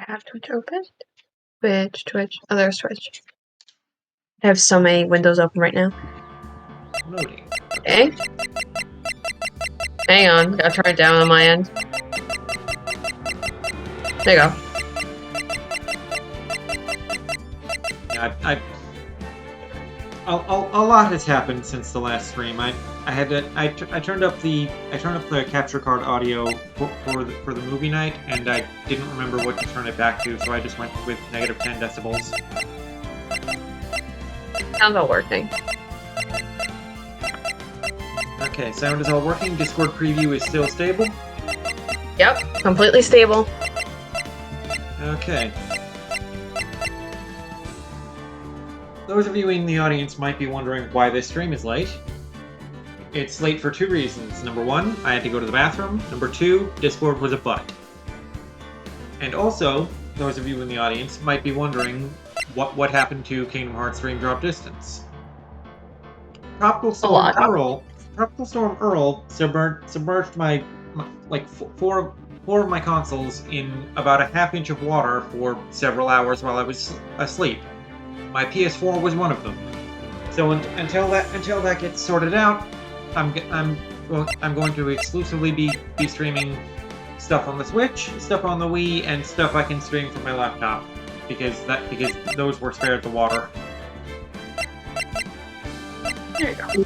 have Twitch open. Twitch. Oh, there's Twitch. I have so many windows open right now. Loading. Okay. Hang on, gotta turn it down on my end. There you go. Yeah, a lot has happened since the last stream. I turned up the capture card audio for the movie night, and I didn't remember what to turn it back to, so I just went with -10 decibels. Sounds all working. Okay, sound is all working. Discord preview is still stable. Yep, completely stable. Okay. Those of you in the audience might be wondering why this stream is late. It's late for two reasons. Number one, I had to go to the bathroom. Number two, Discord was a butt. And also, those of you in the audience might be wondering what happened to Kingdom Hearts Dream Drop Distance. Tropical Storm Earl submerged my four of my consoles in about a half-inch of water for several hours while I was asleep. My PS4 was one of them. So until that gets sorted out, I'm going to exclusively be streaming stuff on the Switch, stuff on the Wii, and stuff I can stream from my laptop because those were spared the water. There you go.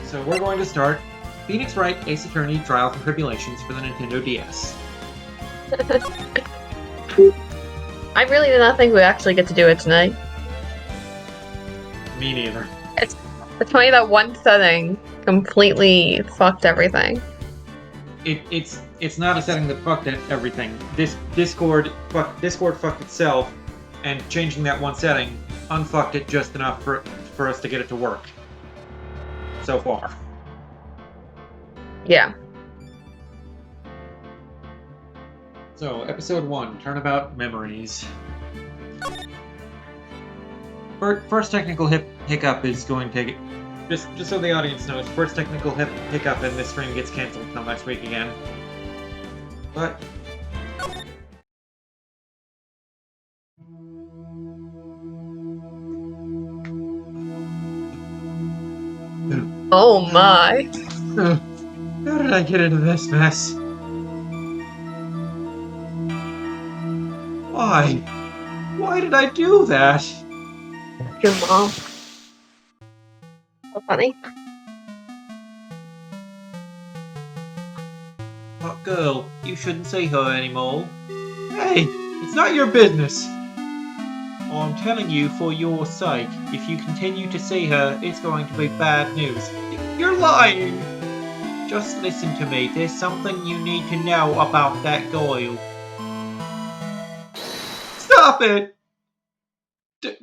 So we're going to start Phoenix Wright Ace Attorney Trials and Tribulations for the Nintendo DS. I really did not think we'd actually get to do it tonight. Me neither. It's funny that one setting completely fucked everything. It's not a setting that fucked everything. Discord fucked itself, and changing that one setting unfucked it just enough for us to get it to work. So far. Yeah. So, episode 1, Turnabout Memories. First technical hiccup is going to get... Just so the audience knows, first technical hiccup and this stream gets cancelled until next week again. But... Oh my. How did I get into this mess? Why? Why did I do that? Your mom. So funny. What girl? You shouldn't see her anymore. Hey, it's not your business. Oh, I'm telling you for your sake. If you continue to see her, it's going to be bad news. You're lying! Just listen to me. There's something you need to know about that girl. Stop it!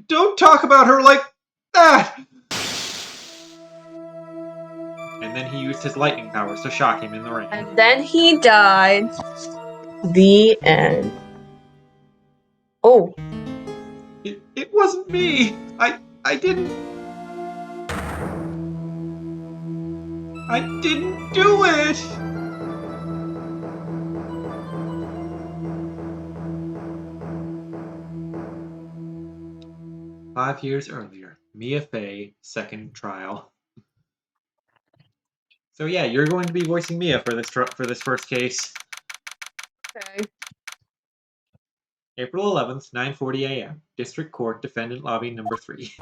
Don't talk about her like that! And then he used his lightning powers to shock him in the ring. And then he died. The end. Oh. It wasn't me! I didn't do it! "5 years earlier, Mia Fey, second trial." So yeah, you're going to be voicing Mia for this first case. Okay. April 11th, 9:40 a.m. District Court, Defendant Lobby Number 3.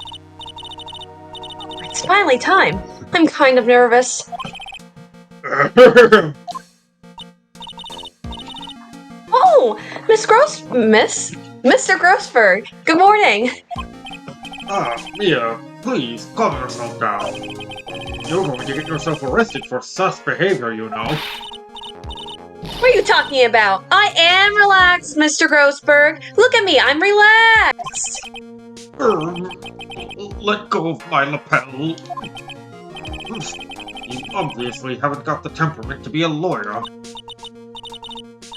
It's finally time. I'm kind of nervous. Oh, Mr. Grossberg. Good morning. Mia, please, calm yourself down. You're going to get yourself arrested for sus behavior, you know. What are you talking about? I am relaxed, Mr. Grossberg. Look at me, I'm relaxed. Let go of my lapel. You obviously haven't got the temperament to be a lawyer.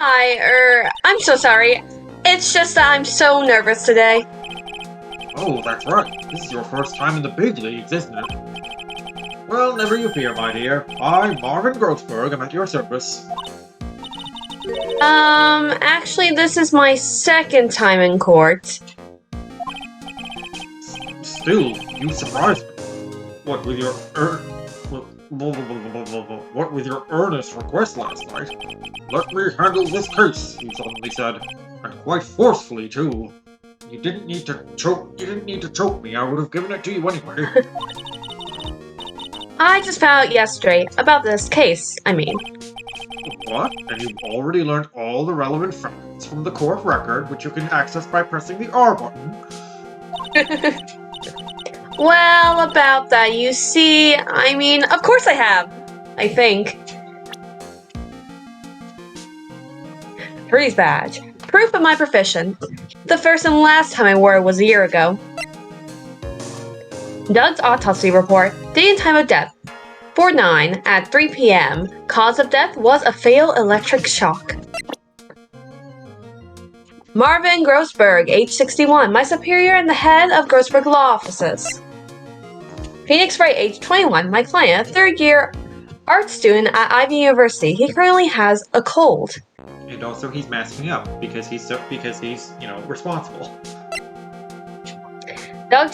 I'm so sorry. It's just that I'm so nervous today. Oh, that's right. This is your first time in the big leagues, isn't it? Well, never you fear, my dear. I, Marvin Grossberg, am at your service. Actually, this is my second time in court. Still, you surprise me. What with your what with your earnest request last night? Let me handle this case, he suddenly said, and quite forcefully too. You didn't need to choke me. I would have given it to you anyway. I just found out yesterday about this case, I mean. What? And you've already learned all the relevant facts from the court record, which you can access by pressing the R button. Well, about that, you see, I mean, of course I have. I think. Three's badge. Proof of my profession. The first and last time I wore it was a year ago. Doug's autopsy report. Date and time of death. 4/9 at 3 p.m. Cause of death was a fatal electric shock. Marvin Grossberg, age 61, my superior and the head of Grossberg Law Offices. Phoenix Wright, age 21, my client, a third-year art student at Ivy University. He currently has a cold. And also, he's masking up because he's responsible. Doug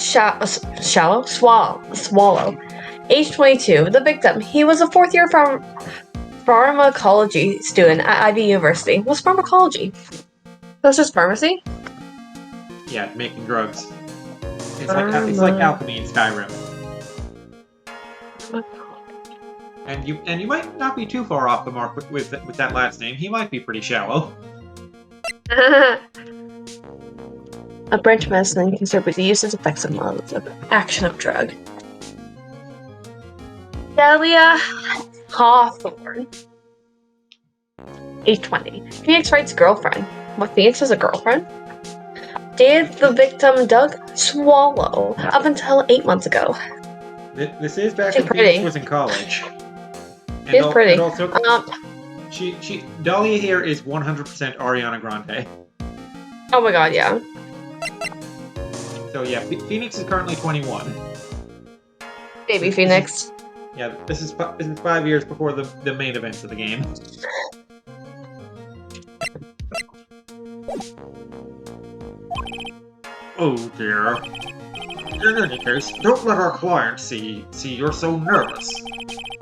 Swallow, age 22, the victim. He was a fourth-year pharmacology student at Ivy University. What's pharmacology? That's just pharmacy? Yeah, making drugs. It's like alchemy in Skyrim. And you might not be too far off the mark with that last name. He might be pretty shallow. A branch of medicine considered with the uses, effects, and modes of action of drug. Delia Hawthorne, age 20. Phoenix Wright's girlfriend. What, Phoenix is a girlfriend? Dated the victim Doug Swallow up until 8 months ago. This is back She's when pretty. Phoenix was in college. She's pretty. And also, Dahlia here is 100% Ariana Grande. Oh my god, yeah. So yeah, Phoenix is currently 21. Baby Phoenix. Yeah, this is 5 years before the main events of the game. Oh dear. In any case, don't let our client see you're so nervous.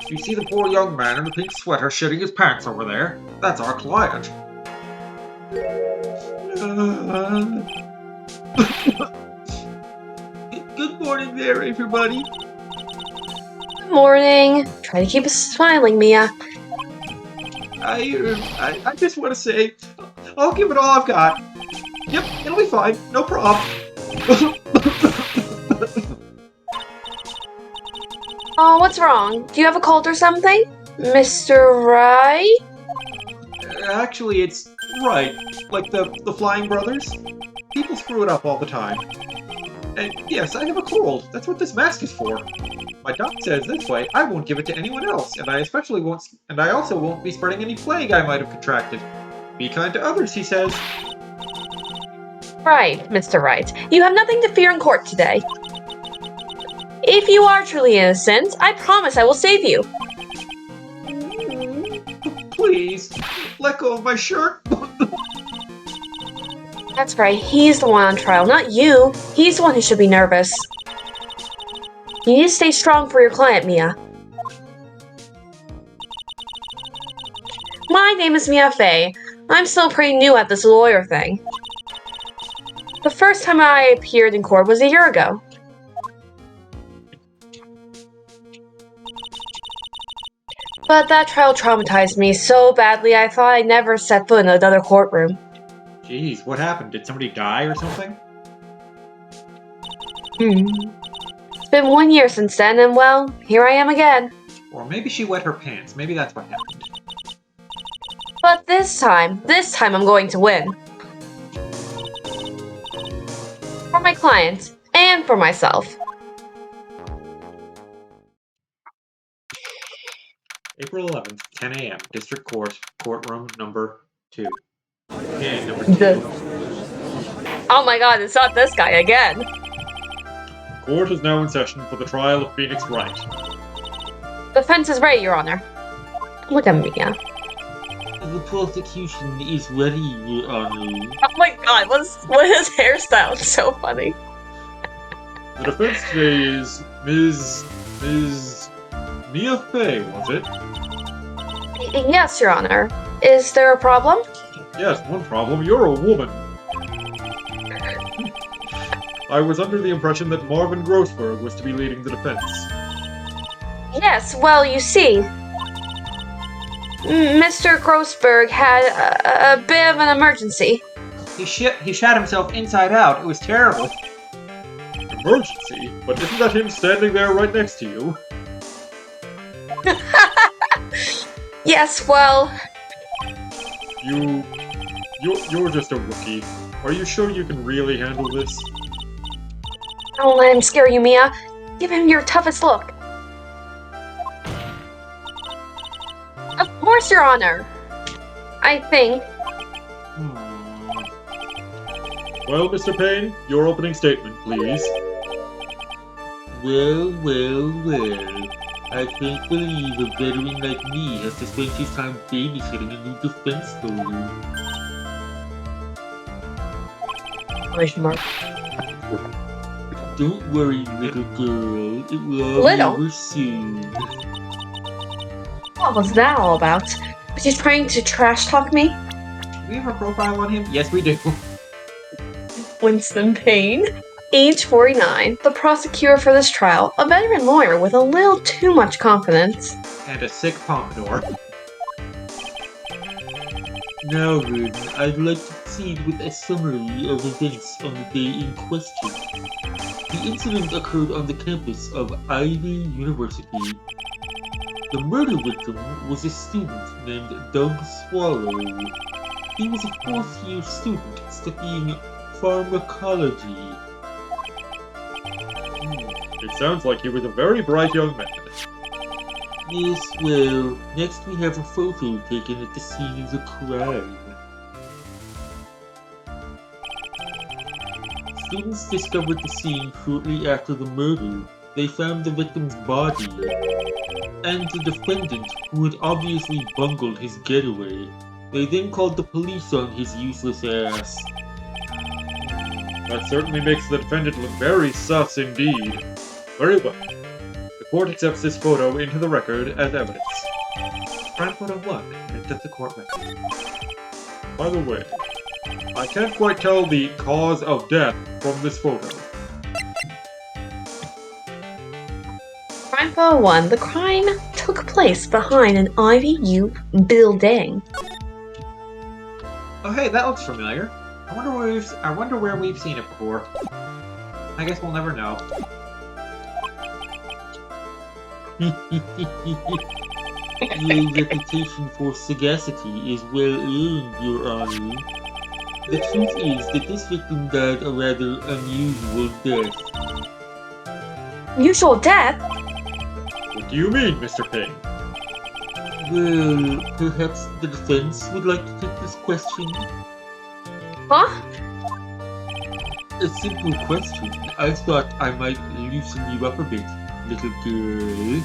You see the poor young man in the pink sweater shitting his pants over there? That's our client. Good morning there, everybody. Good morning. Try to keep us smiling, Mia. I just want to say, I'll give it all I've got. Yep, it'll be fine. No problem. Oh, what's wrong? Do you have a cold or something? Mr. Wright? Actually, it's right. Like the Flying Brothers. People screw it up all the time. And yes, I have a cold. That's what this mask is for. My doc says this way, I won't give it to anyone else, and I also won't be spreading any plague I might have contracted. Be kind to others, he says. Right, Mr. Wright. You have nothing to fear in court today. If you are truly innocent, I promise I will save you. Please, let go of my shirt. That's right, he's the one on trial, not you. He's the one who should be nervous. You need to stay strong for your client, Mia. My name is Mia Fey. I'm still pretty new at this lawyer thing. The first time I appeared in court was a year ago. But that trial traumatized me so badly I thought I'd never set foot in another courtroom. Jeez, what happened? Did somebody die or something? It's been 1 year since then, and well, here I am again. Or maybe she wet her pants. Maybe that's what happened. But this time I'm going to win. For my client, and for myself. April 11th, 10 a.m., District Court, courtroom number 2. Okay, number 2. Oh my god, it's not this guy again. Court is now in session for the trial of Phoenix Wright. The fence is ready, Your Honor. Look at Mia. The prosecution is ready, Your Honor. Oh my god, what is hairstyle? It's so funny. The defense today is Ms. Mia Fey, was it? Yes, Your Honor. Is there a problem? Yes, one problem. You're a woman. I was under the impression that Marvin Grossberg was to be leading the defense. Yes, well, you see, Mr. Grossberg had a bit of an emergency. He shot himself inside out. It was terrible. Emergency? But isn't that him standing there right next to you? Yes, well... You're just a rookie. Are you sure you can really handle this? Don't let him scare you, Mia. Give him your toughest look. Of course, Your Honor. I think. Well, Mr. Payne, your opening statement, please. Well. I can't believe a veteran like me has to spend his time babysitting a new defense lawyer. Don't worry, little girl. It will all be over soon. What was that all about? Was he trying to trash talk me? Do we have a profile on him? Yes, we do. Winston Payne. Age 49, the prosecutor for this trial, a veteran lawyer with a little too much confidence. And a sick pompadour. Now then, I'd like to proceed with a summary of events on the day in question. The incident occurred on the campus of Ivy University. The murder victim was a student named Doug Swallow. He was a fourth-year student studying pharmacology. It sounds like he was a very bright young man. Yes, well, next we have a photo taken at the scene of the crime. Students discovered the scene shortly after the murder. They found the victim's body, and the defendant, who had obviously bungled his getaway. They then called the police on his useless ass. That certainly makes the defendant look very sus indeed. Very well. The court accepts this photo into the record as evidence. Crime photo 1 into the court record. By the way, I can't quite tell the cause of death from this photo. Crime photo 1. The crime took place behind an Ivy U building. Oh hey, that looks familiar. I wonder where we've seen it before. I guess we'll never know. Your reputation for sagacity is well earned, Your Honor. The truth is that this victim died a rather unusual death. Usual death? What do you mean, Mr. Payne? Well, perhaps the defense would like to take this question? Huh? A simple question. I thought I might loosen you up a bit, little girl.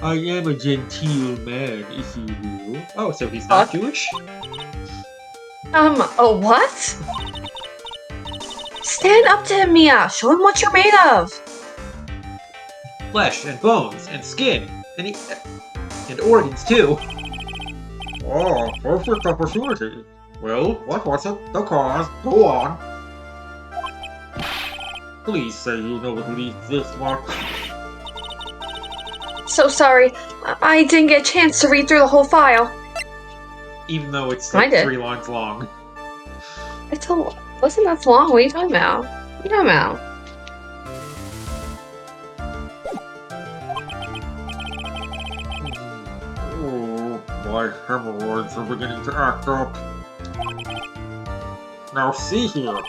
I am a genteel man, if you will. Oh, so he's not Jewish? A what? Stand up to him, Mia! Show him what you're made of! Flesh and bones and skin and organs too. Oh, perfect opportunity. Well, what was it? The cause. Go on. Please say you know at least this much. So sorry, I didn't get a chance to read through the whole file. Even though it's like 3 lines long. It's wasn't that long? What are you talking about? What are you talking about? Oh, my hemorrhoids are beginning to act up. Now see here.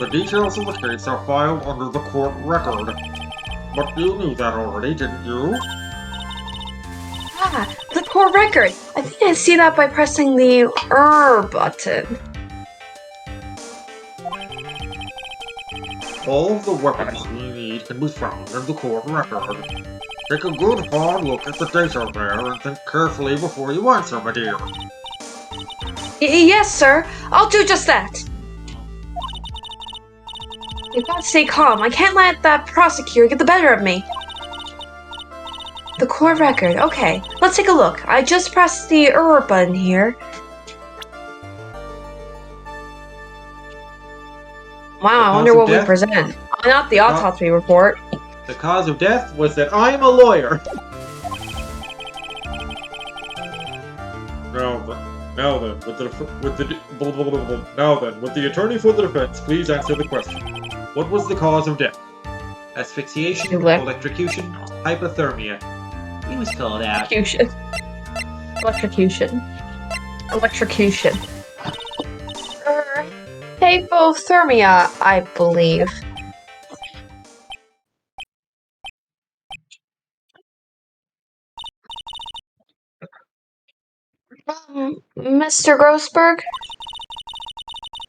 The details of the case are filed under the court record. But you knew that already, didn't you? Ah, the court record! I think I see that by pressing the button. All of the weapons we need can be found in the court record. Take a good hard look at the data there and think carefully before you answer, my dear. Yes, sir. I'll do just that. You've got to stay calm. I can't let that prosecutor get the better of me. The court record. Okay, let's take a look. I just pressed the button here. Wow, I wonder what we present. Not the autopsy report. The cause of death was that I'm a lawyer. Now then, with the attorney for the defense, please answer the question. What was the cause of death? Asphyxiation, electrocution, hypothermia. He was called out. Electrocution. Hypothermia, I believe. Mr. Grossberg?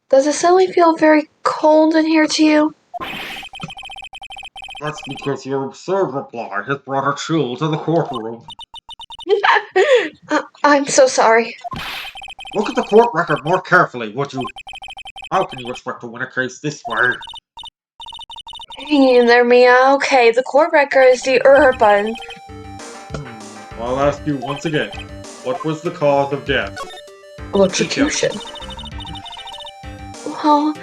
Does it suddenly feel very cold in here to you? That's because your absurd reply has brought a chill to the courtroom. I'm so sorry. Look at the court record more carefully, would you? How can you expect to win a case this way? Hang in there, Mia. Okay, the court record is the button. I'll ask you once again. What was the cause of death? Electrocution. Well,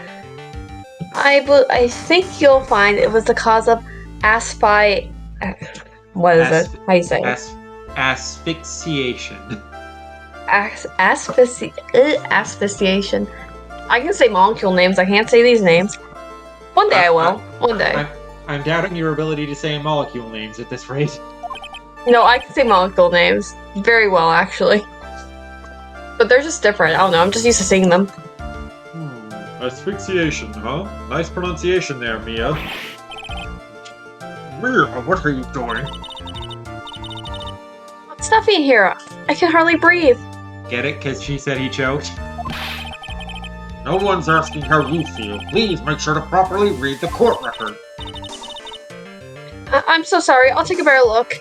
I think you'll find it was the cause of what is it? How you say it? Asphyxiation. Asphyxiation. I can say molecule names. I can't say these names. One day I will. One day. I'm doubting your ability to say molecule names at this rate. No, I can say molecule names very well, actually. But they're just different. I don't know. I'm just used to seeing them. Asphyxiation, huh? Nice pronunciation there, Mia. Mia, what are you doing? It's stuffy in here. I can hardly breathe. Get it? Because she said he choked? No one's asking how you feel. Please make sure to properly read the court record. I'm so sorry. I'll take a better look.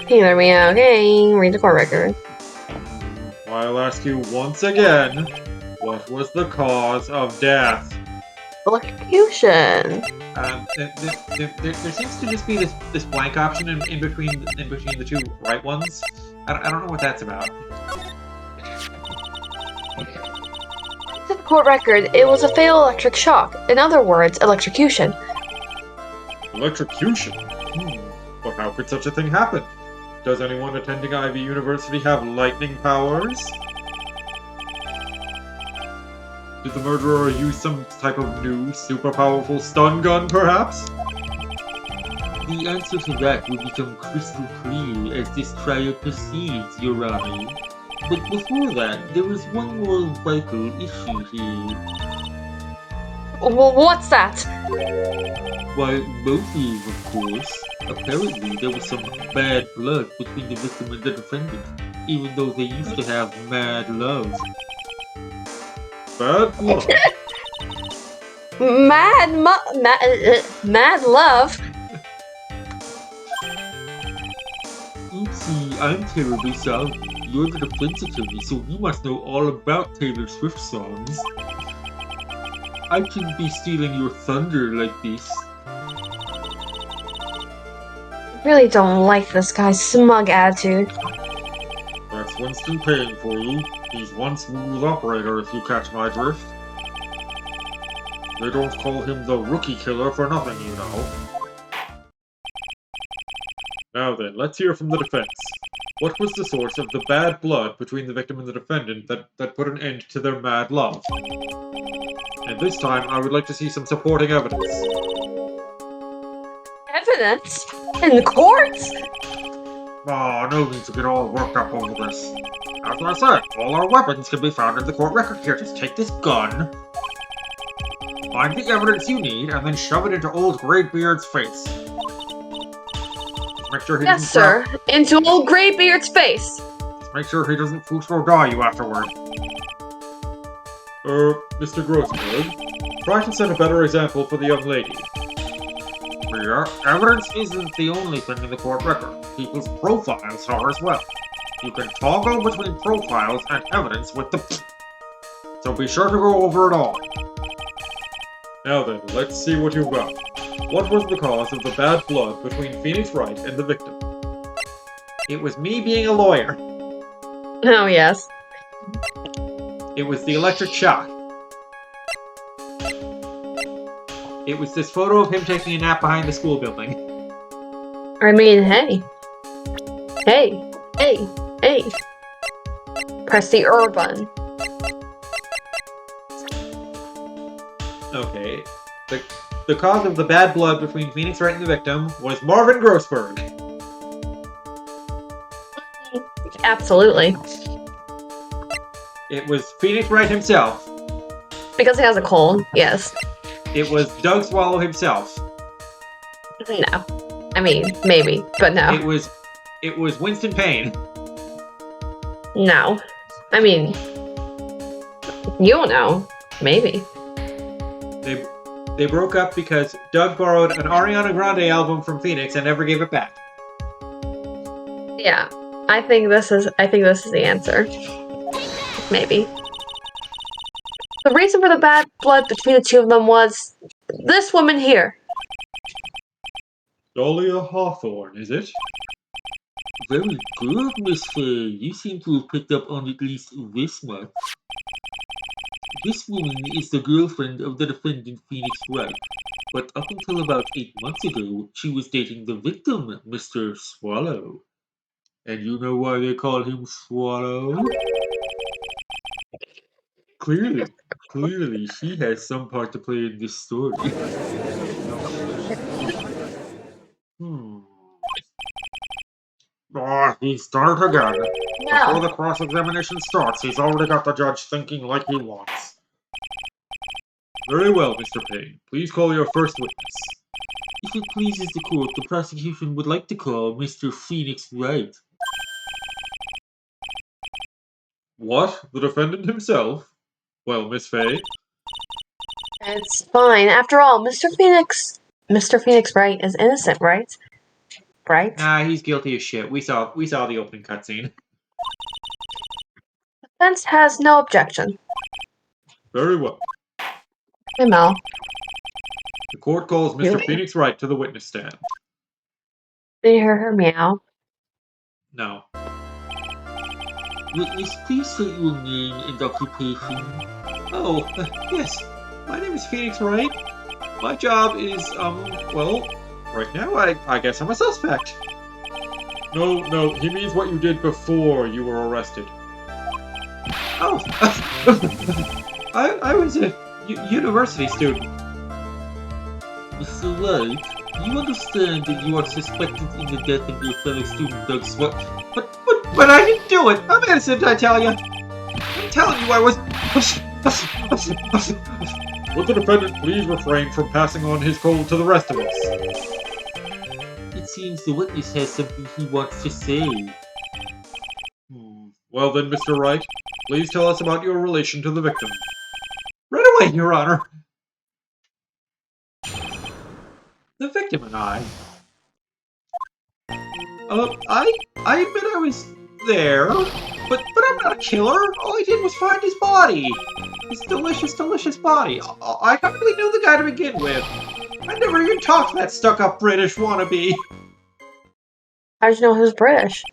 Hey there, Mia. Okay, read the court record. I'll ask you once again. What was the cause of death? Electrocution. There seems to just be this blank option in between the two right ones. I don't know what that's about. The court record, it was a fatal electric shock. In other words, electrocution. Electrocution? But how could such a thing happen? Does anyone attending Ivy University have lightning powers? Did the murderer use some type of new, super powerful stun gun, perhaps? The answer to that will become crystal clear as this trial proceeds, Your Honor. But before that, there is one more vital issue here. Well, what's that? Why, motive, of course. Apparently, there was some bad blood between the victim and the defendant, even though they used to have mad love. Bad blood? Mad love? Oopsie, I'm terribly sorry. You're the defense attorney, so you must know all about Taylor Swift songs. I shouldn't be stealing your thunder like this. I really don't like this guy's smug attitude. That's Winston Payne for you. He's one smooth operator, if you catch my drift. They don't call him the rookie killer for nothing, you know. Now then, let's hear from the defense. What was the source of the bad blood between the victim and the defendant that put an end to their mad love? And this time, I would like to see some supporting evidence. Evidence? In the courts? Oh, no need to get all worked up over this. As I said, all our weapons can be found in the court record. Here, just take this gun, find the evidence you need, and then shove it into old Greybeard's face. Just make sure he doesn't... Yes, sir. Into old Greybeard's face. Just make sure he doesn't fushro die you afterward. Mr. Grossberg, try to set a better example for the young lady. Here, evidence isn't the only thing in the court record. People's profiles are as well. You can toggle between profiles and evidence with the... So be sure to go over it all. Now then, let's see what you've got. What was the cause of the bad blood between Phoenix Wright and the victim? It was me being a lawyer. Oh, yes. It was the electric shock. It was this photo of him taking a nap behind the school building. I mean, hey. Hey. Hey. Hey. Press the button. Okay. The cause of the bad blood between Phoenix Wright and the victim was Marvin Grossberg. Absolutely. It was Phoenix Wright himself. Because he has a cold, yes. It was Doug Swallow himself. No. I mean, maybe, but no. It was Winston Payne. No. I mean, you don't know. Maybe. They broke up because Doug borrowed an Ariana Grande album from Phoenix and never gave it back. Yeah. I think this is the answer. Maybe. The reason for the bad blood between the two of them was this woman here. Dahlia Hawthorne, is it? Very good, Miss Faye. You seem to have picked up on at least this much. This woman is the girlfriend of the defendant Phoenix Wright, but up until about 8 months ago, she was dating the victim, Mr. Swallow. And you know why they call him Swallow? Clearly, she has some part to play in this story. He's done it again. Before the cross-examination starts, he's already got the judge thinking like he wants. Very well, Mr. Payne. Please call your first witness. If it pleases the court, the prosecution would like to call Mr. Phoenix Wright. What? The defendant himself? Well, Miss Faye? It's fine. After all, Mr. Phoenix Wright is innocent, right? Right? Nah, he's guilty as shit. We saw the opening cutscene. Defense has no objection. Very well. Hey, Mel. The court calls Mr. Really? Phoenix Wright to the witness stand. Did you hear her meow? No. Witness, please state your name and occupation. Oh, yes. My name is Phoenix Wright. My job is, well, right now I guess I'm a suspect. No, he means what you did before you were arrested. Oh, I was a university student. Mr. Wright, you understand that you are suspected in the death of your fellow student Doug Swat. But I didn't do it. I'm innocent, I tell you. I'm telling you I was... Would the defendant please refrain from passing on his cold to the rest of us? It seems the witness has something he wants to say. Well then, Mr. Wright, please tell us about your relation to the victim. Right away, Your Honor. The victim and I admit I was there, but I'm not a killer. All I did was find his body. His delicious, delicious body. I hardly knew the guy to begin with. I never even talked to that stuck-up British wannabe. How did you know he was British?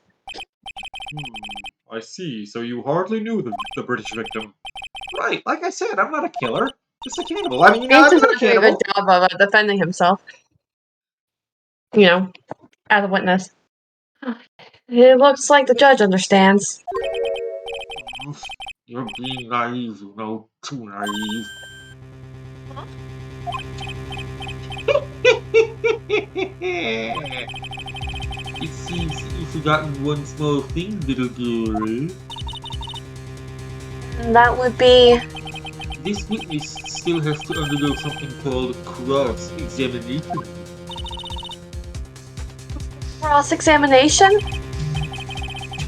I see, so you hardly knew the British victim. Right, like I said, I'm not a killer. Just a cannibal. I mean, He I'm does not a not do a cannibal. good job of defending himself. You know, as a witness. It looks like the judge understands. You're being naive, you know, too naive. It seems you've forgotten one small thing, little girl. And that would be... This witness still has to undergo something called cross-examination. cross-examination?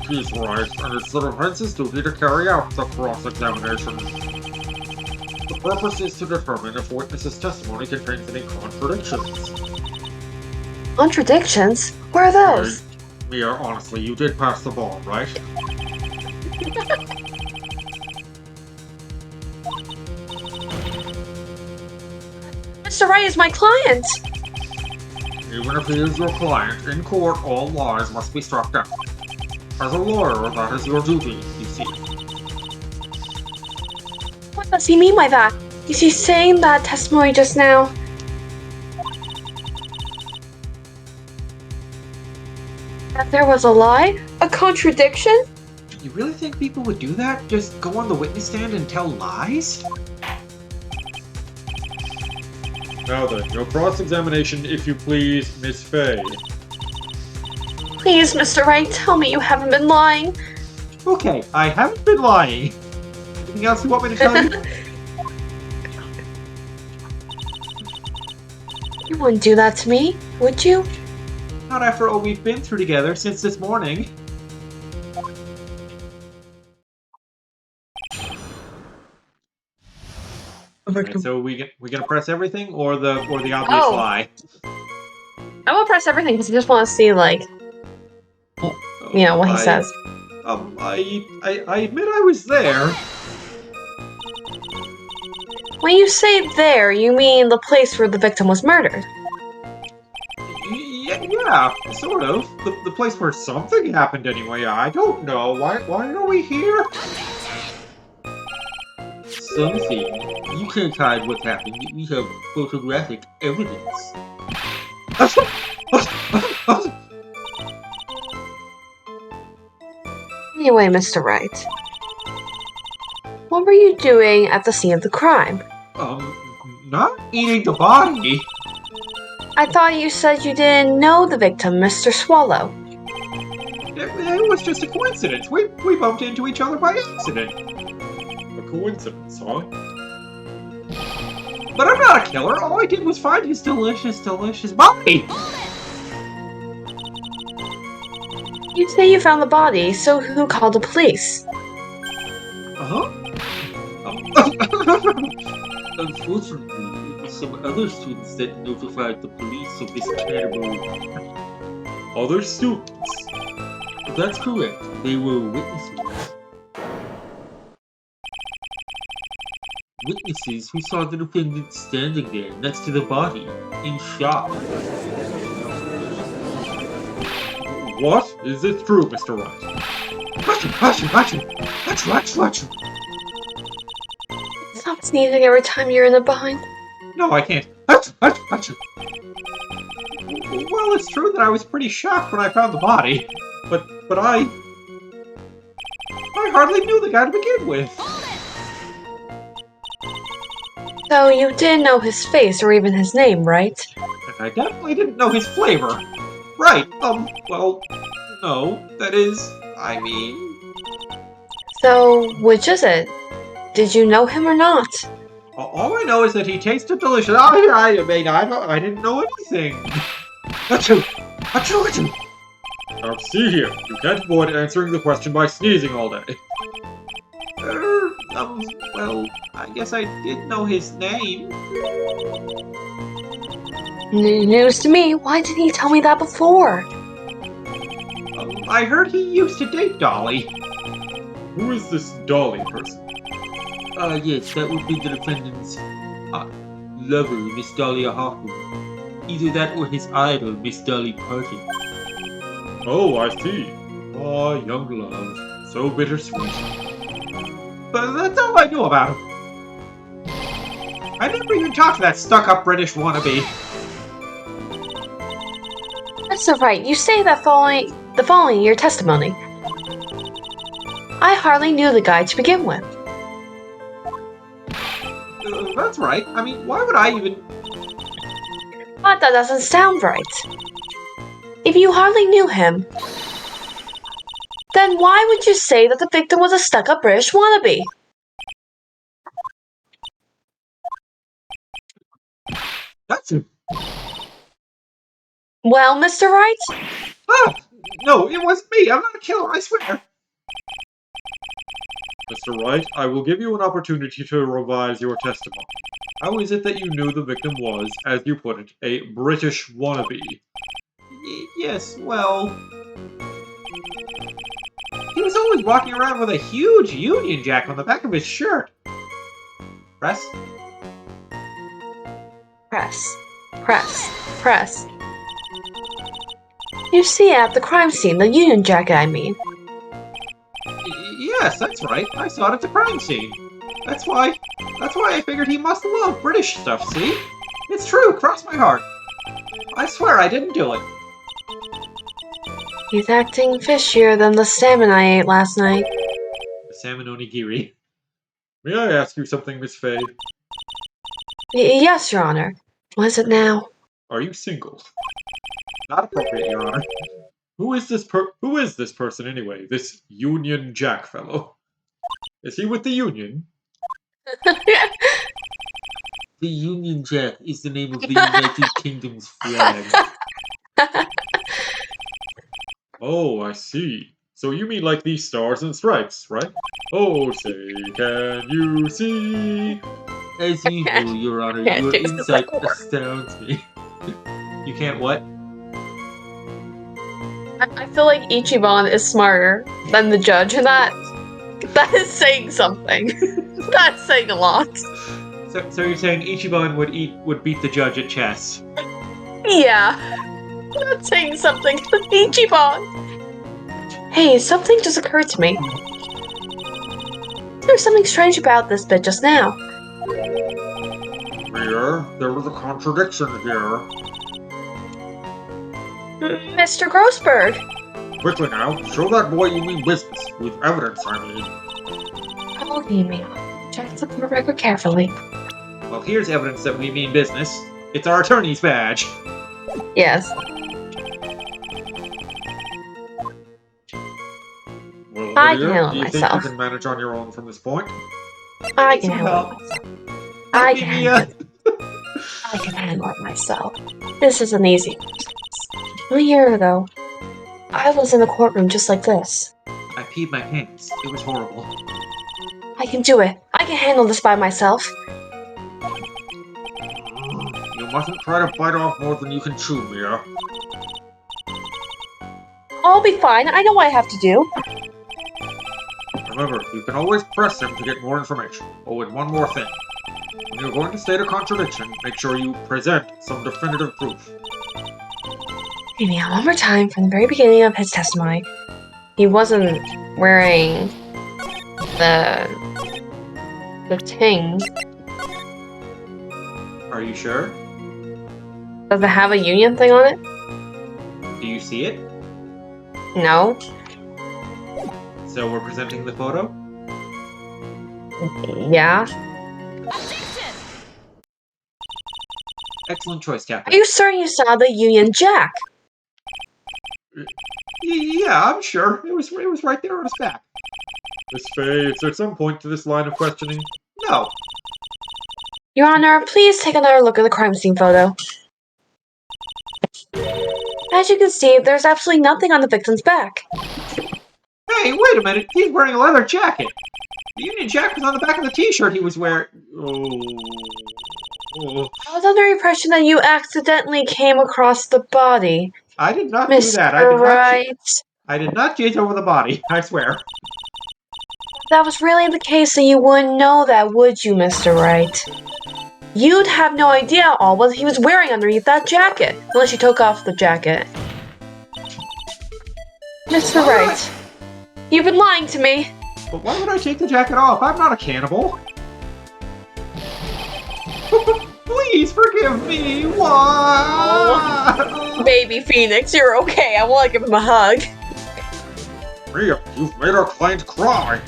He's right, and it's the defense's duty to carry out the cross-examination. The purpose is to determine if witness's testimony contains any contradictions. Contradictions? Where are those? Mia, honestly, you did pass the ball, right? Mr. Wright is my client! Even if he is your client, in court all lies must be struck down. As a lawyer, that is your duty, you see. What does he mean by that? Is he saying that testimony just now? That there was a lie? A contradiction? You really think people would do that? Just go on the witness stand and tell lies? Now then, your cross-examination, if you please, Miss Fay. Please, Mr. Wright, tell me you haven't been lying. Okay, I haven't been lying. Anything else you want me to tell you? You wouldn't do that to me, would you? Not after all we've been through together since this morning. Right, so we gonna press everything or the obvious Oh. lie? I will press everything because I just want to see, like, you know, what he says. I admit I was there. When you say there, you mean the place where the victim was murdered. Yeah, sort of. The place where something happened anyway. I don't know. Why are we here? Something. You can't hide what happened. We have photographic evidence. Anyway, Mr. Wright. What were you doing at the scene of the crime? Not eating the body. I thought you said you didn't know the victim, Mr. Swallow. It was just a coincidence. We bumped into each other by accident. A coincidence, huh? But I'm not a killer. All I did was find his delicious, delicious body. You say you found the body, so who called the police? Uh-huh. Unfortunately, it was some other students that notified the police of this terrible... Other students? That's correct. They were witnesses. Witnesses who saw the defendant standing there next to the body, in shock. What? Is it true, Mr. Wright? Achoo. Stop sneezing every time you're in a bind. No, I can't. Achoo. Well, it's true that I was pretty shocked when I found the body, but I hardly knew the guy to begin with. So you didn't know his face or even his name, right? And I definitely didn't know his flavor. Right, well, no, that is, I mean... So, which is it? Did you know him or not? All I know is that he tasted delicious. I didn't know anything. Achoo! Now see here, you can't avoid answering the question by sneezing all day. Well, I guess I did know his name. News to me. Why didn't he tell me that before? I heard he used to date Dolly. Who is this Dolly person? Yes, that would be the defendant's lover, Miss Dahlia Hoffman. Either that or his idol, Miss Dolly Parton. Oh, I see. Ah, young love. So bittersweet. But that's all I knew about him. I never even talked to that stuck-up British wannabe. That's right. You say that following your testimony. I hardly knew the guy to begin with. That's right. I mean, why would I even... But that doesn't sound right. If you hardly knew him, then why would you say that the victim was a stuck-up British wannabe? That's him. Well, Mr. Wright? Ah! No, it wasn't me. I'm not a killer, I swear. Mr. Wright, I will give you an opportunity to revise your testimony. How is it that you knew the victim was, as you put it, a British wannabe? Yes, well, He was always walking around with a huge Union Jack on the back of his shirt. Press? Press. Press. Press. You see at the crime scene, the Union Jacket, I mean. Yes, that's right. I saw it at the crime scene. That's why I figured he must love British stuff, see? It's true, cross my heart. I swear I didn't do it. He's acting fishier than the salmon I ate last night. The salmon onigiri. May I ask you something, Miss Fay? Yes, Your Honor. What is it now? Are you single? Not appropriate, Your Honor. Who is this person anyway? This Union Jack fellow? Is he with the Union? the Union Jack is the name of the United Kingdom's flag. Oh, I see. So you mean like these stars and stripes, right? Oh, say, can you see? As usual, Your Honor, Can't your do the insight second word. astounds me. You can't what? I feel like Ichiban is smarter than the judge, and that is saying something. That's saying a lot. So you're saying Ichiban would beat the judge at chess? Yeah. That's saying something. Ichiban! Hey, something just occurred to me. There's something strange about this bit just now. Here, there was a contradiction here. Mr. Grossberg! Quickly now, show that boy you mean business. With evidence, I mean. How do you mean? Check the record carefully. Well, here's evidence that we mean business. It's our attorney's badge. Yes. Well, I can Lydia, handle do you myself. think you can manage on your own from this point? I can handle it myself. I me, can Mia. handle it. I can handle it myself. This is an easy process. A year ago, I was in a courtroom just like this. I peed my pants. It was horrible. I can do it. I can handle this by myself. You mustn't try to bite off more than you can chew, Mia. I'll be fine. I know what I have to do. Remember, you can always press him to get more information. Oh, and one more thing. When you're going to state a contradiction, make sure you present some definitive proof. Maybe one more time from the very beginning of his testimony. He wasn't wearing the ting. Are you sure? Does it have a union thing on it? Do you see it? No. So we're presenting the photo? Yeah. Excellent choice, Captain. Are you certain you saw the Union Jack? Yeah, I'm sure. It was right there on his back. Miss Fay, is there some point to this line of questioning? No. Your Honor, please take another look at the crime scene photo. As you can see, there's absolutely nothing on the victim's back. Hey, wait a minute. He's wearing a leather jacket. The Union Jack was on the back of the t-shirt he was wearing. Oh. I was under the impression that you accidentally came across the body. I did not Mr. do that. I did not chase over the body. I swear. If that was really the case, then you wouldn't know that, would you, Mr. Wright? You'd have no idea at all what he was wearing underneath that jacket, unless you took off the jacket. Mr. Wright, you've been lying to me. But why would I take the jacket off? I'm not a cannibal. Please forgive me. What? Baby Phoenix, you're okay. I want to give him a hug. Mia, you've made our client cry.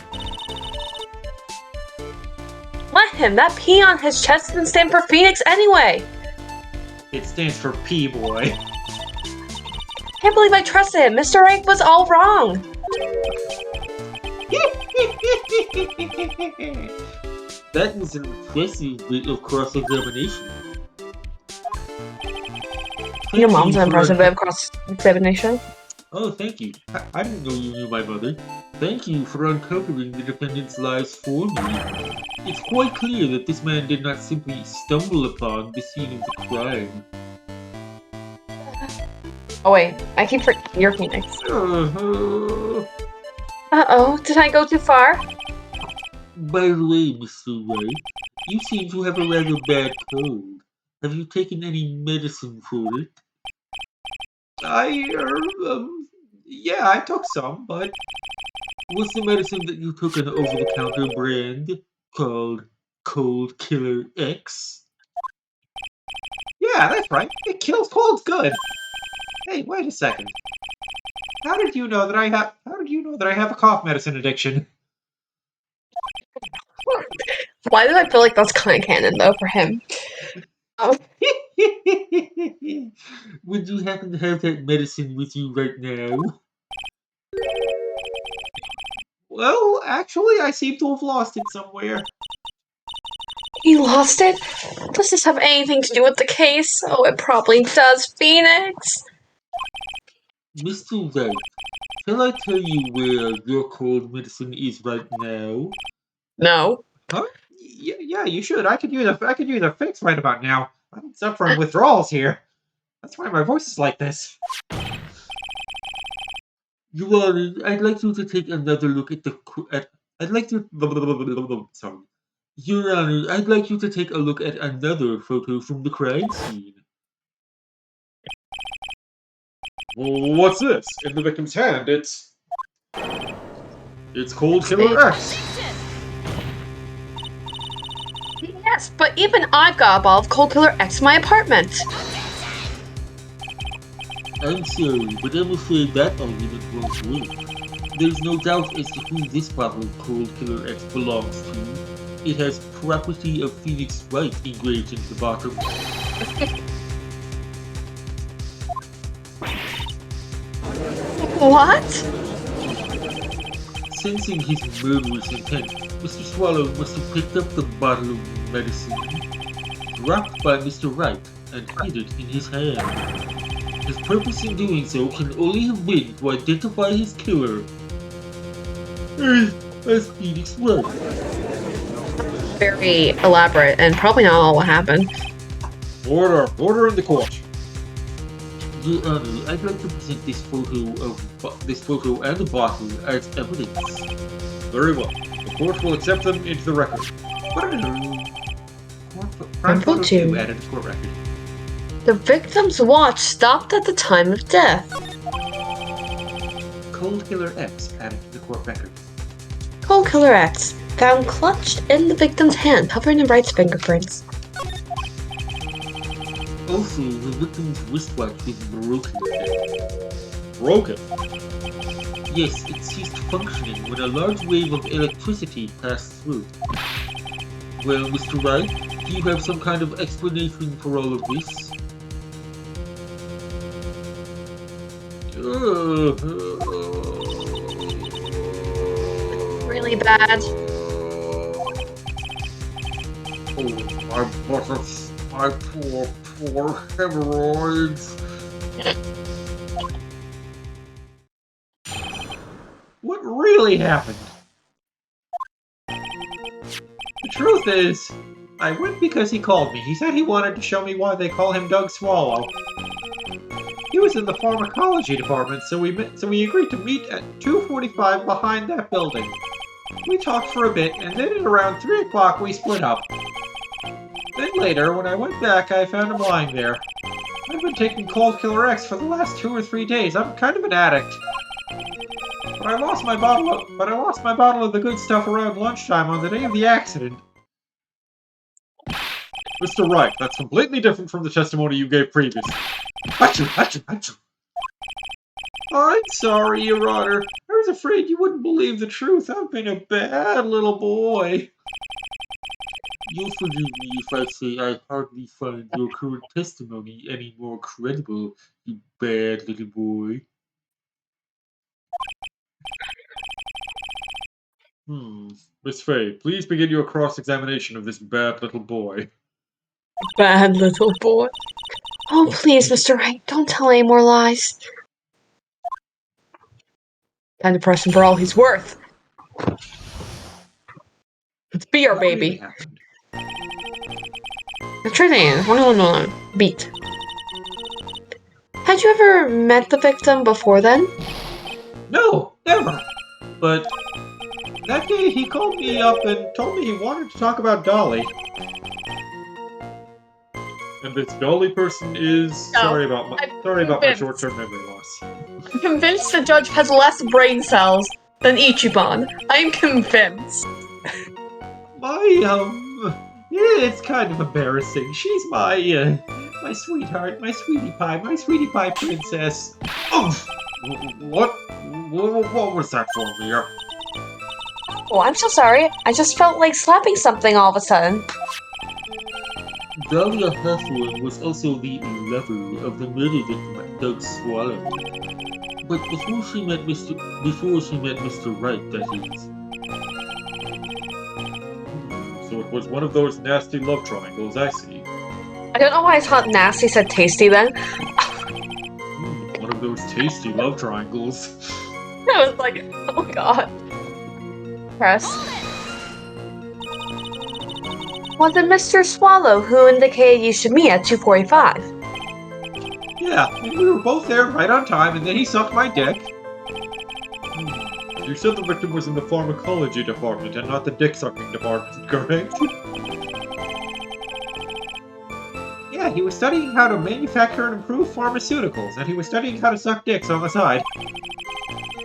Let him. That P on his chest doesn't stand for Phoenix anyway. It stands for P-boy. Can't believe I trusted him. Mr. Wright was all wrong. That was an impressive bit of cross-examination. Your mom's an impressive bit of cross-examination. Oh, thank you. I didn't know you knew my mother. Thank you for uncovering the defendant's lies for me. It's quite clear that this man did not simply stumble upon the scene of the crime. Oh wait, I keep forgetting you're Phoenix. Uh, Uh-oh, did I go too far? by the way, Mr. White, you seem to have a rather bad cold. Have you taken any medicine for it? Yeah, I took some, but Was the medicine that you took an over-the-counter brand called Cold Killer X? yeah, that's right. It kills colds good. Hey, wait a second. How did you know that I have a cough medicine addiction? Why do I feel like that's kind of canon though for him? Oh, Would you happen to have that medicine with you right now? Well, actually, I seem to have lost it somewhere. he lost it? Does this have anything to do with the case? Oh, it probably does, Phoenix. Mr. White, shall I tell you where your cold medicine is right now? No. Huh? Yeah, you should. I could use a fix right about now. I'm suffering withdrawals here. That's why my voice is like this. Your Honor, I'd like you to take another look at I'd like to. Sorry. Your Honor, I'd like you to take a look at another photo from the crime scene. Well, what's this? In the victim's hand, it's Cold Killer X. Yes, but even I've got a bottle of Cold Killer X in my apartment. I'm sorry, but I'm afraid that argument won't work. There's no doubt as to who this bottle of Cold Killer X belongs to. It has property of Phoenix Wright engraved into the bottom. What? Sensing his murderous intent, Mr. Swallow must have picked up the bottle of medicine dropped by Mr. Wright and hid it in his hand. His purpose in doing so can only have been to identify his killer as Phoenix Wright. Very elaborate and probably not all what happened. Order in the court. Your Honor, I'd like to present this photo and the bottle as evidence. Very well. The court will accept them into the record. Crime photo 2 added to court record. The victim's watch stopped at the time of death. Cold Killer X added to the court record. Cold Killer X found clutched in the victim's hand, covered in Wright's fingerprints. Also, the victim's wristwatch was broken. Broken? Yes, it ceased functioning when a large wave of electricity passed through. Well, Mr. Wright, do you have some kind of explanation for all of this? Really bad. Oh, my buttocks, my poor hemorrhoids. What really happened? The truth is, I went because he called me. He said he wanted to show me why they call him Doug Swallow. He was in the pharmacology department, so we agreed to meet at 2:45 behind that building. We talked for a bit, and then at around 3 o'clock we split up. Then later, when I went back, I found him lying there. I've been taking Cold Killer X for the last 2 or 3 days. I'm kind of an addict. But I lost my bottle of the good stuff around lunchtime on the day of the accident. Mr. Wright, that's completely different from the testimony you gave previously. Achoo! I'm sorry, Your Honor. I was afraid you wouldn't believe the truth. I've been a bad little boy. You'll forgive me if I say I hardly find your current testimony any more credible, you bad little boy. Miss Fay, please begin your cross-examination of this bad little boy. Bad little boy. Oh, please, Mr. Wright, don't tell any more lies. Time to press him for all he's worth. It's beer, What really baby. happened? Trinity, beat. Had you ever met the victim before then? No, never. But that day he called me up and told me he wanted to talk about Dolly. And this Dolly person is No, sorry about my convinced. short-term memory loss. I'm convinced the judge has less brain cells than Ichiban. I'm convinced. Yeah, it's kind of embarrassing. She's my sweetheart, my sweetie pie princess. What? What was that for, Mia? Oh, I'm so sorry. I just felt like slapping something all of a sudden. Dahlia Hawthorne was also the lover of the murder victim, Doug Swallow. But before she met Mr. Wright, that is. So it was one of those nasty love triangles, I see. I don't know why I thought nasty said tasty then. One of those tasty love triangles. I was like, oh god. Press. Was it Mr. Swallow who indicated you should meet at 2:45? Yeah, we were both there right on time, and then he sucked my dick. You said the victim was in the pharmacology department and not the dick-sucking department, correct? Yeah, he was studying how to manufacture and improve pharmaceuticals, and he was studying how to suck dicks on the side.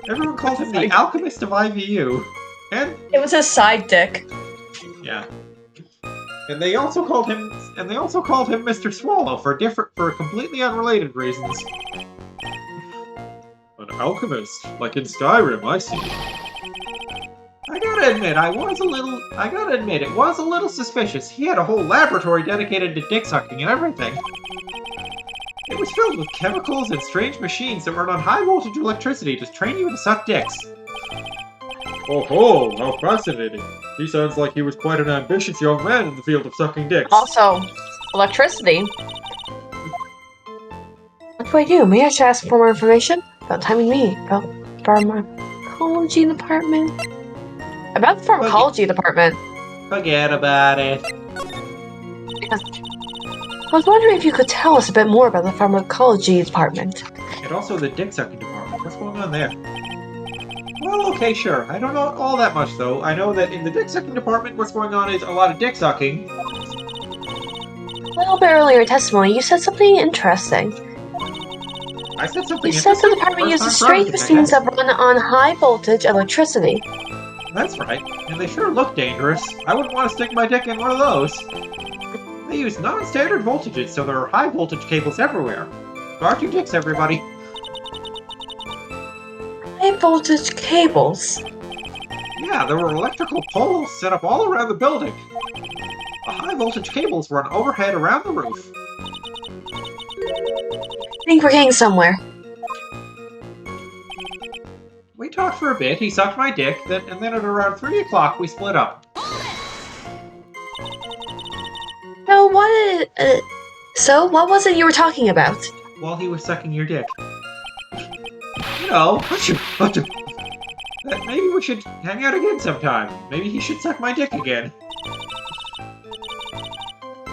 Everyone called him the alchemist of IVU. And It was his side dick. yeah. And they also called him Mr. Swallow for completely unrelated reasons. An alchemist, like in Skyrim, I see. I gotta admit, it was a little suspicious. He had a whole laboratory dedicated to dick sucking and everything. It was filled with chemicals and strange machines that run on high voltage electricity to train you to suck dicks. Oh, how fascinating. He sounds like he was quite an ambitious young man in the field of sucking dicks. Also, electricity. What do I do? May I just ask for more information? About timing me. About pharmacology department? About the pharmacology department. Forget about it. I was wondering if you could tell us a bit more about the pharmacology department. And also the dick sucking department. What's going on there? Well, okay, sure. I don't know all that much, though. I know that in the dick sucking department, what's going on is a lot of dick sucking. A little bit earlier in testimony, you said something interesting. I said something You said the interesting? department First uses time strange for everything, I machines guess. that run on high voltage electricity. That's right. And they sure look dangerous. I wouldn't want to stick my dick in one of those. They use non-standard voltages, so there are high voltage cables everywhere. Guard your dicks, everybody. High voltage cables. Yeah, there were electrical poles set up all around the building. The high voltage cables run overhead around the roof. I think we're getting somewhere. We talked for a bit, he sucked my dick, and then at around 3 o'clock we split up. So what was it you were talking about? While he was sucking your dick. You know, maybe we should hang out again sometime. Maybe he should suck my dick again.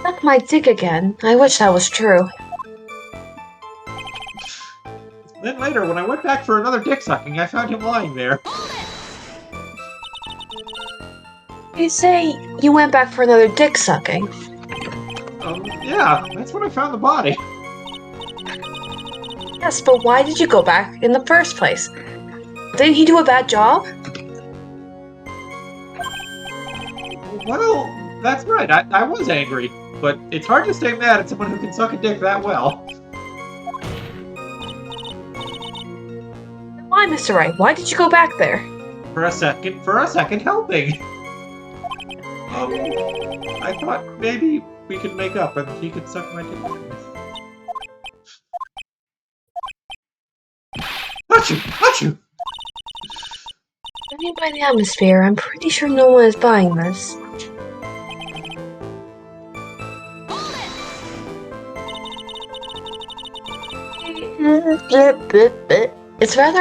Suck my dick again. I wish that was true. Then later, when I went back for another dick sucking, I found him lying there. You say you went back for another dick sucking. Yeah, that's when I found the body. Yes, but why did you go back in the first place? Didn't he do a bad job? Well, that's right, I was angry. But it's hard to stay mad at someone who can suck a dick that well. Why, Mr. Wright? Why did you go back there? For a second helping. I thought maybe we could make up and he could suck my dick. Achoo! Judging by the atmosphere, I'm pretty sure no one is buying this. It's rather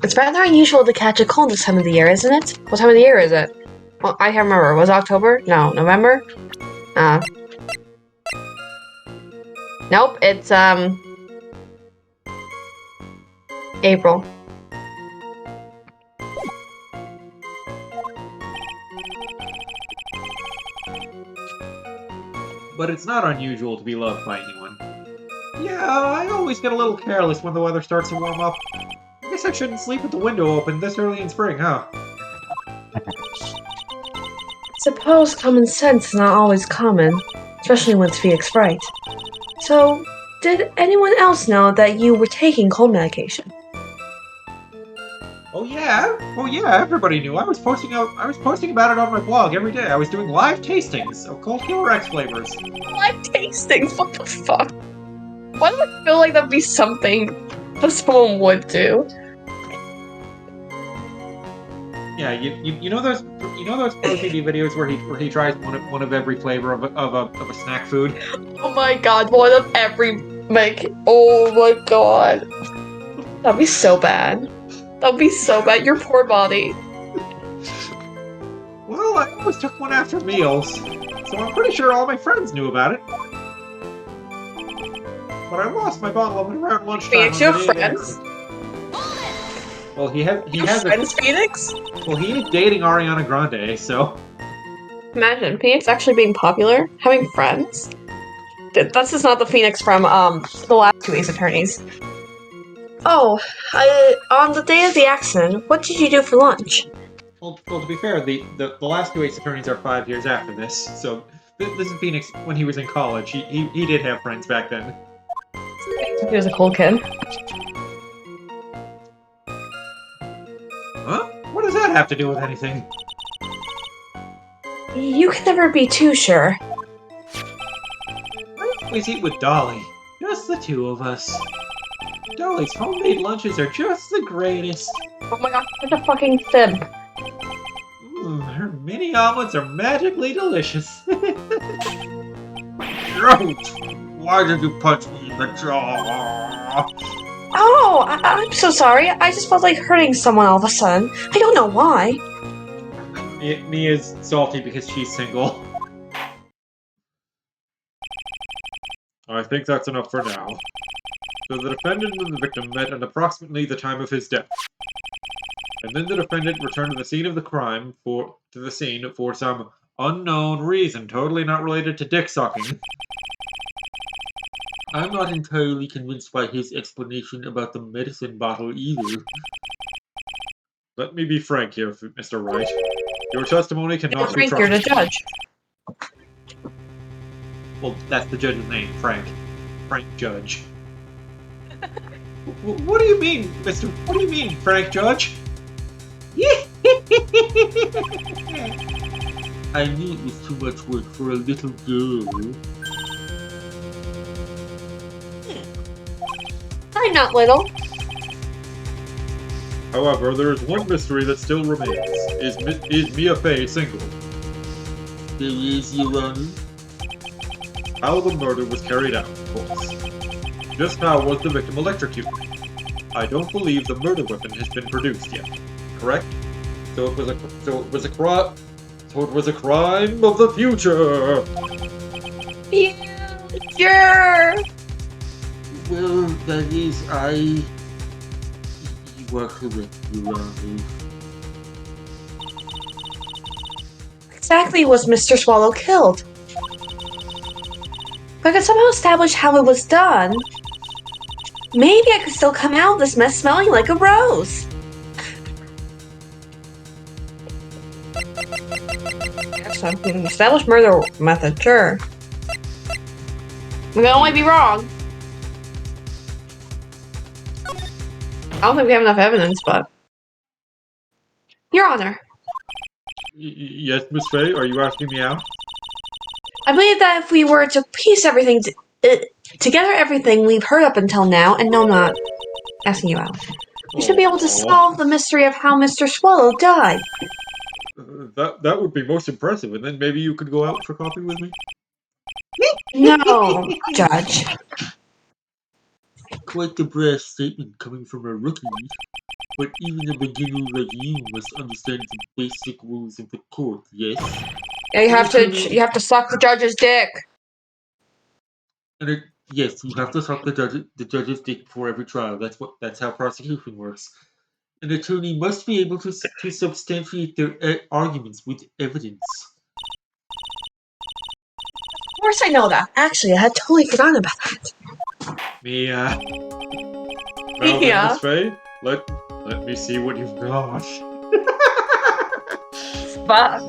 It's rather unusual to catch a cold this time of the year, isn't it? What time of the year is it? Well, I can't remember. Was it October? No. November? Nope, it's, April. But it's not unusual to be loved by anyone. Yeah, I always get a little careless when the weather starts to warm up. I guess I shouldn't sleep with the window open this early in spring, huh? Suppose common sense is not always common, especially when it's Phoenix Fright. So, did anyone else know that you were taking cold medication? Oh yeah, everybody knew. I was posting about it on my blog every day. I was doing live tastings of Cold Killer X flavors. Live tastings? What the fuck? Why do I feel like that'd be something that someone would do? Yeah, you know those ProTV videos where he tries one of every flavor of a snack food. Oh my god, one of every oh my god. That'd be so bad. That'd be so bad. Your poor body. Well, I always took one after meals, so I'm pretty sure all my friends knew about it. But I lost my bottle of it around lunchtime. Phoenix, you have friends? Well, he has friends, Phoenix? Well, he is dating Ariana Grande, so. Imagine Phoenix actually being popular, having friends. This is not the Phoenix from the last two Ace Attorneys. Oh, on the day of the accident, what did you do for lunch? Well, to be fair, the last two Ace Attorneys are 5 years after this, so this is Phoenix when he was in college. He did have friends back then. He was a cool kid. Huh? What does that have to do with anything? You can never be too sure. I always eat with Dolly. Just the two of us. Dolly's homemade lunches are just the greatest. Oh my god, such a fucking simp. Her mini omelets are magically delicious. Ouch! Why did you punch me in the jaw? Oh, I'm so sorry. I just felt like hurting someone all of a sudden. I don't know why. Mia's salty because she's single. I think that's enough for now. So the defendant and the victim met at approximately the time of his death. And then the defendant returned to the scene of the crime for some unknown reason, totally not related to dick sucking. I'm not entirely convinced by his explanation about the medicine bottle either. Let me be frank here, Mr. Wright. Your testimony cannot be Frank, you're the judge. Well, that's the judge's name, Frank. Frank Judge. What do you mean, Mr. What do you mean, Frank Judge? I knew it was too much work for a little girl. I'm not little. However, there is one mystery that still remains. Is Mia Fey single? There is, Your Honor. How the murder was carried out, of course. Just how was the victim electrocuted? I don't believe the murder weapon has been produced yet. Correct? So it was a crime of the future. Future. Well, that is, you are correct, Your Honor. Exactly was Mr. Swallow killed? If I could somehow establish how it was done, maybe I could still come out of this mess smelling like a rose. Yes, I can establish murder method, sure. We can only be wrong. I don't think we have enough evidence, but... Your Honor, Yes, Miss Fey, are you asking me out? I believe that if we were to piece everything together, everything we've heard up until now, and no, I'm not asking you out, we should be able to solve the mystery of how Mr. Swallow died. That would be most impressive, and then maybe you could go out for coffee with me? No, Judge. Quite the brash statement coming from a rookie. But even a beginner like you must understand the basic rules of the court, yes? Yeah, you have to suck the judge's dick. Yes, you have to suck the judge's dick before every trial. That's how prosecution works. An attorney must be able to substantiate their arguments with evidence. Of course I know that. Actually, I had totally forgotten about that. Well then, Yeah. Miss Faye, let me see what you've got. Fuck.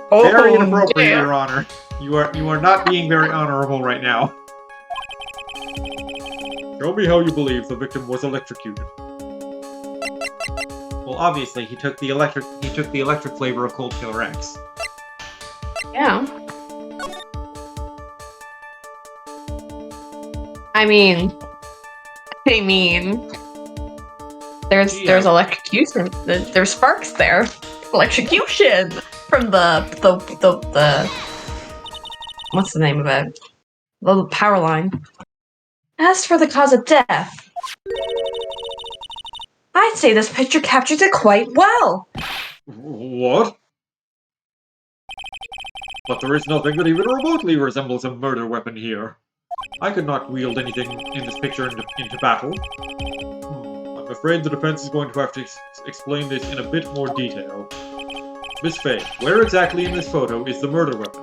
Very Oh, inappropriate, yeah. Your Honor. You are not being very honorable right now. Show me how you believe the victim was electrocuted. Well, obviously, he took the electric flavor of Cold Killer X. Yeah. I mean, there's electrocution. There's sparks there. Electrocution from the what's the name of it? The power line. As for the cause of death, I'd say this picture captures it quite well. What? But there is nothing that even remotely resembles a murder weapon here. I could not wield anything in this picture into battle. I'm afraid the defense is going to have to explain this in a bit more detail. Miss Faye, where exactly in this photo is the murder weapon?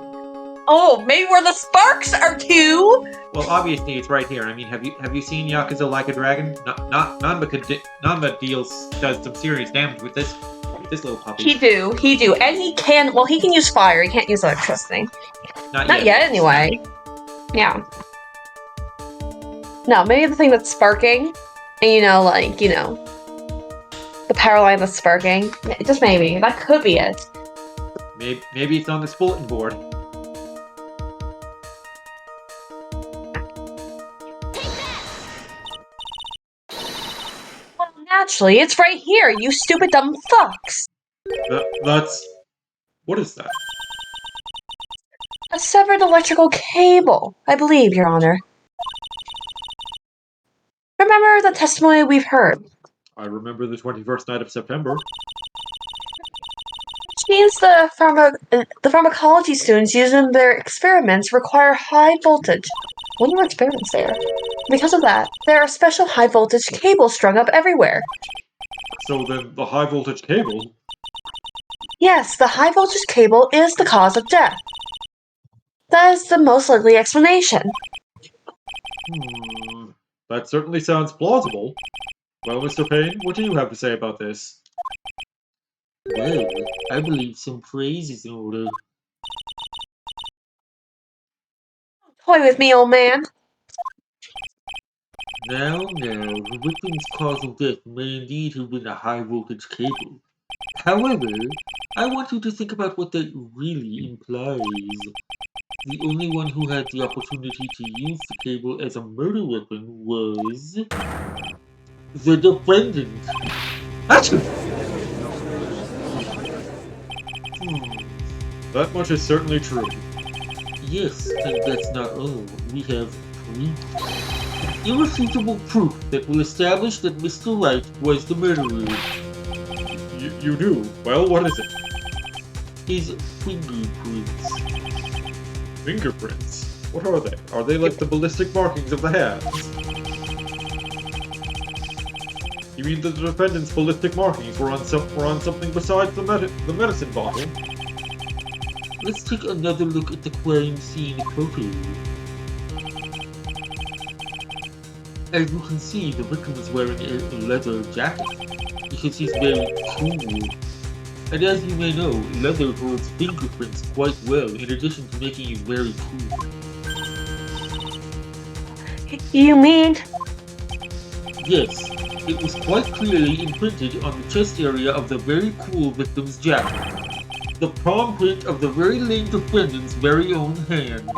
Oh, maybe where the sparks are too. Well, obviously it's right here. I mean, have you seen Yakuza Like a Dragon? Does some serious damage with this little puppy. He do, and he can use fire. He can't use electricity. Not yet, anyway. Yeah. No, maybe the thing that's sparking, and the power line that's sparking. Just maybe that could be it. Maybe it's on this bulletin board. Well, naturally, it's right here. You stupid dumb fucks. That's... What is that? A severed electrical cable, I believe, Your Honor. Remember the testimony we've heard? I remember the 21st night of September. Which means the pharmacology students used in their experiments require high voltage. When were experiments there? Because of that, there are special high voltage cables strung up everywhere. So then, the high voltage cable? Yes, the high voltage cable is the cause of death. That is the most likely explanation. That certainly sounds plausible. Well, Mr. Payne, what do you have to say about this? Well, I believe some praise is in order. Toy with me, old man. Now, the victim's cause of death may indeed have been a high voltage cable. However, I want you to think about what that really implies. The only one who had the opportunity to use the cable as a murder weapon was... the defendant! That much is certainly true. Yes, and that's not all. We have proof. Irrefutable proof that will establish that Mr. Wright was the murderer. You do? Well, what is it? His fingerprints. Fingerprints? What are they? Are they like the ballistic markings of the hands? You mean that the defendant's ballistic markings were on something besides the medicine bottle? Let's take another look at the crime scene photo. As you can see, the victim is wearing a leather jacket, because he's very cool. And as you may know, leather holds fingerprints quite well, in addition to making you very cool. You mean? Yes, it was quite clearly imprinted on the chest area of the very cool victim's jacket. The palm print of the very lame defendant's very own hand.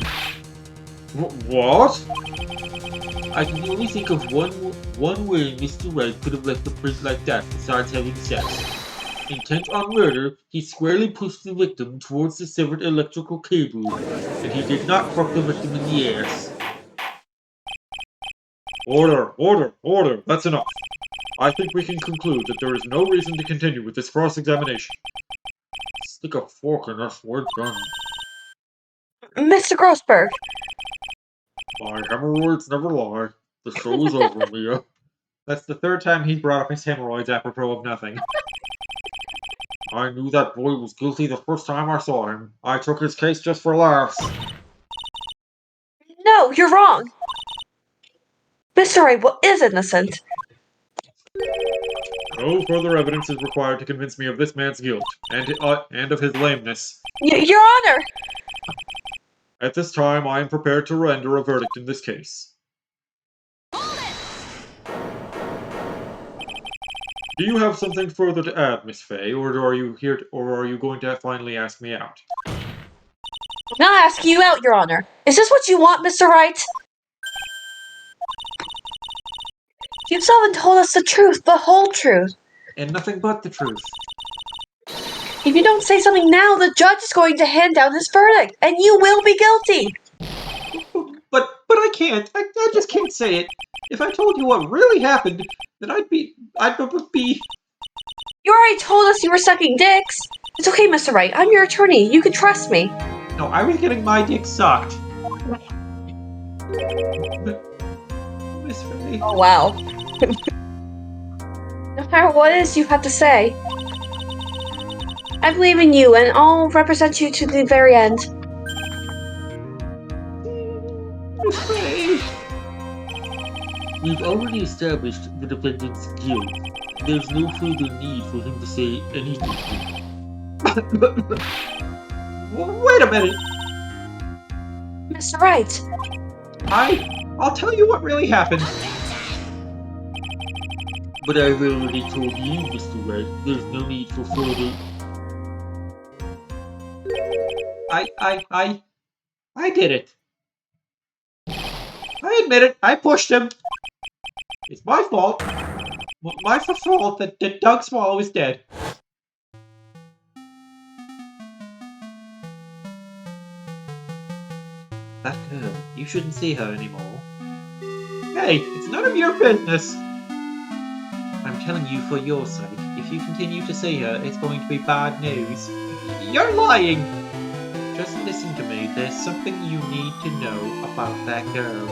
What? I can only think of one way Mr. Wright could have left the print like that besides having sex. Intent on murder, he squarely pushed the victim towards the severed electrical cable, and he did not fuck the victim in the ass. Order! Order! Order! That's enough. I think we can conclude that there is no reason to continue with this cross-examination. Stick a fork in us, we're done. Mr. Grossberg. My hemorrhoids never lie. The show is over, Mia. That's the third time he's brought up his hemorrhoids apropos of nothing. I knew that boy was guilty the first time I saw him. I took his case just for laughs. No, you're wrong. Mr. Wright is innocent. No further evidence is required to convince me of this man's guilt, and of his lameness. Your Honor! At this time, I am prepared to render a verdict in this case. Do you have something further to add, Miss Fay, or are you going to finally ask me out? I'm not asking you out, Your Honor. Is this what you want, Mr. Wright? You still haven't told us the truth, the whole truth. And nothing but the truth. If you don't say something now, the judge is going to hand down his verdict, and you will be guilty. But I can't. I just can't say it. If I told you what really happened, then I'd be. You already told us you were sucking dicks. It's okay, Mr. Wright. I'm your attorney. You can trust me. No, I was getting my dick sucked. Miss Fay. Oh, wow. No matter what it is you have to say, I believe in you, and I'll represent you to the very end. Miss Fay. We've already established the defendant's guilt. There's no further need for him to say anything. Wait a minute. Mr. Wright. I'll tell you what really happened. But I've already told you, Mr. Wright, there's no need for further... I did it. I admit it. I pushed him. It's my fault. My fault that Doug Swallow is dead. That girl, you shouldn't see her anymore. Hey, it's none of your business. I'm telling you for your sake. If you continue to see her, it's going to be bad news. You're lying! Just listen to me. There's something you need to know about that girl.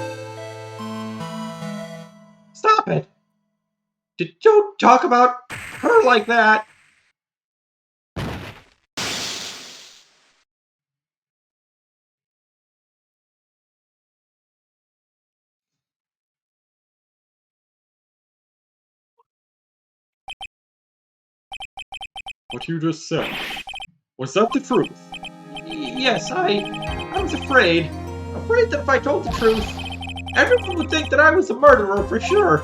Stop it! Don't talk about her like that! What you just said. Was that the truth? Yes, I was afraid. Afraid that if I told the truth, everyone would think that I was a murderer for sure.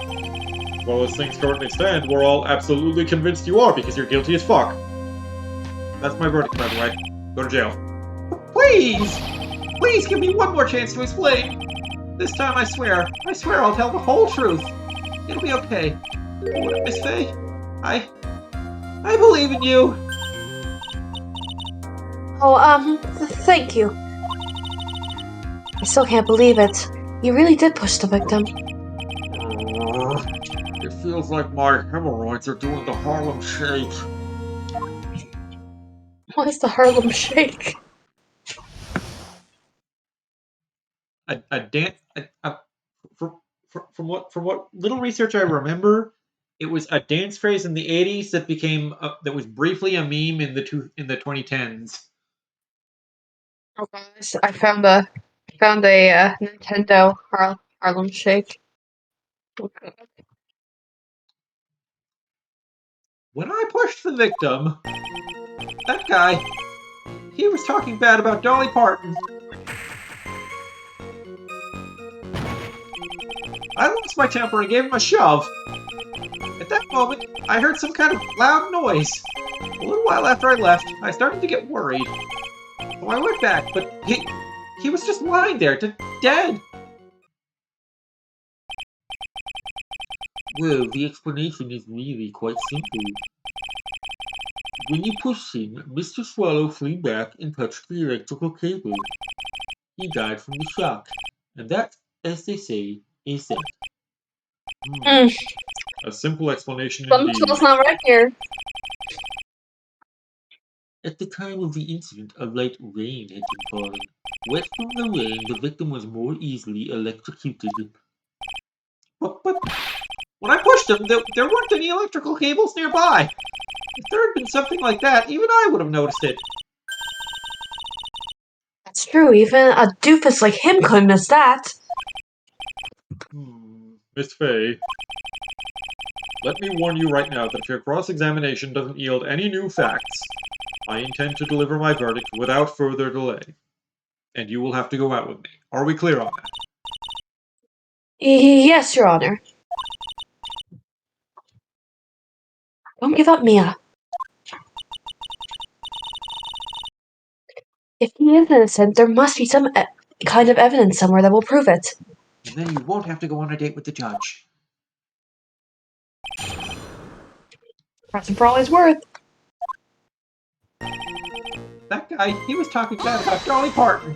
Well, as things currently stand, we're all absolutely convinced you are because you're guilty as fuck. That's my verdict, by the way. Go to jail. Please! Please give me one more chance to explain. This time I swear I'll tell the whole truth. It'll be okay. Miss Fay, I believe in you. Oh, thank you. I still can't believe it. You really did push the victim. It feels like my hemorrhoids are doing the Harlem Shake. What is the Harlem Shake? From what little research I remember, it was a dance phrase in the 80s that became that was briefly a meme in the 2010s. Oh guys, I found a Nintendo Harlem Shake. When I pushed the victim, that guy, he was talking bad about Dolly Parton. I lost my temper and gave him a shove. At that moment, I heard some kind of loud noise. A little while after I left, I started to get worried. So I went back, but he was just lying there, dead. Well, the explanation is really quite simple. When you pushed him, Mr. Swallow flew back and touched the electrical cable. He died from the shock. And that, as they say, is that. A simple explanation Something indeed. smells not right here. At the time of the incident, a light rain had been falling. Wet from the rain, the victim was more easily electrocuted. But when I pushed him, there weren't any electrical cables nearby. If there had been something like that, even I would have noticed it. That's true, even a doofus like him couldn't miss that. Miss Fay, let me warn you right now that if your cross-examination doesn't yield any new facts, I intend to deliver my verdict without further delay. And you will have to go out with me. Are we clear on that? Yes, Your Honor. Don't give up, Mia. If he is innocent, there must be some kind of evidence somewhere that will prove it. And then you won't have to go on a date with the judge. Present for all he's worth. That guy, he was talking bad about Dolly Parton.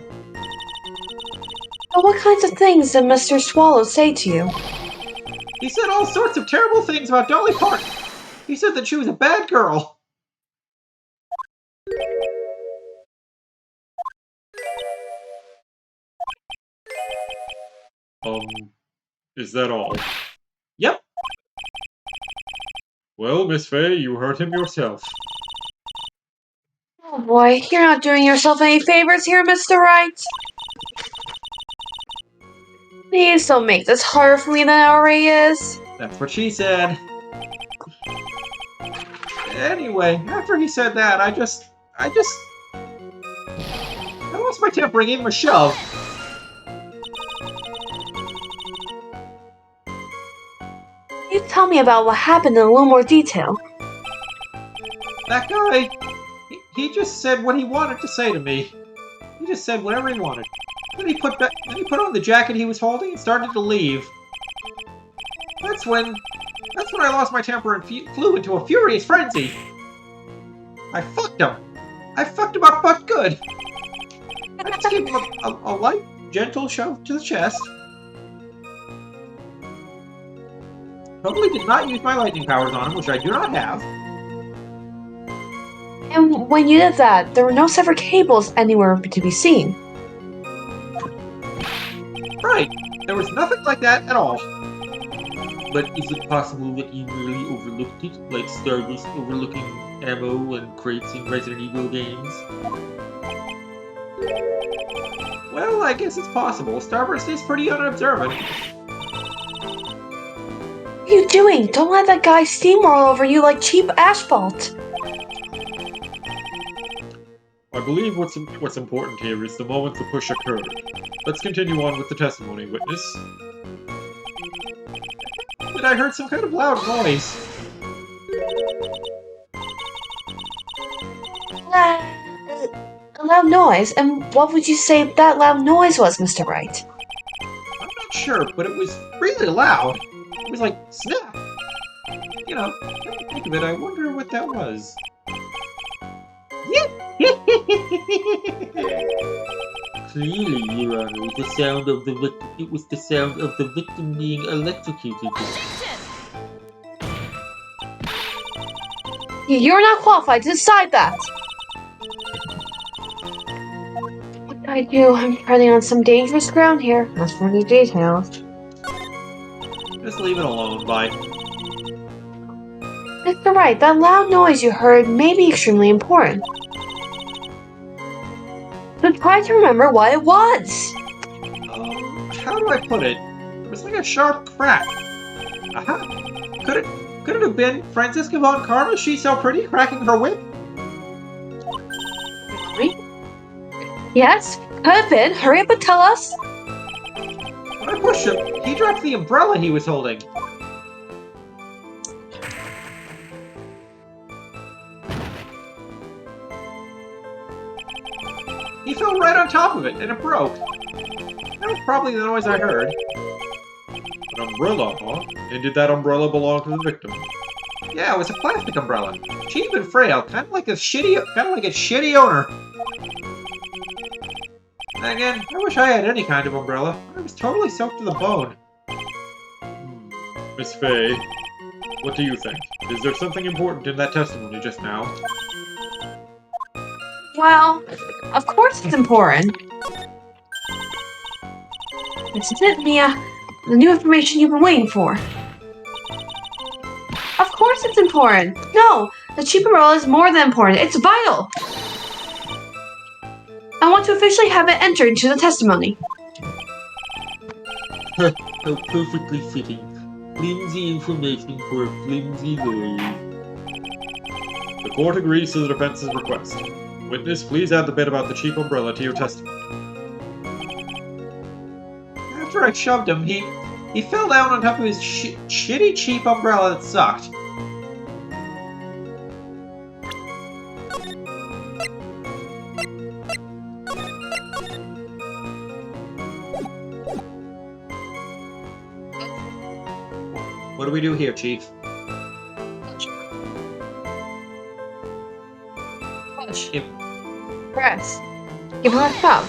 But what kinds of things did Mr. Swallow say to you? He said all sorts of terrible things about Dolly Parton. He said that she was a bad girl. Is that all? Yep. Well, Miss Fay, you heard him yourself. Oh boy, you're not doing yourself any favors here, Mr. Wright. Please don't make this harder for me than it already is. That's what she said. Anyway, after he said that, I lost my temper and gave him a shove. Can you tell me about what happened in a little more detail? That guy, he just said what he wanted to say to me. He just said whatever he wanted. Then he put on the jacket he was holding and started to leave. That's when I lost my temper and flew into a furious frenzy. I fucked him. I fucked him up but good. I just gave him a light, gentle shove to the chest. Totally did not use my lightning powers on him, which I do not have. And when you did that, there were no severed cables anywhere to be seen. Right. There was nothing like that at all. But is it possible that you merely overlooked it, like Starburst overlooking ammo and crates in Resident Evil games? Well, I guess it's possible. Starburst is pretty unobservant. What are you doing? Don't let that guy steamroll over you like cheap asphalt. I believe what's important here is the moment the push occurred. Let's continue on with the testimony, witness. But I heard some kind of loud noise. A loud noise? And what would you say that loud noise was, Mr. Wright? I'm not sure, but it was really loud. It was like, snap! You know, come to think of it, I wonder what that was. Clearly, Your Honor, it was the sound of the victim being electrocuted. You're not qualified to decide that. What can I do? I'm treading on some dangerous ground here. As for any details. Just leave it alone, bye. Mr. Wright, that loud noise you heard may be extremely important. So try to remember what it was. How do I put it? It was like a sharp crack. Aha! Could it have been Franziska von Karma, She's So Pretty, cracking her whip? Yes, could have been. Hurry up and tell us. When I pushed him, he dropped the umbrella he was holding. He fell right on top of it, and it broke. That was probably the noise I heard. An umbrella, huh? And did that umbrella belong to the victim? Yeah, it was a plastic umbrella. Cheap and frail, kind of like its shitty owner. And again, I wish I had any kind of umbrella. I was totally soaked to the bone. Miss Fay, What do you think? Is there something important in that testimony just now? Well, of course it's important. This is it, Mia. The new information you've been waiting for. Of course it's important. No, the cheap umbrella is more than important. It's vital. I want to officially have it entered into the testimony. How perfectly fitting. Flimsy information for a flimsy lawyer. The court agrees to the defense's request. Witness, please add the bit about the cheap umbrella to your testimony. After I shoved him, he fell down on top of his shitty cheap umbrella that sucked. What do we do here, Chief? Push. If Press. Give her a shove.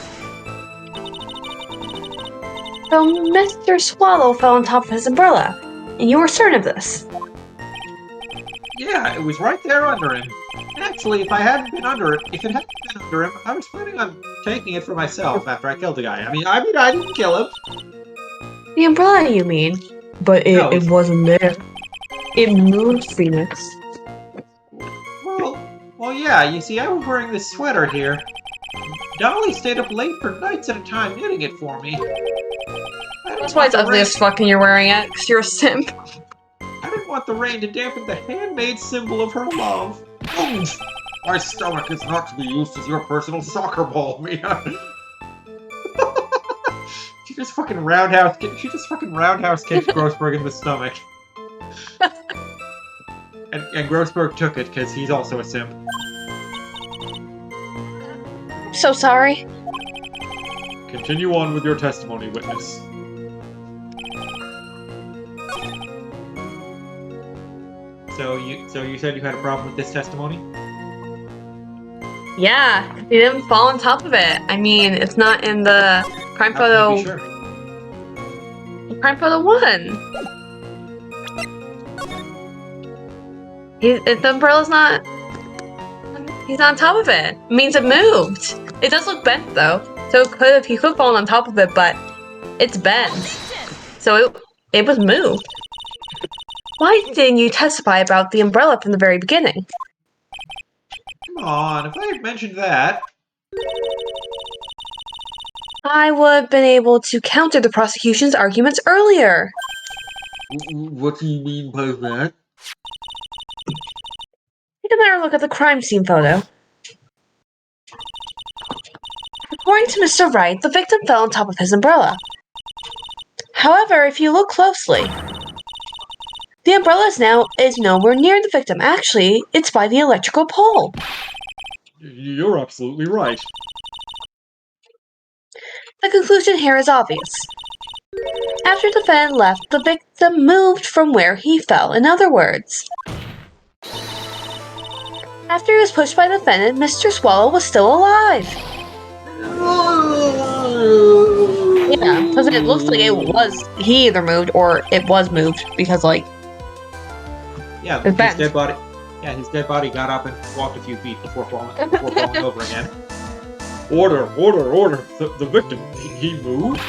So Mr. Swallow fell on top of his umbrella, and you were certain of this. Yeah, it was right there under him. Actually, if it hadn't been under him, I was planning on taking it for myself after I killed the guy. I mean, I didn't kill him. The umbrella, you mean? But No, it wasn't there. It moved, Phoenix. Well, yeah. You see, I was wearing this sweater here. Dolly stayed up late for nights at a time knitting it for me. That's why it's ugly as fuck and you're wearing it, because you're a simp. I didn't want the rain to dampen the handmade symbol of her love. Oof. My stomach is not to be used as your personal soccer ball, Mia. She just fucking roundhouse kicked Grossberg in the stomach. And Grossberg took it because he's also a simp. I'm so sorry. Continue on with your testimony, witness. So you said you had a problem with this testimony? Yeah, he didn't fall on top of it. I mean, it's not in the crime How can photo. you be sure? Crime photo 1. The umbrella's not. He's not on top of it. It means it moved. It does look bent though, so he could fall on top of it, but it's bent. So it was moved. Why didn't you testify about the umbrella from the very beginning? Come on, if I had mentioned that. I would have been able to counter the prosecution's arguments earlier. What do you mean by that? Take a better look at the crime scene photo. According to Mr. Wright, the victim fell on top of his umbrella. However, if you look closely, the umbrella is nowhere near the victim. Actually, it's by the electrical pole. You're absolutely right. The conclusion here is obvious. After the defendant left, the victim moved from where he fell. In other words, after he was pushed by the defendant, Mr. Swallow was still alive. Yeah, because it looks like he either moved or it was moved because, like, Yeah, it's bent. his dead body got up and walked a few feet before falling over again. Order! The victim, he moved?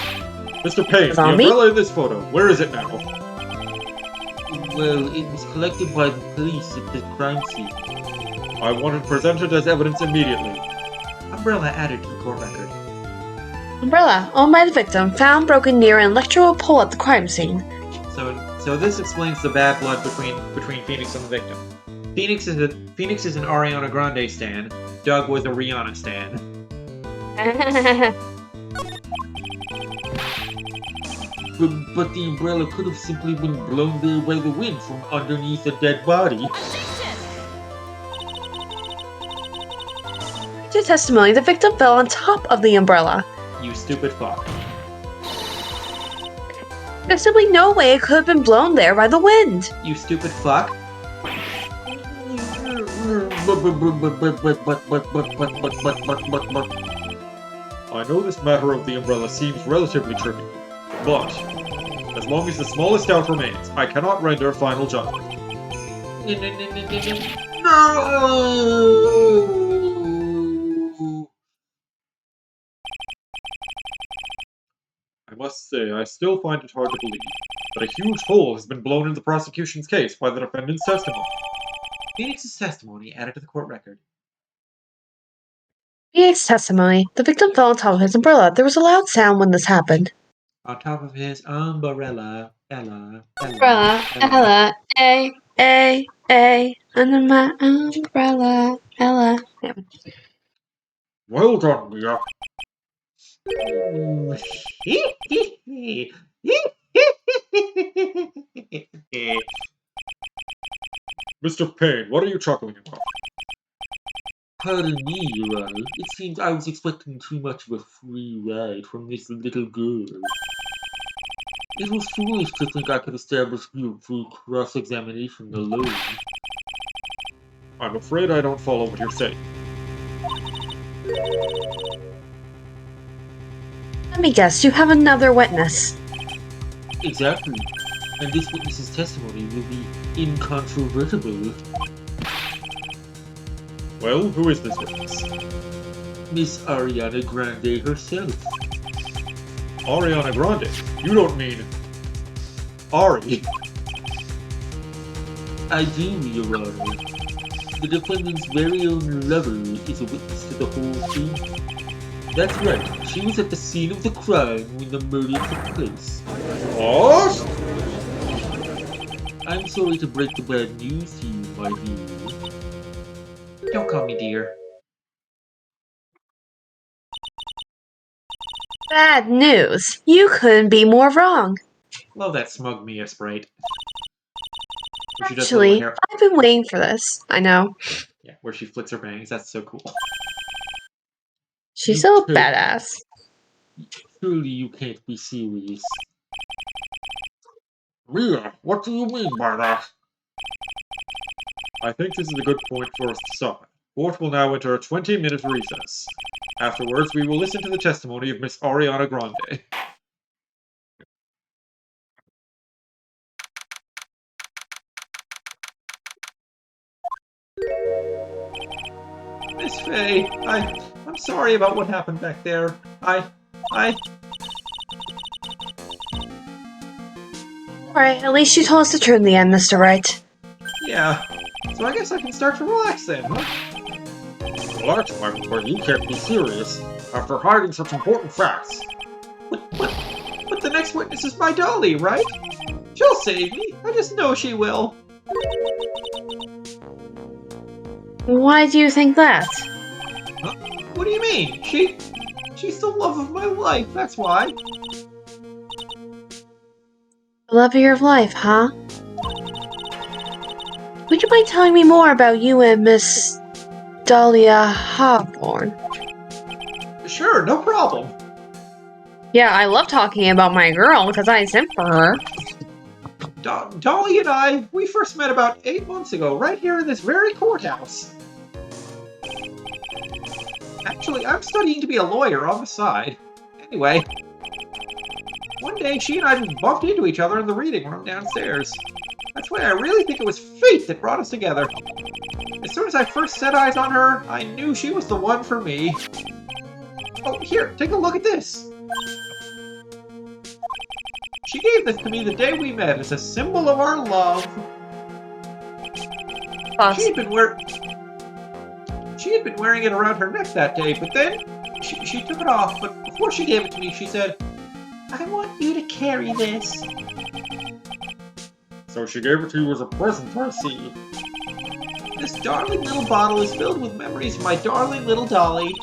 Mr. Payne, the Zombie? umbrella in this photo, where is it now? Well, it was collected by the police at the crime scene. I want it presented as evidence immediately. Umbrella added to the court record. Umbrella, owned by the victim, found broken near an electrical pole at the crime scene. So this explains the bad blood between Phoenix and the victim. Phoenix is an Ariana Grande stan. Doug was a Rihanna stan. But the umbrella could have simply been blown there by the wind from underneath a dead body. To testimony, the victim fell on top of the umbrella. You stupid fuck. There's simply no way it could have been blown there by the wind. You stupid fuck. I know this matter of the umbrella seems relatively trivial, but as long as the smallest doubt remains, I cannot render final judgment. No! I must say, I still find it hard to believe that a huge hole has been blown into the prosecution's case by the defendant's testimony. Phoenix's testimony added to the court record. Phoenix's testimony. The victim fell on top of his umbrella. There was a loud sound when this happened. On top of his umbrella, Ella. Under my umbrella, Ella. Yeah. Well done, Mia. Mr. Payne, what are you chuckling about? Pardon me, Your Honor. It seems I was expecting too much of a free ride from this little girl. It was foolish to think I could establish guilt through cross-examination alone. I'm afraid I don't follow what you're saying. Let me guess, you have another witness. Exactly. And this witness's testimony will be incontrovertible. Well, who is this witness? Miss Ariana Grande herself. Ariana Grande. You don't mean... Ari. I do, Your Honor. The defendant's very own lover is a witness to the whole thing. That's right, she was at the scene of the crime when the murder took place. What? I'm sorry to break the bad news to you, my dear. Don't call me dear. Bad news. You couldn't be more wrong. Love that smug Mia sprite. Where she does the little Actually, hair. I've been waiting for this. I know. Yeah, where she flicks her bangs. That's so cool. She's You so can't- badass. Surely you can't be serious. Mia, what do you mean by that? I think this is a good point for us to stop. Court will now enter a 20-minute recess. Afterwards, we will listen to the testimony of Miss Ariana Grande. Miss Faye, I'm sorry about what happened back there. Alright, at least you told us the truth in the end, Mr. Wright. Yeah. So I guess I can start to relax then, huh? Relax, my boy, you can't be serious after hiding such important facts. But the next witness is my dolly, right? She'll save me. I just know she will. Why do you think that? Huh? What do you mean? She's the love of my life, that's why. The love of your life, huh? Would you mind telling me more about you and Miss Dahlia Hawthorne? Sure, no problem. Yeah, I love talking about my girl because I sent for her. Dolly and I, we first met about 8 months ago, right here in this very courthouse. Actually, I'm studying to be a lawyer on the side. Anyway, one day she and I just bumped into each other in the reading room downstairs. That's why I really think it was fate that brought us together. As soon as I first set eyes on her, I knew she was the one for me. Oh, here, take a look at this. She gave this to me the day we met as a symbol of our love. She had been wearing it around her neck that day, but then she took it off. But before she gave it to me, she said, "I want you to carry this." So she gave it to you as a present, I see. This darling little bottle is filled with memories of my darling little Dolly.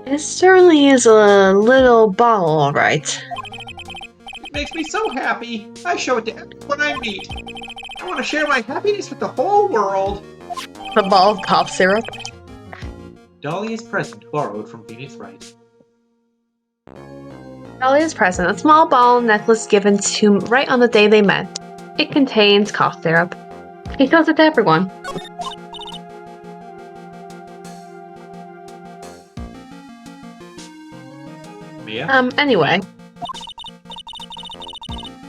It certainly is a little bottle, alright. It makes me so happy. I show it to everyone I meet. I want to share my happiness with the whole world. A ball of cough syrup. Dahlia's present, borrowed from Phoenix Wright. Dahlia's present, a small ball necklace given to right on the day they met. It contains cough syrup. He shows it to everyone. Mia? Anyway.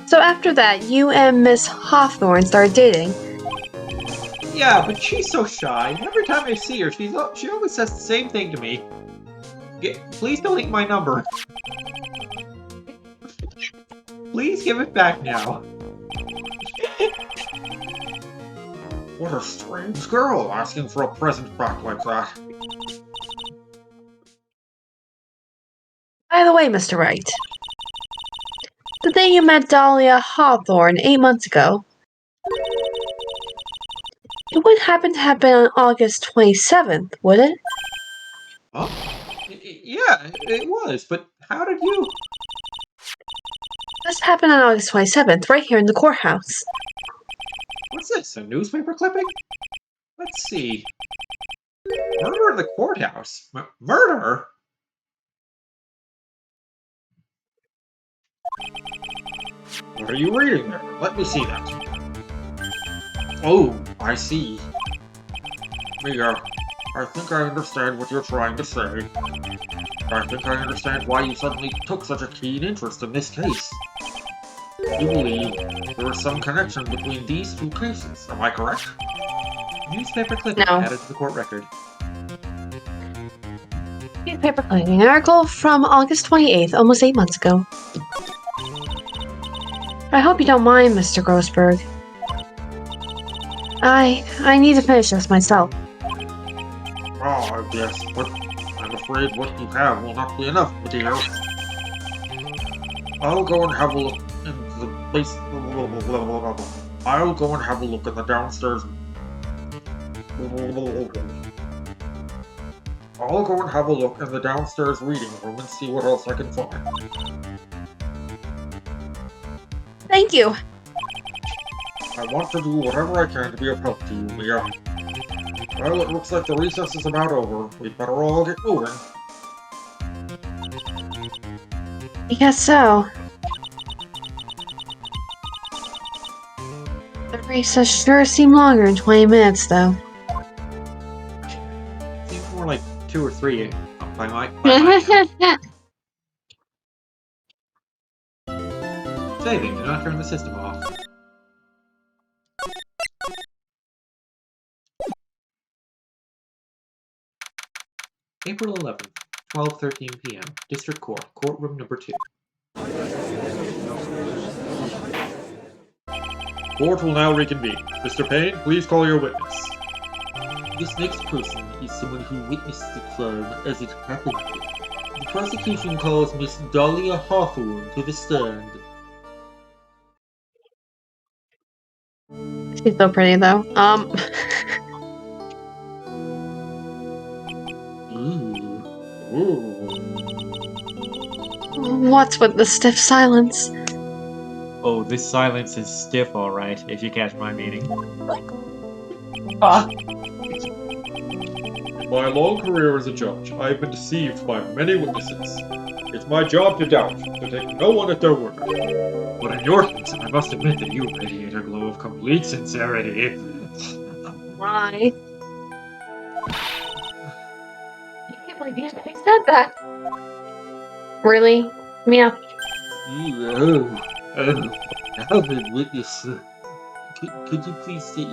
So So after that, you and Miss Hawthorne started dating. Yeah, but she's so shy. Every time I see her, she always says the same thing to me. Please don't eat my number. Please give it back now. What a strange girl asking for a present back like that. By the way, Mr. Wright, the day you met Dahlia Hawthorne 8 months ago, it would happen to have been on August 27th, would it? Huh? Yeah, it was, but how did you... This happened on August 27th, right here in the courthouse. What's this, a newspaper clipping? Let's see. Murder in the courthouse? Murder? What are you reading there? Let me see that. Oh, I see. Mia, I think I understand what you're trying to say. I think I understand why you suddenly took such a keen interest in this case. You believe there is some connection between these two cases, am I correct? Newspaper clipping No. added to the court record. Newspaper clipping, an article from August 28th, almost 8 months ago. I hope you don't mind, Mr. Grossberg. I need to finish this myself. Oh, yes, but I'm afraid what you have will not be enough, dear. I'll go and have a look in the base. I'll go and have a look in the downstairs. I'll go and have a look in the downstairs reading room and see what else I can find. Thank you. I want to do whatever I can to be of help to you, Mia. Well, it looks like the recess is about over. We'd better all get moving. I guess so. The recess sure seemed longer in 20 minutes, though. Seems more like 2 or 3 by my count. Saving, do not turn the system off. April 11th, 12:13 p.m. District Court, courtroom number 2. Court will now reconvene. Mr. Payne, please call your witness. This next person is someone who witnessed the crime as it happened. The prosecution calls Miss Dahlia Hawthorne to the stand. She's so pretty, though. Ooh. What's with the stiff silence? Oh, this silence is stiff, alright, if you catch my meaning. In my long career as a judge, I have been deceived by many witnesses. It's my job to doubt, to take no one at their word. But in your case, I must admit that you radiate a glow of complete sincerity. Why? I can't believe you actually said that. Really? Mia? Now then, witness, could you please state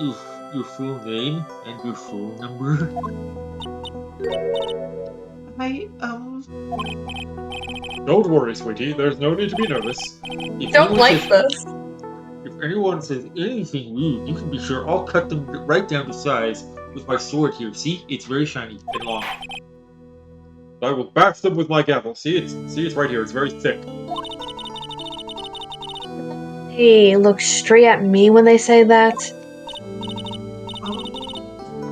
your full name and your phone number? Don't worry, sweetie, there's no need to be nervous. this. If anyone says anything rude, you can be sure I'll cut them right down to size with my sword here. See? It's very shiny and long. I will bash them with my gavel. See, it's right here. It's very thick. They look straight at me when they say that.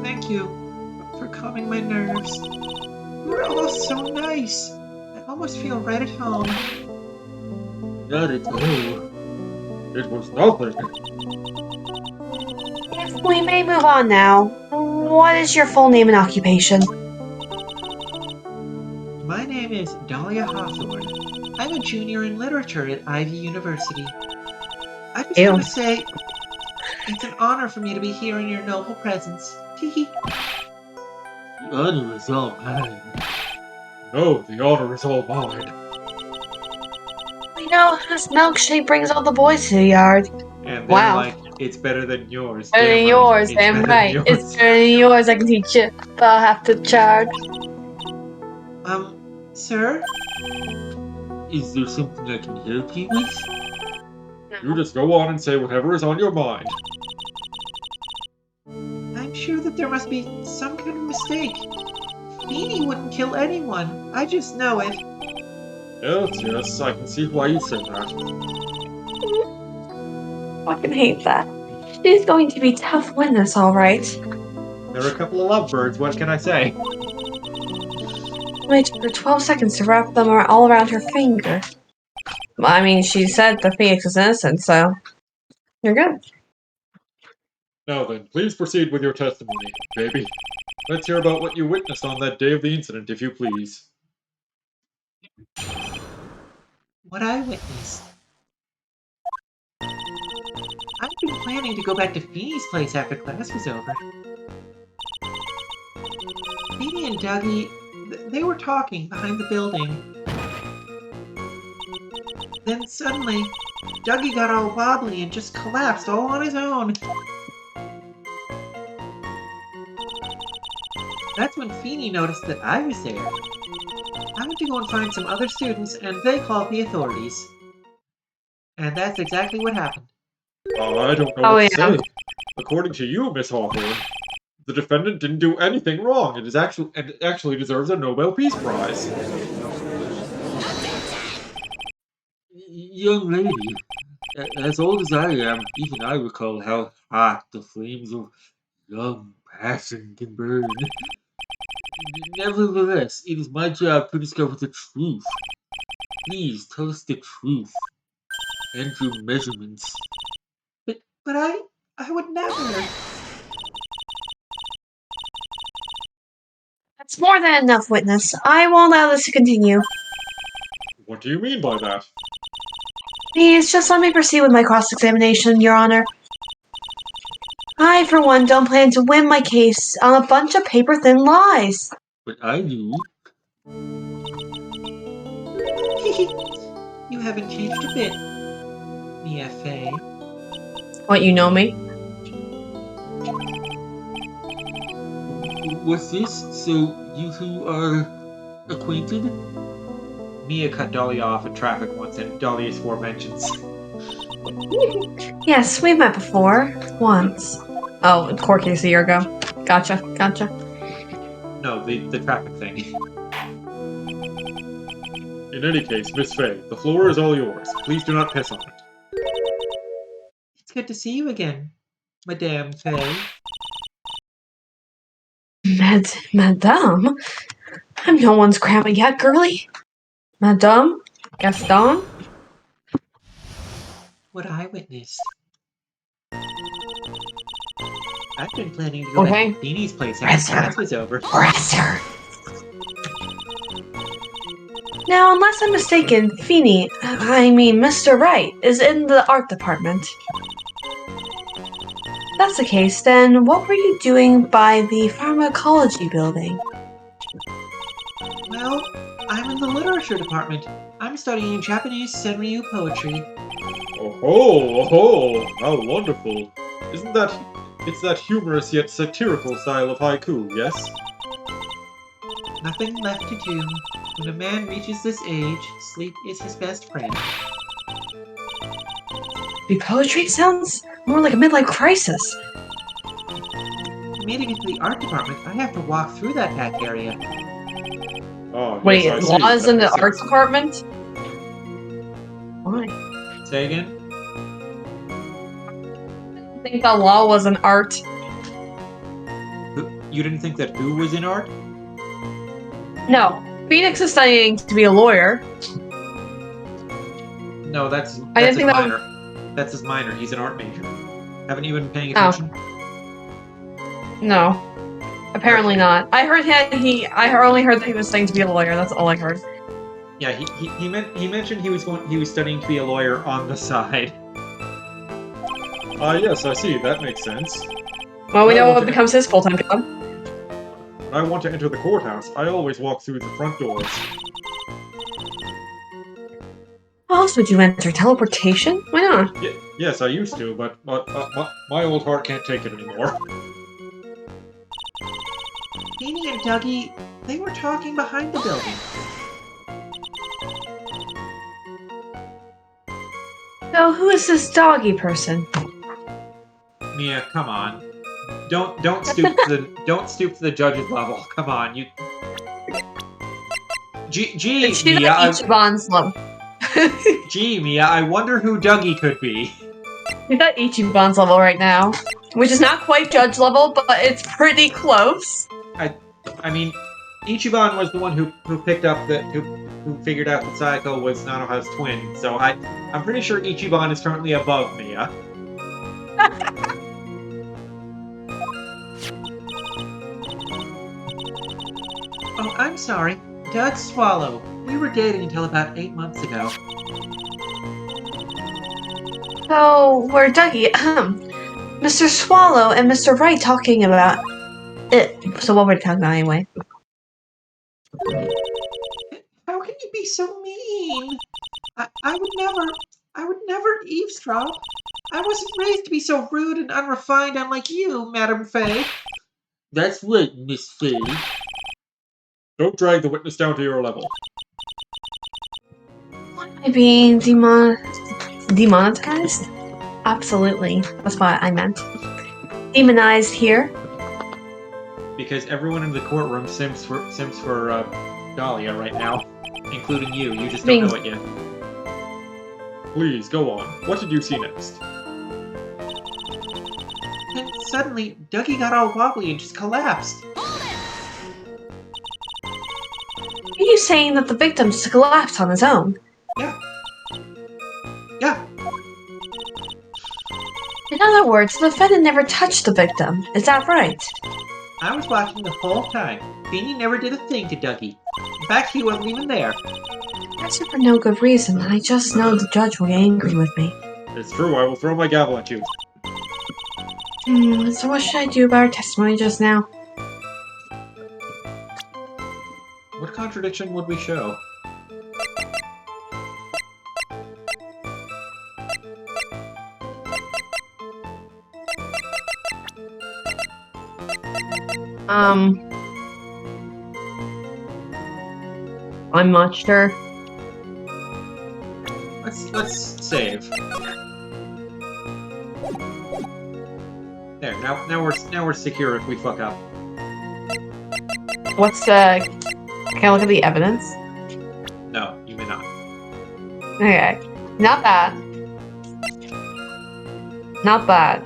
Thank you for calming my nerves. You were all so nice. I almost feel right at home. Not at all. It was nothing. Yes, we may move on now. What is your full name and occupation? My name is Dahlia Hawthorne. I'm a junior in literature at Ivy University. I just Ew. want to say, it's an honor for me to be here in your noble presence. Hee. The honor is all mine. No, the honor is all mine. We No, this milkshake brings all the boys to the yard. And they're Wow. like, it's better than yours. Better Damn than right. yours, It's damn better right. than It's yours. better than yours, I can teach you. But I'll have to charge. Sir? Is there something I can help you with? You just go on and say whatever is on your mind. I'm sure that there must be some kind of mistake. Feeny wouldn't kill anyone. I just know it. Yes, I can see why you said that. Fucking hate that. She's going to be tough witness, alright. They're a couple of lovebirds, what can I say? Only took her 12 seconds to wrap them all around her finger. Well, I mean, she said the Phoenix is innocent, so you're good. Now then, please proceed with your testimony, baby. Let's hear about what you witnessed on that day of the incident, if you please. What I witnessed. I've been planning to go back to Feeny's place after class was over. Feeny and Dougie, they were talking behind the building. Then suddenly, Dougie got all wobbly and just collapsed all on his own. That's when Feeny noticed that I was there. I went to go and find some other students, and they called the authorities. And that's exactly what happened. I don't know Oh, what to yeah. say. According to you, Miss Hawthorne, the defendant didn't do anything wrong and actually deserves a Nobel Peace Prize. Young lady, as old as I am, even I recall how hot the flames of young passion can burn. Nevertheless, it is my job to discover the truth. Please tell us the truth and your measurements. But I would never. That's more than enough, witness. I won't allow this to continue. What do you mean by that? Please, just let me proceed with my cross-examination, Your Honor. I, for one, don't plan to win my case on a bunch of paper-thin lies. But I do. You haven't changed a bit, Mia Fey. What, you know me? What's this? So you two are acquainted? Mia cut Dolly off in traffic once, and Dolly swore vengeance. Yes, we've met before. Once. Oh, in court case a year ago. Gotcha. No, the traffic thing. In any case, Miss Fey, the floor is all yours. Please do not piss on it. It's good to see you again, Madame Fey. Madame? I'm no one's grandma yet, girly. Madame? Gaston? What I witnessed. I've been planning to go back Okay. to Feeny's place Press after her. class was over. Press her. Now, unless I'm mistaken, Mr. Wright, is in the art department. If that's the case, then what were you doing by the pharmacology building? Well, I'm in the literature department. I'm studying Japanese senryu poetry. Oh, how wonderful. It's that humorous yet satirical style of haiku, yes? Nothing left to do. When a man reaches this age, sleep is his best friend. The poetry sounds more like a midlife crisis. For me to get to the art department, I have to walk through that back area. Ah, Wait, yes, I see. laws That in the makes art sense. department? Why? Say again? I think the law was an art. You didn't think that who was in art? No. Phoenix is studying to be a lawyer. No, that's I didn't his think that was- minor. That's his minor. He's an art major. Haven't you been paying Oh. attention? No. Apparently not. I heard I only heard that he was studying to be a lawyer. That's all I heard. Yeah, he mentioned he was studying to be a lawyer on the side. Ah, yes, I see. That makes sense. Well, we know Well, what okay. becomes his full-time job. When I want to enter the courthouse, I always walk through the front doors. How else would you enter? Teleportation? Why not? Yes, I used to, but my old heart can't take it anymore. Beanie and Dougie, they were talking behind the building. So who is this doggy person? Mia, come on. Don't stoop to the judge's level. Come on, you. Gee, She's Mia, at Ichiban's level. Mia, I wonder who Dougie could be. She's at Ichiban's level right now. Which is not quite judge level, but it's pretty close. I mean, Ichiban was the one who picked up who figured out that Sayako was Nanoha's twin. So I'm pretty sure Ichiban is currently above Mia. Oh, I'm sorry. Doug Swallow. We were dating until about 8 months ago. So, where Dougie, Mr. Swallow and Mr. Wright talking about it. So what were they talking about anyway? How can you be so mean? I would never eavesdrop. I wasn't raised to be so rude and unrefined unlike you, Madam Faye. That's right, Miss Faye. Don't drag the witness down to your level. Am I being demonetized? Absolutely. That's what I meant. Demonized here. Because everyone in the courtroom sims for Dahlia right now, including you. You just don't know it yet. Please go on. What did you see next? And suddenly, Dougie got all wobbly and just collapsed. Are you saying that the victim just collapsed on his own? Yeah. In other words, the defendant never touched the victim. Is that right? I was watching the whole time. Beanie never did a thing to Dougie. In fact, he wasn't even there. That's for no good reason. I just know the judge will get angry with me. It's true, I will throw my gavel at you. So what should I do about our testimony just now? What contradiction would we show? I'm not sure. Let's save. There, now we're secure if we fuck up. What's the... Can I look at the evidence? No, you may not. Okay. Not bad. Not bad.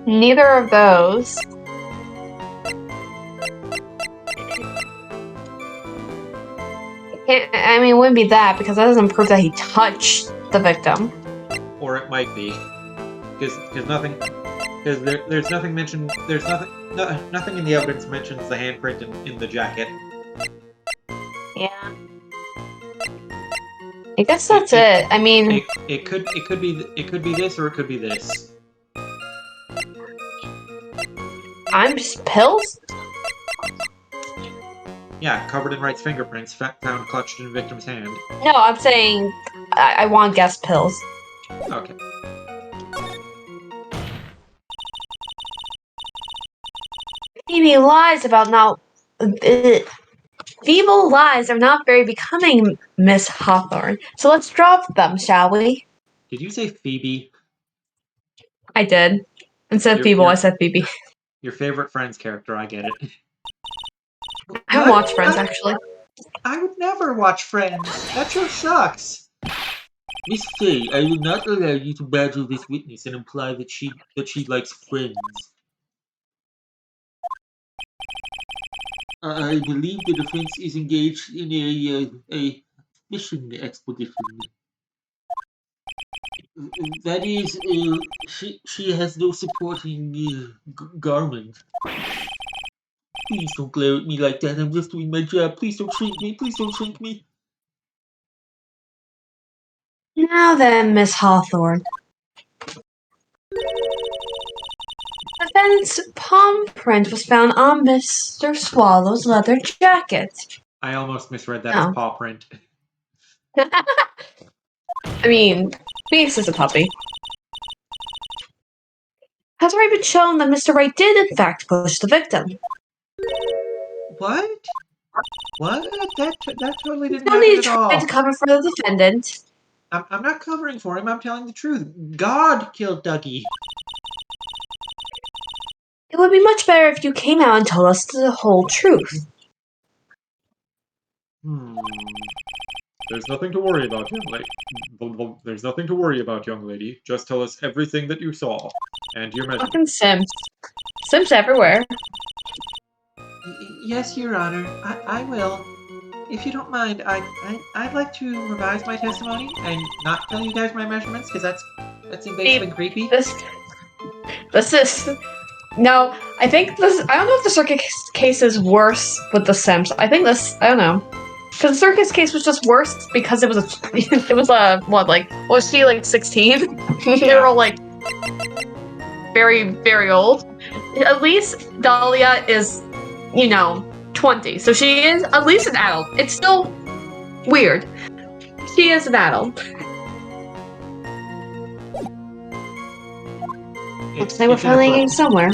Neither of those. I mean, it wouldn't be that because that doesn't prove that he touched the victim. Or it might be, because there's nothing mentioned. There's nothing in the evidence mentions the handprint in the jacket. Yeah. I guess that's it. I mean, it could be this or it could be this. I'm just pills. Yeah, covered in Wright's fingerprints, found clutched in victim's hand. No, I'm saying I want guess pills. Okay. Phoebe lies about not. Feeble lies are not very becoming, Miss Hawthorne. So let's drop them, shall we? Did you say Phoebe? I did. Instead of Feeble, I said Phoebe. Your favorite Friends character, I get it. I haven't watched Friends, actually. I would never watch Friends. That show sucks. Miss Faye, I will not allow you to badger this witness and imply that she likes Friends. I believe the defense is engaged in a fishing expedition. That is, she has no supporting garment. Please don't glare at me like that. I'm just doing my job. Please don't shrink me. Please don't shrink me. Now then, Miss Hawthorne. The defendant's palm print was found on Mr. Swallow's leather jacket. I almost misread that as paw print. I mean, Phoenix is a puppy. Has already been shown that Mr. Wright did, in fact, push the victim. What? What? That totally didn't No happen need at to try to all. cover for the defendant. I'm not covering for him. I'm telling the truth. God killed Dougie. It would be much better if you came out and told us the whole truth. There's nothing to worry about, young lady. There's nothing to worry about, young lady. Just tell us everything that you saw. And your measurement. Fucking Sims. Sims everywhere. Yes, Your Honor. I will. If you don't mind, I'd like to revise my testimony and not tell you guys my measurements because that's invasive and creepy. This is... No, I think this... I don't know if the circus case is worse with the Sims. I think this... I don't know. Because the circus case was just worse because it was a... It was a... What, like... Was she, like, 16? They were all, like... Very, very old. At least Dahlia is, 20. So she is at least an adult. It's still weird. She is an adult. Looks like we're finally getting somewhere.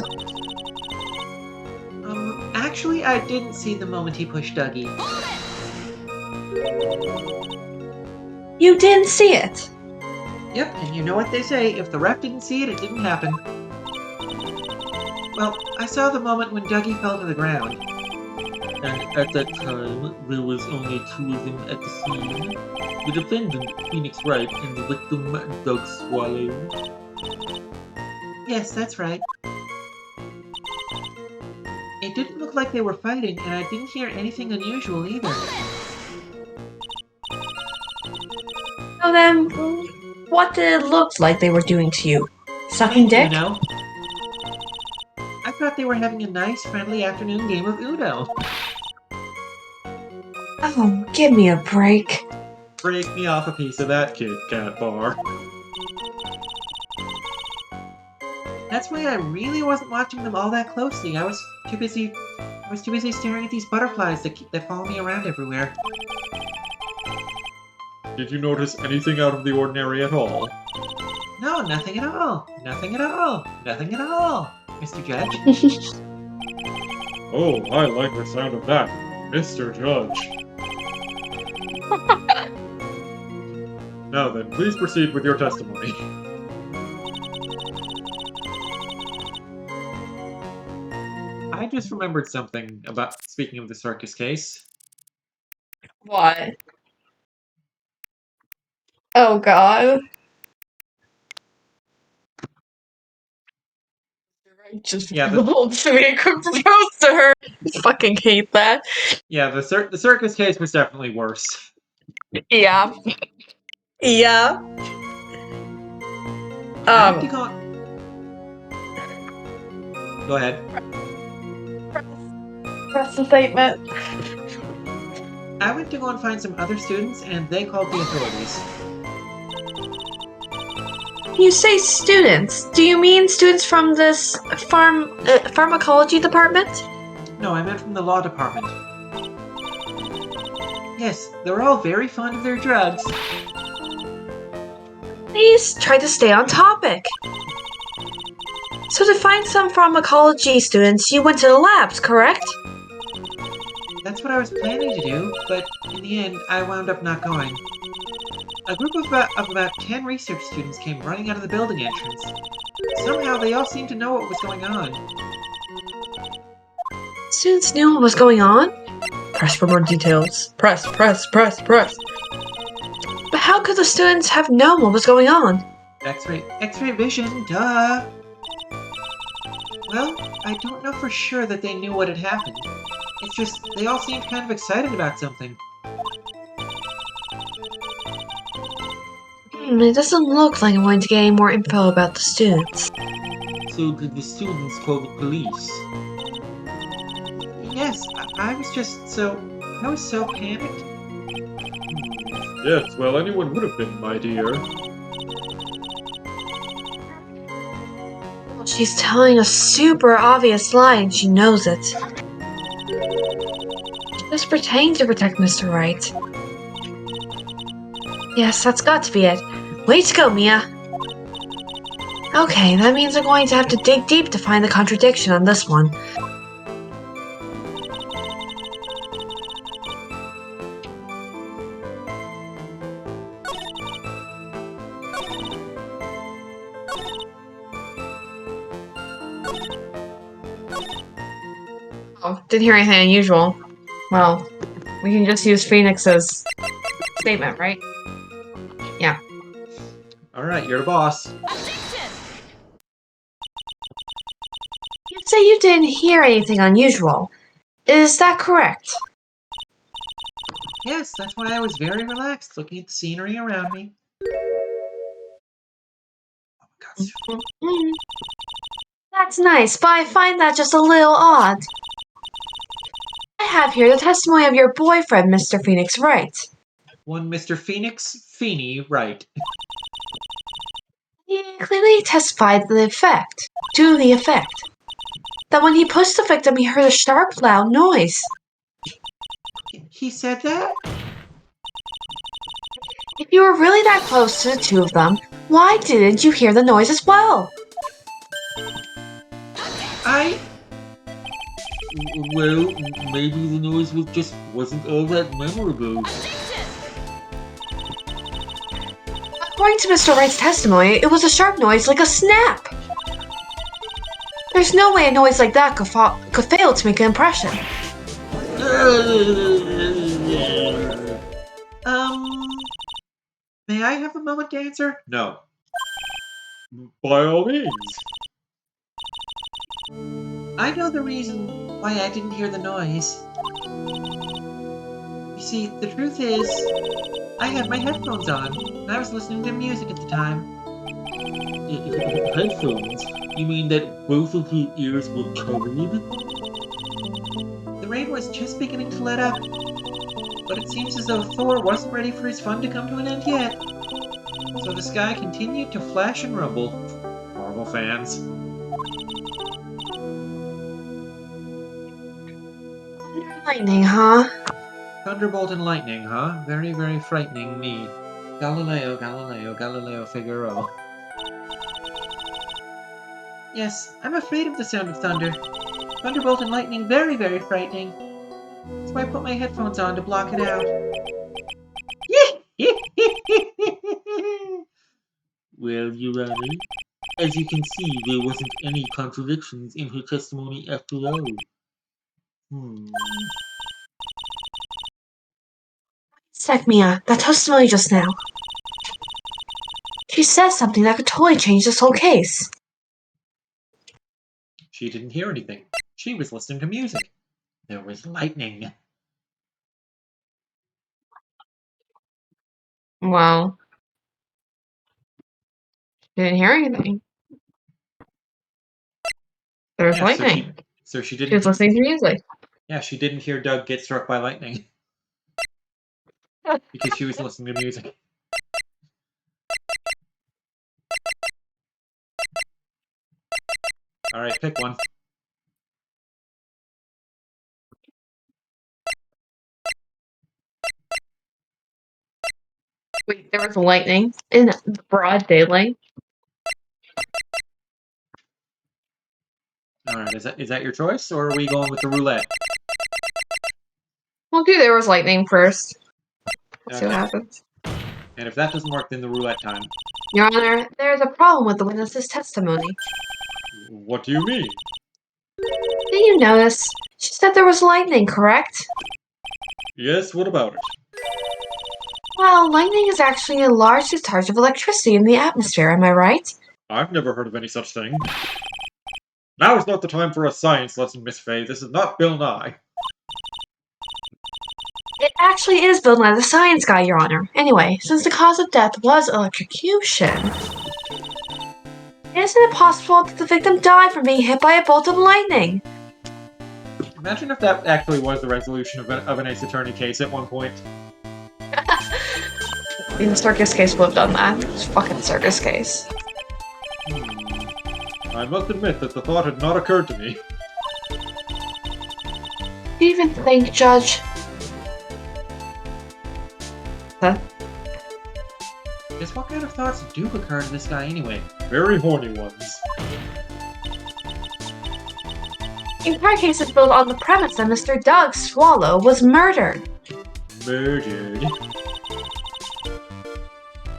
Actually, I didn't see the moment he pushed Dougie. You didn't see it. Yep, and you know what they say, if the ref didn't see it, it didn't happen. Well, I saw the moment when Dougie fell to the ground. And at that time, there was only 2 of them at the scene. The defendant, Phoenix Wright, and the victim, Doug Swallow. Yes, that's right. It didn't look like they were fighting, and I didn't hear anything unusual either. So then, what did it look like they were doing to you? Sucking dick? Uno. I thought they were having a nice, friendly afternoon game of Uno. Oh, give me a break. Break me off a piece of that Kit Kat bar. That's why I really wasn't watching them all that closely. I was too busy staring at these butterflies that follow me around everywhere. Did you notice anything out of the ordinary at all? No, nothing at all. Nothing at all. Nothing at all, Mr. Judge. Oh, I like the sound of that, Mr. Judge. Now then, please proceed with your testimony. I just remembered something about speaking of the circus case. What? Oh god. Just Yeah, wants to be proposed to her. I fucking hate that. Yeah, the circus case was definitely worse. Yeah. Yeah. I have to go ahead. Press the statement. I went to go and find some other students, and they called the authorities. You say students. Do you mean students from this pharmacology department? No, I meant from the law department. Yes, they're all very fond of their drugs. Please try to stay on topic. So to find some pharmacology students, you went to the labs, correct? That's what I was planning to do, but in the end, I wound up not going. A group of about 10 research students came running out of the building entrance. Somehow, they all seemed to know what was going on. Students knew what was going on? Press for more details. Press. But how could the students have known what was going on? X-ray vision, duh! Well, I don't know for sure that they knew what had happened. It's just, they all seemed kind of excited about something. It doesn't look like I'm going to get any more info about the students. So did the students call the police? Yes, I was so panicked. Yes, well, anyone would have been, my dear. She's telling a super obvious lie and she knows it. She's just pretending to protect Mr. Wright. Yes, that's got to be it. Way to go, Mia. Okay, that means I'm going to have to dig deep to find the contradiction on this one. Oh, didn't hear anything unusual. Well, we can just use Phoenix's statement, right? Yeah. Alright, you're the boss. You say you didn't hear anything unusual. Is that correct? Yes, that's why I was very relaxed looking at the scenery around me. Mm. That's nice, but I find that just a little odd. I have here the testimony of your boyfriend, Mr. Phoenix Wright. One Mr. Phoenix Feeney, right. He clearly testified to the effect, that when he pushed the victim, he heard a sharp, loud noise. He said that? If you were really that close to the two of them, why didn't you hear the noise as well? Well, maybe the noise wasn't all that memorable. According to Mr. Wright's testimony, it was a sharp noise like a snap. There's no way a noise like that could fail to make an impression. May I have a moment to answer? No. By all means. I know the reason why I didn't hear the noise. You see, the truth is, I had my headphones on, and I was listening to music at the time. Headphones? You mean that both of your ears were covered? The rain was just beginning to let up, but it seems as though Thor wasn't ready for his fun to come to an end yet. So the sky continued to flash and rumble. Marvel fans. Lightning, huh? Thunderbolt and lightning, huh? Very, very frightening me. Galileo, Galileo, Galileo Figaro. Yes, I'm afraid of the sound of thunder. Thunderbolt and lightning, very, very frightening. So I put my headphones on to block it out. Well, Your Honor, as you can see, there wasn't any contradictions in her testimony after all. Sec Mia, that testimony just now. She says something that could totally change this whole case. She didn't hear anything. She was listening to music. There was lightning. Well, didn't hear anything. There was Yeah, lightning. so she She didn't. was listening to music. Yeah, she didn't hear Doug get struck by lightning because she was listening to music. All right, pick one. Wait, there was lightning in broad daylight? All right, is that your choice, or are we going with the roulette? We'll do there was lightning first. Let's see what Okay. happens. And if that doesn't work, then the roulette time. Your Honor, there is a problem with the witness's testimony. What do you mean? Did you notice? She said there was lightning, correct? Yes, what about it? Well, lightning is actually a large discharge of electricity in the atmosphere, am I right? I've never heard of any such thing. Now is not the time for a science lesson, Miss Fay. This is not Bill Nye. It actually is Bill Nye the Science Guy, Your Honor. Anyway, since the cause of death was electrocution, isn't it possible that the victim died from being hit by a bolt of lightning? Imagine if that actually was the resolution of an Ace Attorney case at one point. The circus case would have done that. It's fucking circus case. I must admit that the thought had not occurred to me. Do you even think, Judge? Huh? Just what kind of thoughts do occur to this guy anyway? Very horny ones. The entire case is built on the premise that Mr. Doug Swallow was murdered. Murdered.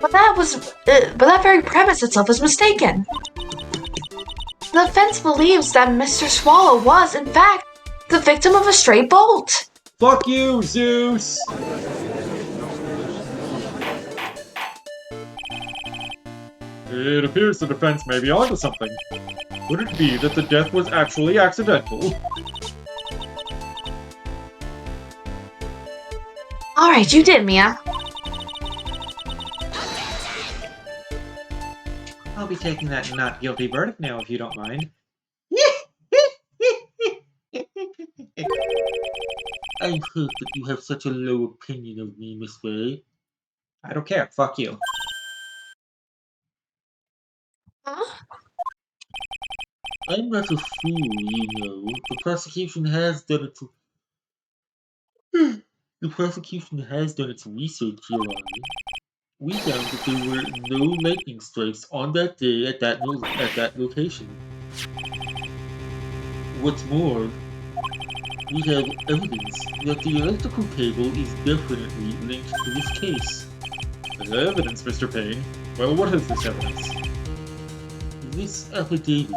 But that very premise itself is mistaken. The defense believes that Mr. Swallow was, in fact, the victim of a stray bolt. Fuck you, Zeus! It appears the defense may be onto something. Could it be that the death was actually accidental? Alright, you did, Mia. I'll be taking that not guilty verdict now, if you don't mind. I'm hurt that you have such a low opinion of me, Miss Faye. I don't care. Fuck you. Huh? I'm not a fool, you know. The prosecution has done its... The prosecution has done its research, Your Honor. We found that there were no lightning strikes on that day at that location. What's more, we have evidence that the electrical cable is definitely linked to this case. Evidence, Mr. Payne? Well, what is this evidence? This affidavit,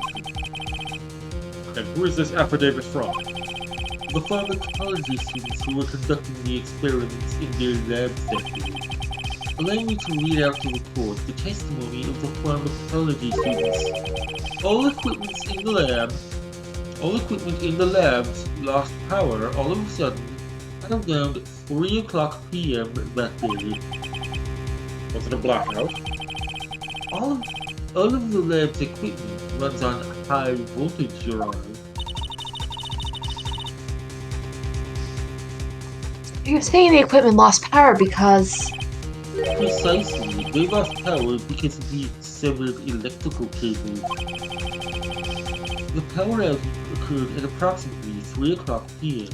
And who is this affidavit from? the pharmacology students who were conducting the experiments in their labs that day. Allow me to read out the report, the testimony of the pharmacology students. All equipment in the labs lost power all of a sudden at around 3 o'clock p.m. that day. Was it a blackout? All of the lab's equipment runs on high voltage, Your Honor. You're saying the equipment lost power because... Precisely, they lost power because of the severed electrical cable. The power outage occurred at approximately 3 o'clock p.m.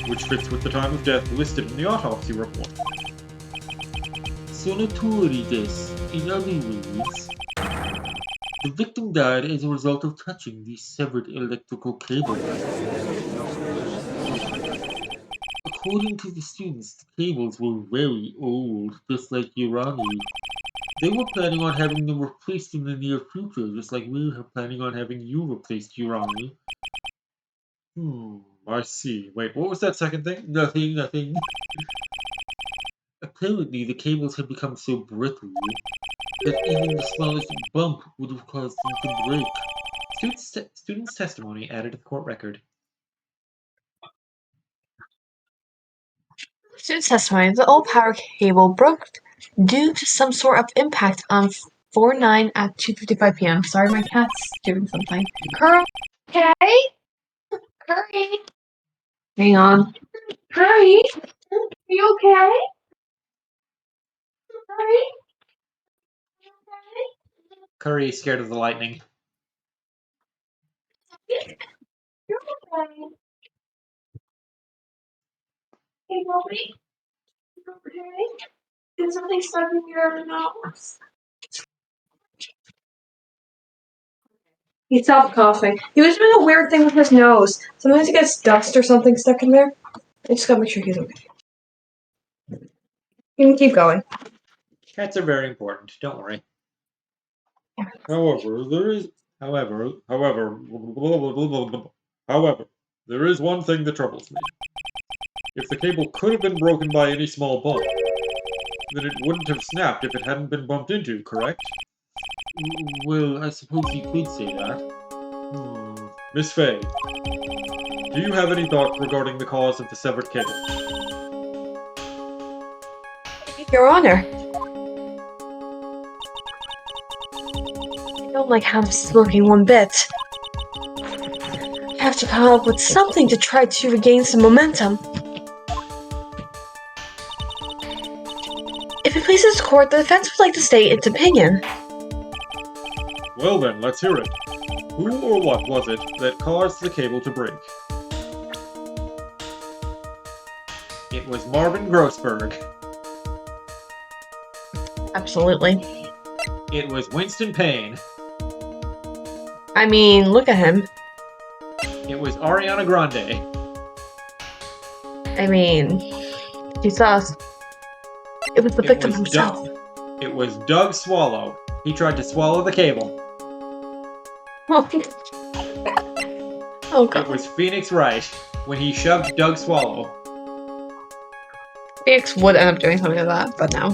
Which fits with the time of death listed in the autopsy report. Sonatori death, in other words. The victim died as a result of touching the severed electrical cable. According to the students, the cables were very old, just like Ariana. They were planning on having them replaced in the near future, just like we were planning on having you replaced, Ariana. I see. Wait, what was that second thing? Nothing. Apparently, the cables had become so brittle that even the smallest bump would have caused them to break. Student's testimony added to the court record. Students testimony, the old power cable broke due to some sort of impact on 4/9 at 2:55 p.m. Sorry, my cat's doing something. Curry? Okay? Curry? Hang on. Curry? Are you okay? Curry? Curry is scared of the lightning. You're okay. Hey, Bobby? You okay? Is something stuck in your nose? He stopped coughing. He was doing a weird thing with his nose. Sometimes he gets dust or something stuck in there. I just gotta make sure he's okay. You can keep going. Cats are very important. Don't worry. However, there is one thing that troubles me. If the cable could have been broken by any small bump, then it wouldn't have snapped if it hadn't been bumped into, correct? Well, I suppose you could say that. Miss Faye, do you have any thoughts regarding the cause of the severed cable? Your Honor. I don't like how this is looking one bit. I have to come up with something to try to regain some momentum. If it pleases the court, the defense would like to state its opinion. Well then, let's hear it. Who or what was it that caused the cable to break? It was Marvin Grossberg. Absolutely. It was Winston Payne. I mean, look at him. It was Ariana Grande. I mean, Jesus. It was the It victim was himself. It was Doug Swallow. He tried to swallow the cable. Oh It god. was Phoenix Wright when he shoved Doug Swallow. Phoenix would end up doing something like that, but no.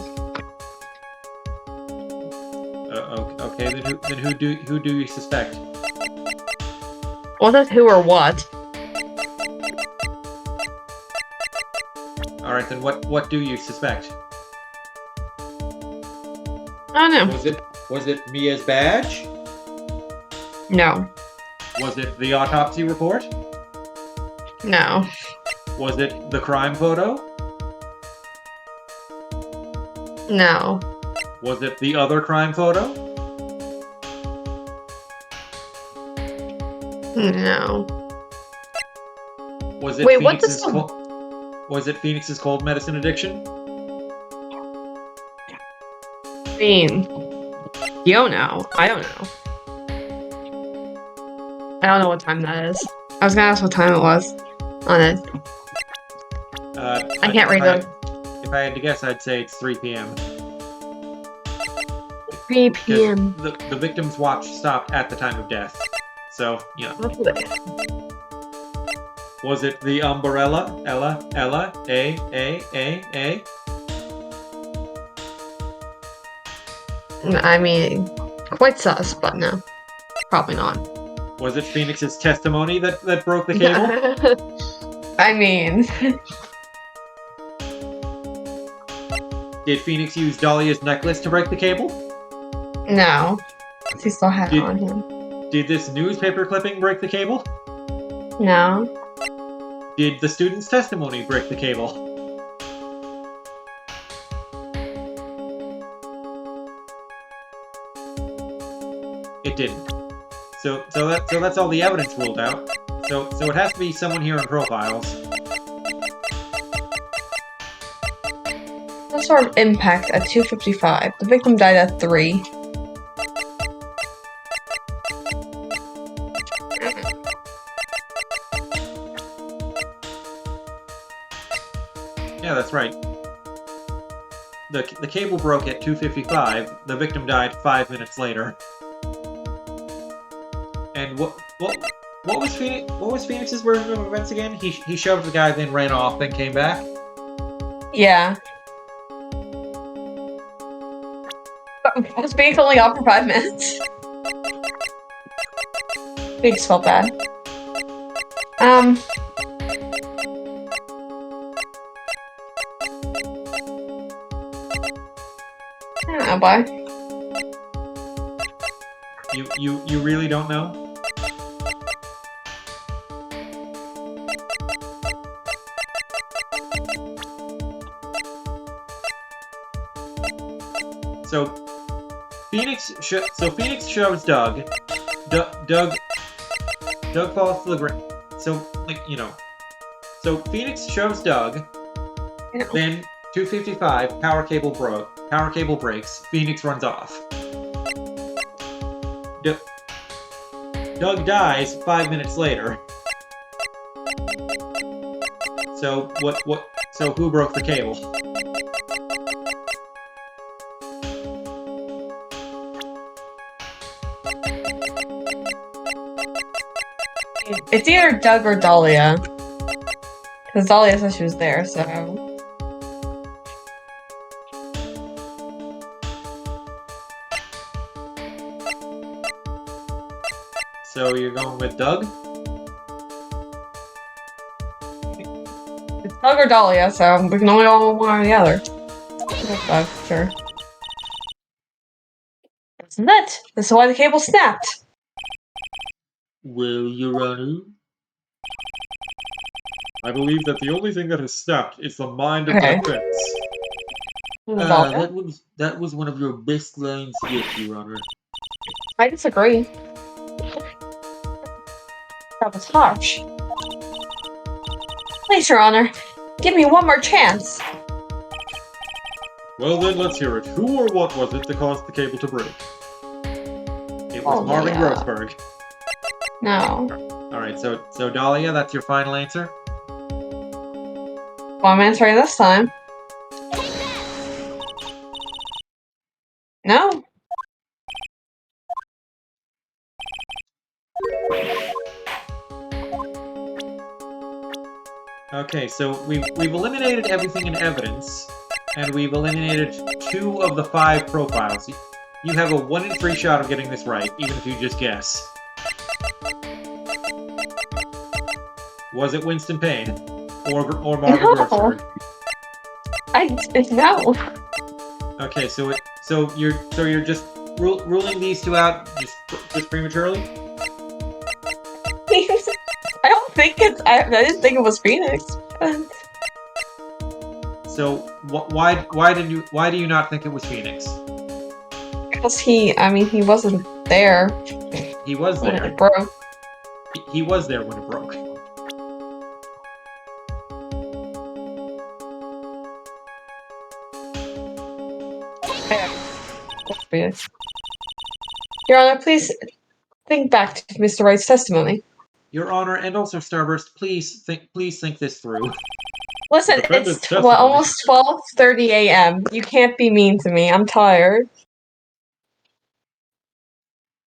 Okay, then who do you suspect? Was it who or what? All right, then what do you suspect? I don't know. Was it Mia's badge? No. Was it the autopsy report? No. Was it the crime photo? No. Was it the other crime photo? No. Was it Wait, what Phoenix's does Was it Phoenix's cold medicine addiction? I mean? You don't know. I don't know. I don't know what time that is. I was gonna ask what time it was on it. I can't read them. If I had to guess, I'd say it's 3 p.m. 3 because p.m. The victim's watch stopped at the time of death. So, you know. Was it the umbrella? Ella, A? I mean, quite sus, but no. Probably not. Was it Phoenix's testimony that broke the cable? I mean... Did Phoenix use Dahlia's necklace to break the cable? No. He still had it on him. Did this newspaper clipping break the cable? No. Did the student's testimony break the cable? It didn't. So that's all the evidence ruled out. So it has to be someone here in profiles. Some sort of impact at 2:55. The victim died at 3. Yeah, that's right. The cable broke at 2:55. The victim died 5 minutes later. And what was Phoenix's version of events again? He shoved the guy, then ran off, then came back. Yeah. Was Phoenix only off for 5 minutes? Phoenix felt bad. I don't know, bye. You really don't know? So Phoenix shoves Doug. Doug falls to the ground. So So Phoenix shoves Doug. Yeah. Then 2:55, power cable breaks. Phoenix runs off. Doug dies 5 minutes later. So So who broke the cable? It's either Doug or Dahlia. Because Dahlia said she was there, so... So you're going with Doug? It's Doug or Dahlia, so we can only go one or the other. Doug, sure. That's it! This is why the cable snapped! Well, Your Honor, I believe that the only thing that has snapped is the mind of Okay. the defense. Dahlia? that was one of your best lines yet, Your Honor. I disagree. That was harsh. Please, Your Honor, give me one more chance. Well then, let's hear it. Who or what was it that caused the cable to break? It was Marvin Grossberg. No. Alright, so Dahlia, that's your final answer? Well, I'm answering this time. No. Okay, so we've eliminated everything in evidence, and we've eliminated 2 of the 5 profiles. You have a 1 in 3 shot of getting this right, even if you just guess. Was it Winston Payne? Or Marvin Grossberg? No. Okay, so you're just ruling these 2 out just prematurely? I don't think it's. I didn't think it was Phoenix. So why do you not think it was Phoenix? Because he wasn't there. He was When there. it broke. He was there when it broke. Phoenix. Your Honor, please think back to Mr. Wright's testimony. Your Honor, and also Starburst, please think this through. Listen, The defendant's it's testimony. almost 12:30 a.m. You can't be mean to me. I'm tired.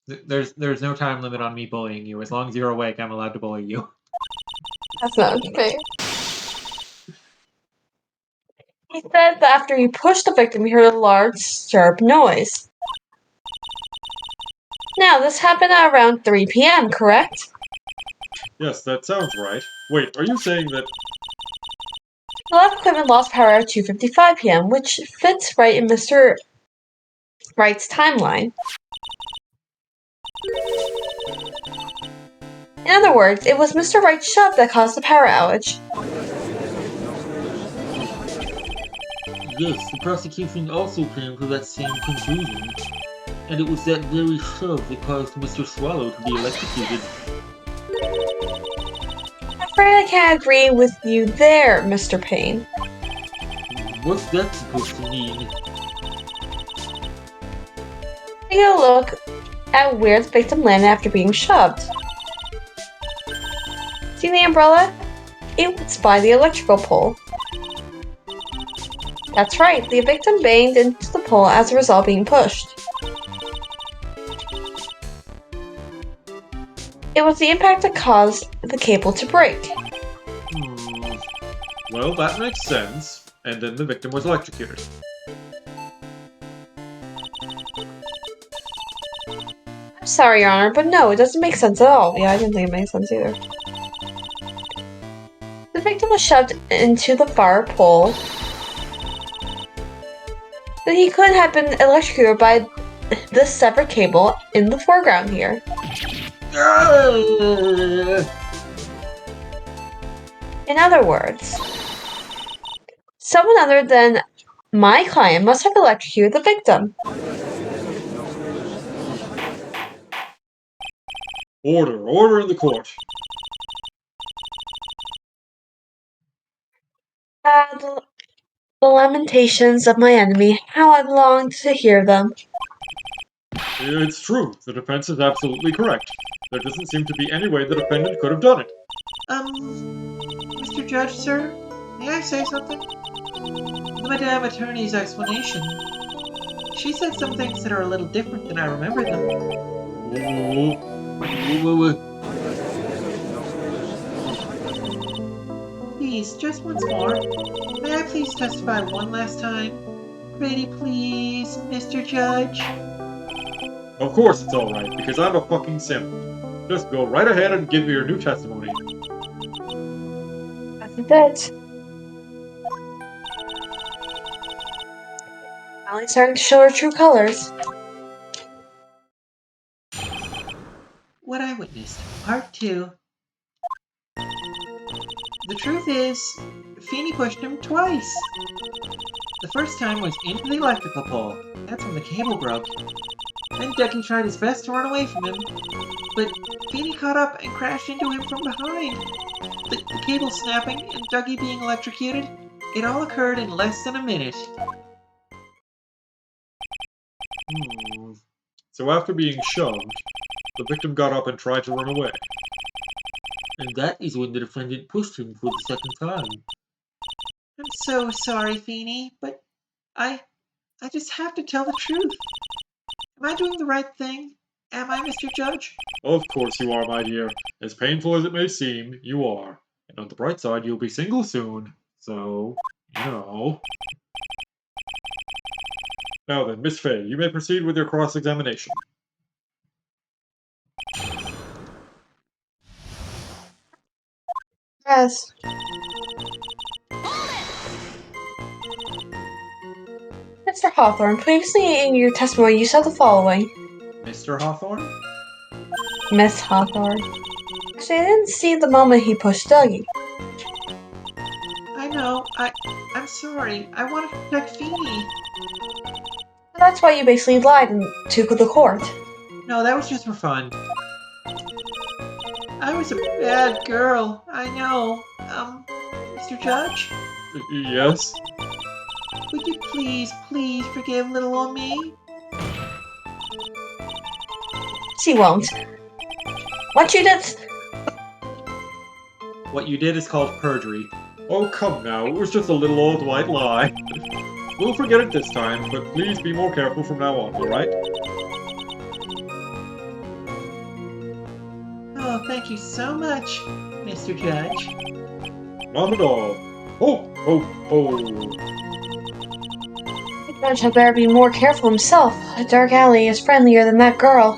There's no time limit on me bullying you. As long as you're awake, I'm allowed to bully you. That's not fair. He said that after he pushed the victim, he heard a large, sharp noise. Now, this happened at around 3 p.m., correct? Yes, that sounds right. Wait, are you saying that... The lab equipment lost power at 2:55 p.m., which fits right in Mr. Wright's timeline. In other words, it was Mr. Wright's shove that caused the power outage. Yes, the prosecution also came to that same conclusion. And it was that very shove that caused Mr. Swallow to be electrocuted. I'm afraid I can't agree with you there, Mr. Payne. What's that supposed to mean? Take a look at where the victim landed after being shoved. See the umbrella? It's by the electrical pole. That's right, the victim banged into the pole as a result of being pushed. It was the impact that caused the cable to break. Well, that makes sense. And then the victim was electrocuted. I'm sorry, Your Honor, but no, it doesn't make sense at all. Yeah, I didn't think it made sense either. The victim was shoved into the far pole. Then he could have been electrocuted by the severed cable in the foreground here. In other words, someone other than my client must have electrocuted the victim. Order in the court. The lamentations of my enemy, how I've longed to hear them. It's true. The defense is absolutely correct. There doesn't seem to be any way the defendant could have done it. Mr. Judge, sir, may I say something? The Madame Attorney's explanation. She said some things that are a little different than I remember them. Please, just once more. May I please testify one last time? Pretty please, Mr. Judge? Of course it's alright, because I'm a fucking simp. Just go right ahead and give me your new testimony. That's it. Finally starting to show her true colors. What I witnessed, Part 2. The truth is, Feeney pushed him twice. The first time was into the electrical pole. That's when the cable broke. Then Ducky tried his best to run away from him, but Feeney caught up and crashed into him from behind. The cable snapping and Dougie being electrocuted, it all occurred in less than a minute. So after being shoved, the victim got up and tried to run away. And that is when the defendant pushed him for the second time. I'm so sorry, Feeny, but I just have to tell the truth. Am I doing the right thing? Am I, Mr. Judge? Of course you are, my dear. As painful as it may seem, you are. And on the bright side, you'll be single soon. So, you know. Now then, Miss Fay, you may proceed with your cross-examination. Yes. Mr. Hawthorne, previously in your testimony, you said the following. Mr. Hawthorne? Miss Hawthorne. Actually, I didn't see the moment he pushed Dougie. I know. I'm sorry. I wanted to protect Feeny. So that's why you basically lied to the court. No, that was just for fun. I was a bad girl. I know. Mr. Judge? Yes? Would you please forgive little old me? She won't. What you did... What you did is called perjury. Oh, come now, it was just a little old white lie. We'll forget it this time, but please be more careful from now on, alright? Oh, thank you so much, Mr. Judge. Not at all. Oh, oh, oh. The judge had better be more careful himself. A dark alley is friendlier than that girl.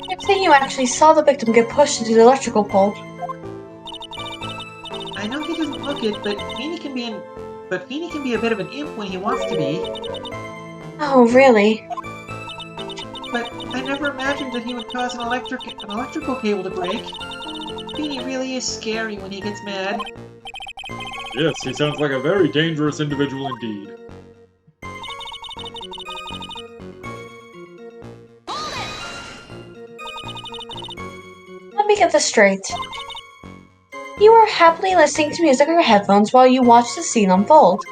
You're saying you actually saw the victim get pushed into the electrical pole. I know he doesn't look it, but Feeny can be a bit of an imp when he wants to be. Oh, really? But I never imagined that he would cause an electrical cable to break. Feeny really is scary when he gets mad. Yes, he sounds like a very dangerous individual indeed. Let me get this straight. You were happily listening to music on your headphones while you watched the scene unfold.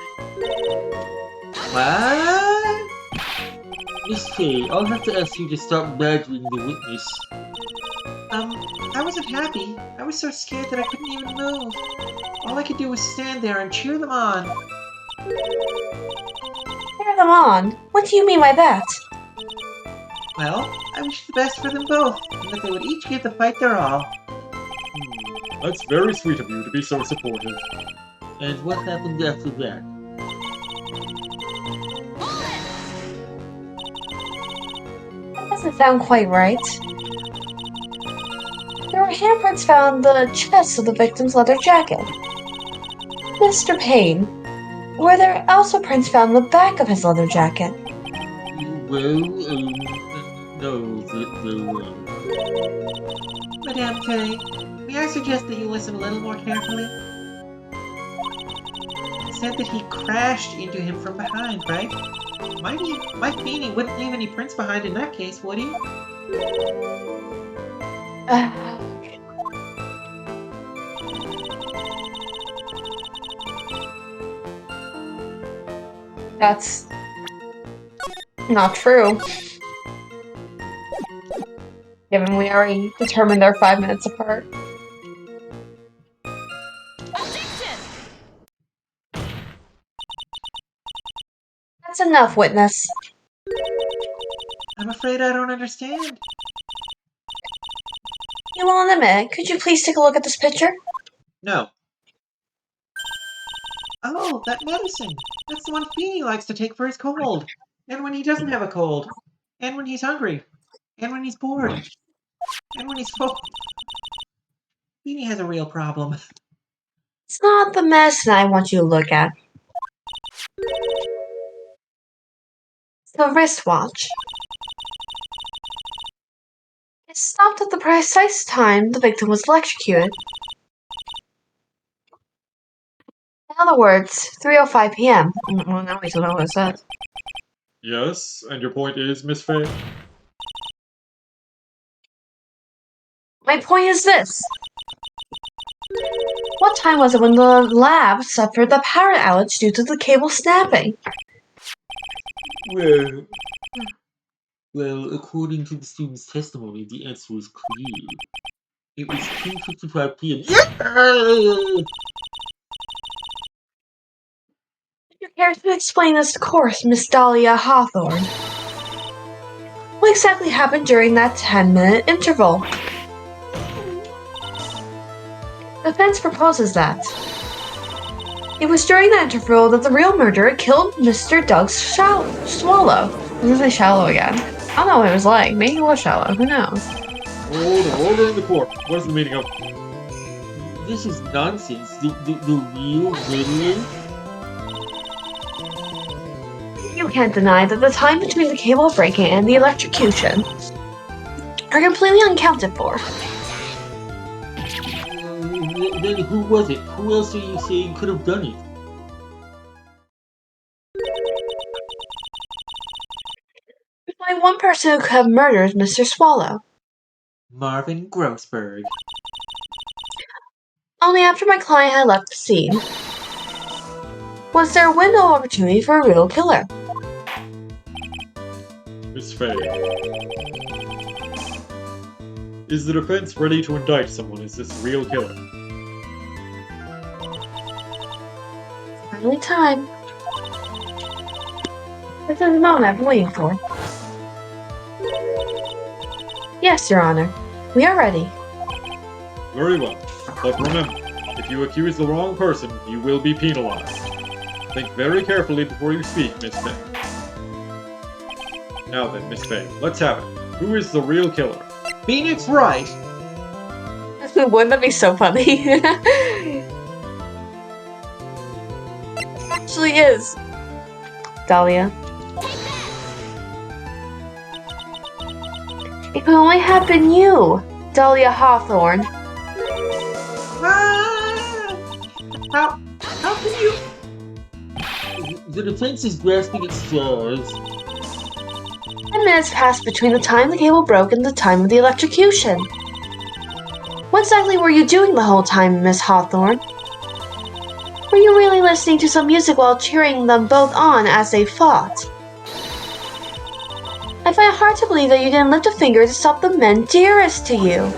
What? Miss Fay, I'll have to ask you to stop badgering the witness. I wasn't happy. I was so scared that I couldn't even move. All I could do was stand there and cheer them on. Cheer them on? What do you mean by that? Well, I wish the best for them both, and that they would each give the fight their all. That's very sweet of you to be so supportive. And what happened after that? That doesn't sound quite right. There were handprints found on the chest of the victim's leather jacket. Mr. Payne, were there also prints found on the back of his leather jacket? Well, no, there were. Madame Fay, may I suggest that you listen a little more carefully? It said that he crashed into him from behind, right? My Feeny wouldn't leave any prints behind in that case, would he? That's not true. Given we already determined they're 5 minutes apart. That's enough, witness. I'm afraid I don't understand. You won't admit. Could you please take a look at this picture? No. Oh, that medicine! That's the one Feeny likes to take for his cold. And when he doesn't have a cold. And when he's hungry. And when he's bored. And when he's full. Feeny has a real problem. It's not the medicine I want you to look at. It's the wristwatch. It stopped at the precise time the victim was electrocuted. In other words, 3:05 p.m. Well, now we don't know what it says. Yes, and your point is, Miss Fay? My point is this. What time was it when the lab suffered the power outage due to the cable snapping? Well, according to the student's testimony, the answer is clear. It was 2:55 p.m. You care to explain this course, Miss Dahlia Hawthorne? What exactly happened during that 10-minute interval? The defense proposes that it was during that interval that the real murderer killed Mr. Doug Swallow. I'm gonna say shallow again. I don't know what it was like. Maybe it was shallow. Who knows? Order in the court. What is the meaning of? This is nonsense. The real murderer? You can't deny that the time between the cable breaking and the electrocution are completely unaccounted for. Then who was it? Who else are you saying could have done it? There's only one person who could have murdered Mr. Swallow. Marvin Grossberg. Only after my client had left the scene. Was there a window of opportunity for a real killer? Miss Faye. Is the defense ready to indict someone as this real killer? Finally time. This is the moment I've been waiting for. Yes, Your Honor. We are ready. Very well. But remember, if you accuse the wrong person, you will be penalized. Think very carefully before you speak, Miss Faye. Now then, Miss Faye, let's have it. Who is the real killer? Phoenix Wright. Wouldn't that be so funny? It actually is. Dahlia. It could only have been you, Dahlia Hawthorne. How can you? The defense is grasping at straws. 10 minutes passed between the time the cable broke and the time of the electrocution. What exactly were you doing the whole time, Miss Hawthorne? Were you really listening to some music while cheering them both on as they fought? I find it hard to believe that you didn't lift a finger to stop the men dearest to you.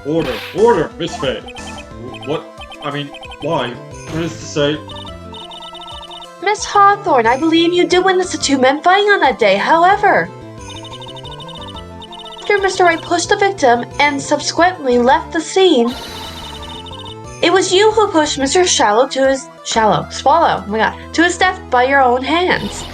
Order, Miss Faye. What? I mean, why? What is to say? Miss Hawthorne, I believe you did witness the two men fighting on that day. However, after Mr. Wright pushed the victim and subsequently left the scene, it was you who pushed Mr. Swallow to his death by your own hands.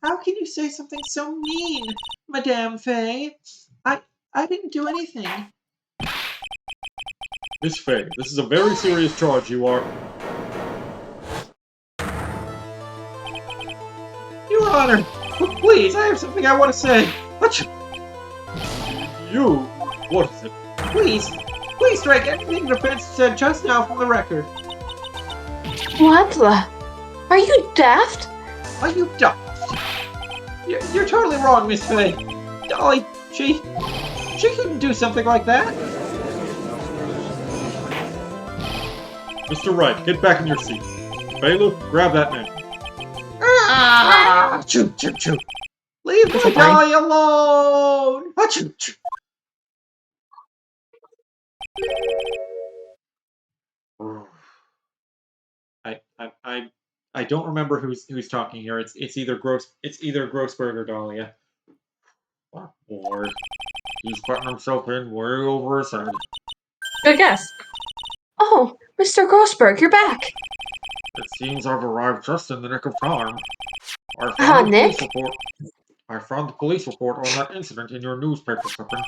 How can you say something so mean, Madame Faye? I didn't do anything. Miss Faye, this is a very serious charge you are... Your Honor, please, I have something I want to say. You? What is it? Please strike everything the defense said just now from the record. What the? Are you daft? Are you daft? You're totally wrong, Miss Faye. Dolly, she couldn't do something like that. Mr. Wright, get back in your seat. Bailiff, grab that man. Choo, choo, choo. Leave my Dolly alone. Choo, choo. I don't remember who's talking here. It's either Grossberg or Dahlia. What boy? He's putting himself in way over his head. Good guess. Oh, Mr. Grossberg, you're back. It seems I've arrived just in the nick of time. Nick? I found the police report on that incident in your newspaper clipping.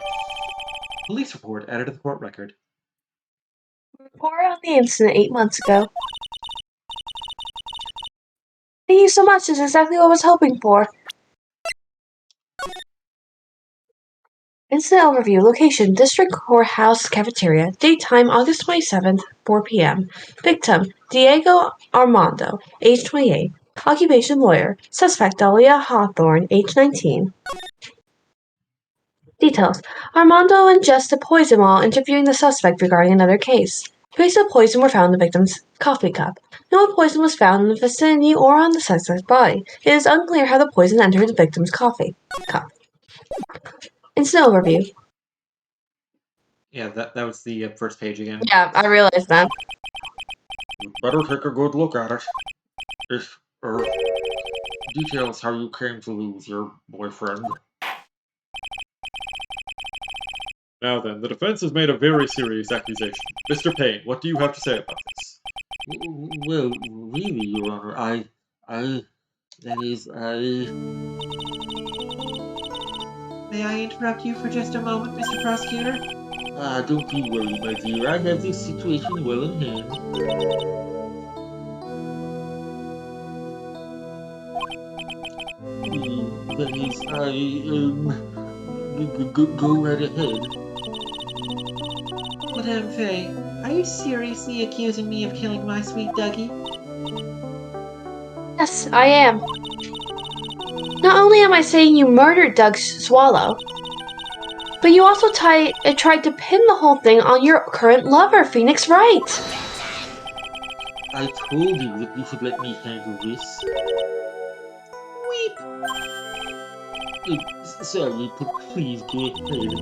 Police report added to the court record. Report on the incident 8 months ago. Thank you so much. This is exactly what I was hoping for. Incident overview. Location: District Courthouse Cafeteria. Date time: August 27th, 4 p.m. Victim: Diego Armando, age 28. Occupation lawyer. Suspect Dahlia Hawthorne, age 19. Details. Armando ingested poison while interviewing the suspect regarding another case. Traces of poison were found in the victim's coffee cup. No poison was found in the vicinity or on the suspect's body. It is unclear how the poison entered the victim's coffee cup. Instant overview. Yeah, that was the first page again. Yeah, I realized that. You better take a good look at it. If, details how you came to lose your boyfriend. Now then, the defense has made a very serious accusation. Mr. Payne, what do you have to say about this? Well, really, Your Honor, May I interrupt you for just a moment, Mr. Prosecutor? Don't you worry, my dear. I have this situation well in hand. That is, go right ahead. Madame Faye, are you seriously accusing me of killing my sweet Dougie? Yes, I am. Not only am I saying you murdered Doug Swallow, but you also tried to pin the whole thing on your current lover, Phoenix Wright. I told you that you should let me handle this. Weep! Sorry, but please go ahead.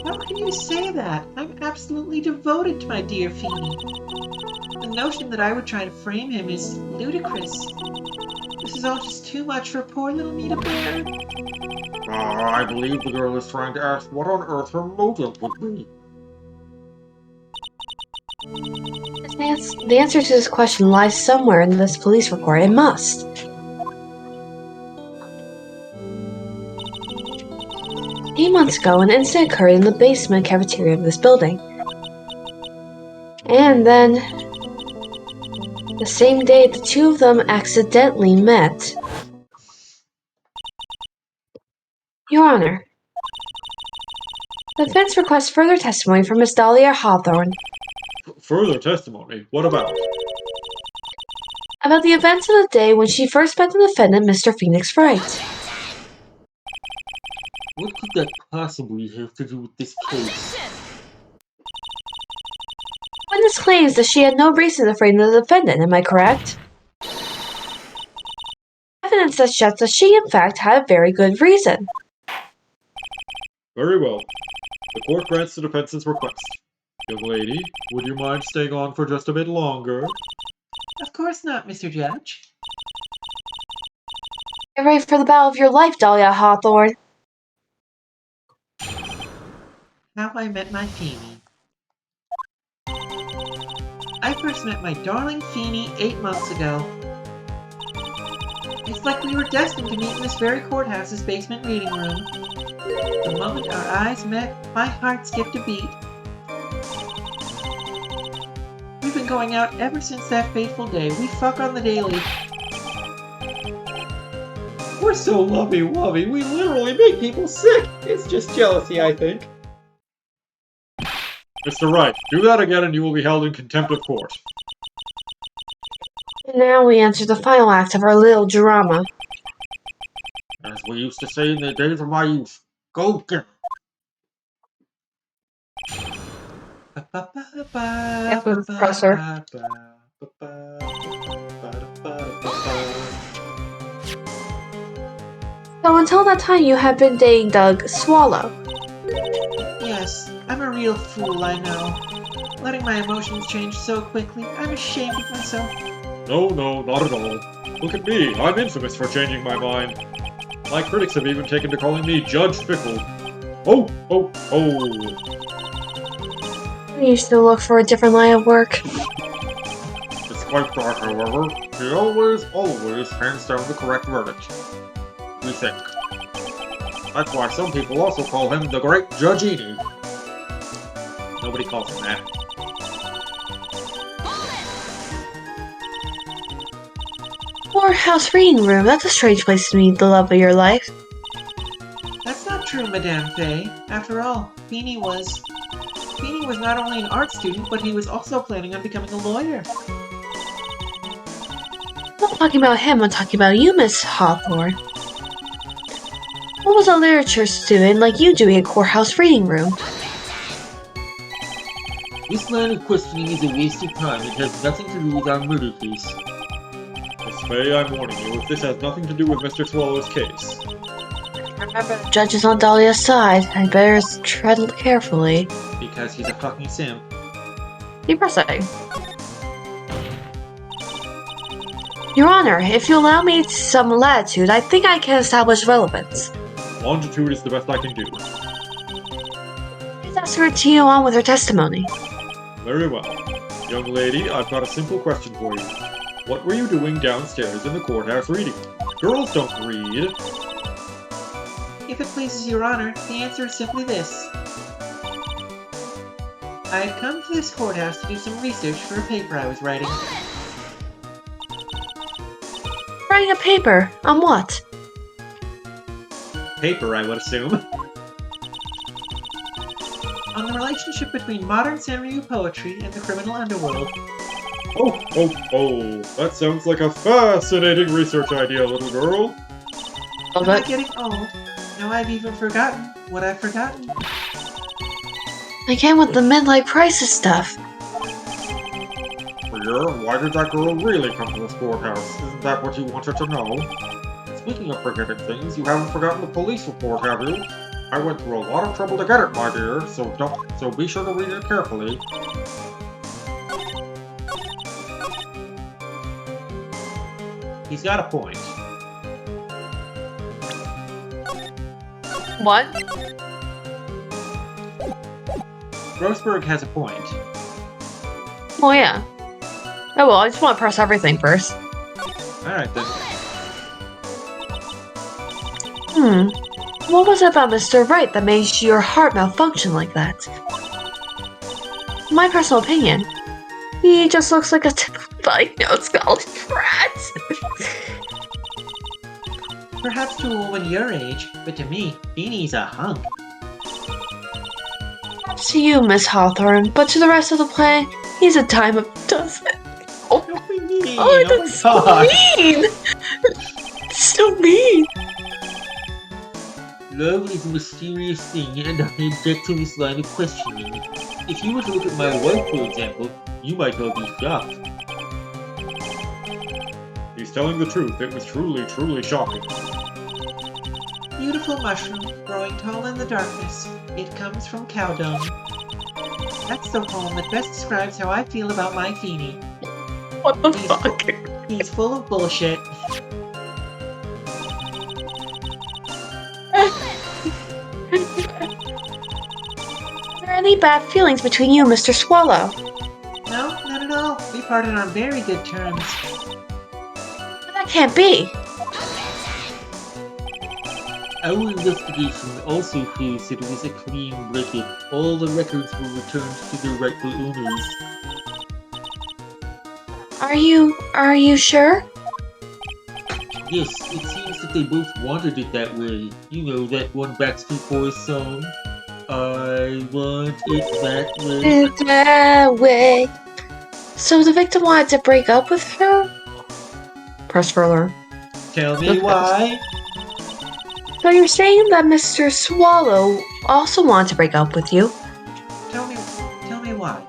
How can you say that? I'm absolutely devoted to my dear Phoebe. The notion that I would try to frame him is ludicrous. This is all just too much for poor little me to bear. I believe the girl is trying to ask what on earth her motive would be. The answer to this question lies somewhere in this police report. It must. Eight months ago, an incident occurred in the basement cafeteria of this building. And then, the same day, the two of them accidentally met. Your Honor, the defense requests further testimony from Miss Dahlia Hawthorne Further testimony? What about? about the events of the day when she first met the defendant, Mr. Phoenix Wright. What could that possibly have to do with this case? Witness claims that she had no reason to frame the defendant, am I correct? Evidence suggests that she, in fact, had a very good reason. Very well. The court grants the defense's request. Young lady, would you mind staying on for just a bit longer? Of course not, Mr. Judge. Get ready for the battle of your life, Dahlia Hawthorne. How I met my Feeny. I first met my darling Feeny 8 months ago. It's like we were destined to meet in this very courthouse's basement reading room. The moment our eyes met, my heart skipped a beat. We've been going out ever since that fateful day. We fuck on the daily. We're so lovey-wovey, we literally make people sick. It's just jealousy, I think. Mr. Wright, do that again and you will be held in contempt of court. And now we enter the final act of our little drama. As we used to say in the days of my youth, go get Yes, Mr. Professor. So until that time, you have been dating Doug Swallow. Yes, I'm a real fool, I know. Letting my emotions change so quickly, I'm ashamed of myself. No, not at all. Look at me, I'm infamous for changing my mind. My critics have even taken to calling me Judge Fickle. Oh! You should look for a different line of work. Despite that, however, he always hands down the correct verdict. We think. That's why some people also call him the Great Judgeini. Nobody calls him that. Courthouse reading room, that's a strange place to meet the love of your life. That's not true, Madame Faye. After all, Feeny was not only an art student, but he was also planning on becoming a lawyer. I'm not talking about him, I'm talking about you, Miss Hawthorne. What was a literature student like you doing in courthouse reading room? This line of questioning is a waste of time and has nothing to do with our murder case. Miss Fay, I'm warning you, if this has nothing to do with Mr. Swallow's case. Remember, the judge is on Dahlia's side. I better tread carefully. Because he's a fucking simp. Depressing. Your Honor, if you allow me some latitude, I think I can establish relevance. Longitude is the best I can do. Please ask her to continue on with her testimony. Very well. Young lady, I've got a simple question for you. What were you doing downstairs in the courthouse reading? Girls don't read. If it pleases your honor, the answer is simply this. I had come to this courthouse to do some research for a paper I was writing. Writing a paper? On what? Paper, I would assume. On the relationship between modern Sanryu poetry and the criminal underworld. Oh, that sounds like a fascinating research idea, little girl. Am I getting old? Now I've even forgotten what I've forgotten. Again with the midlife crisis stuff. Dear, why did that girl really come to this courthouse? Isn't that what you wanted to know? Speaking of forgetting things, you haven't forgotten the police report, have you? I went through a lot of trouble to get it, my dear, so be sure to read it carefully. He's got a point. What? Grossberg has a point. Oh yeah. Oh well, I just want to press everything first. Alright then. What was it about Mr. Wright that made your heart malfunction like that? My personal opinion, he just looks like a typical bike notes college brat. Perhaps to a woman your age, but to me, Beanie's a hunk. Perhaps to you, Miss Hawthorne, but to the rest of the planet, he's a dime a dozen. Don't be mean! Oh, that's so mean! So mean! Love is a mysterious thing, and I object to this line of questioning. If you were to look at my wife, for example, you might well be shocked. He's telling the truth. It was truly, truly shocking. Beautiful mushroom, growing tall in the darkness. It comes from cow dung. That's the poem that best describes how I feel about my Feeny. What the fuck? He's full of bullshit. Are there any bad feelings between you and Mr. Swallow? No, not at all. We parted on very good terms. But that can't be. Our investigation also proves that it was a clean breakup. All the records were returned to their rightful owners. Are you sure? Yes, it seems that they both wanted it that way. You know that one Backstreet Boys song? I want it that way. That way. So the victim wanted to break up with her? Press further. Tell me why. So you're saying that Mr. Swallow also wanted to break up with you? Tell me why.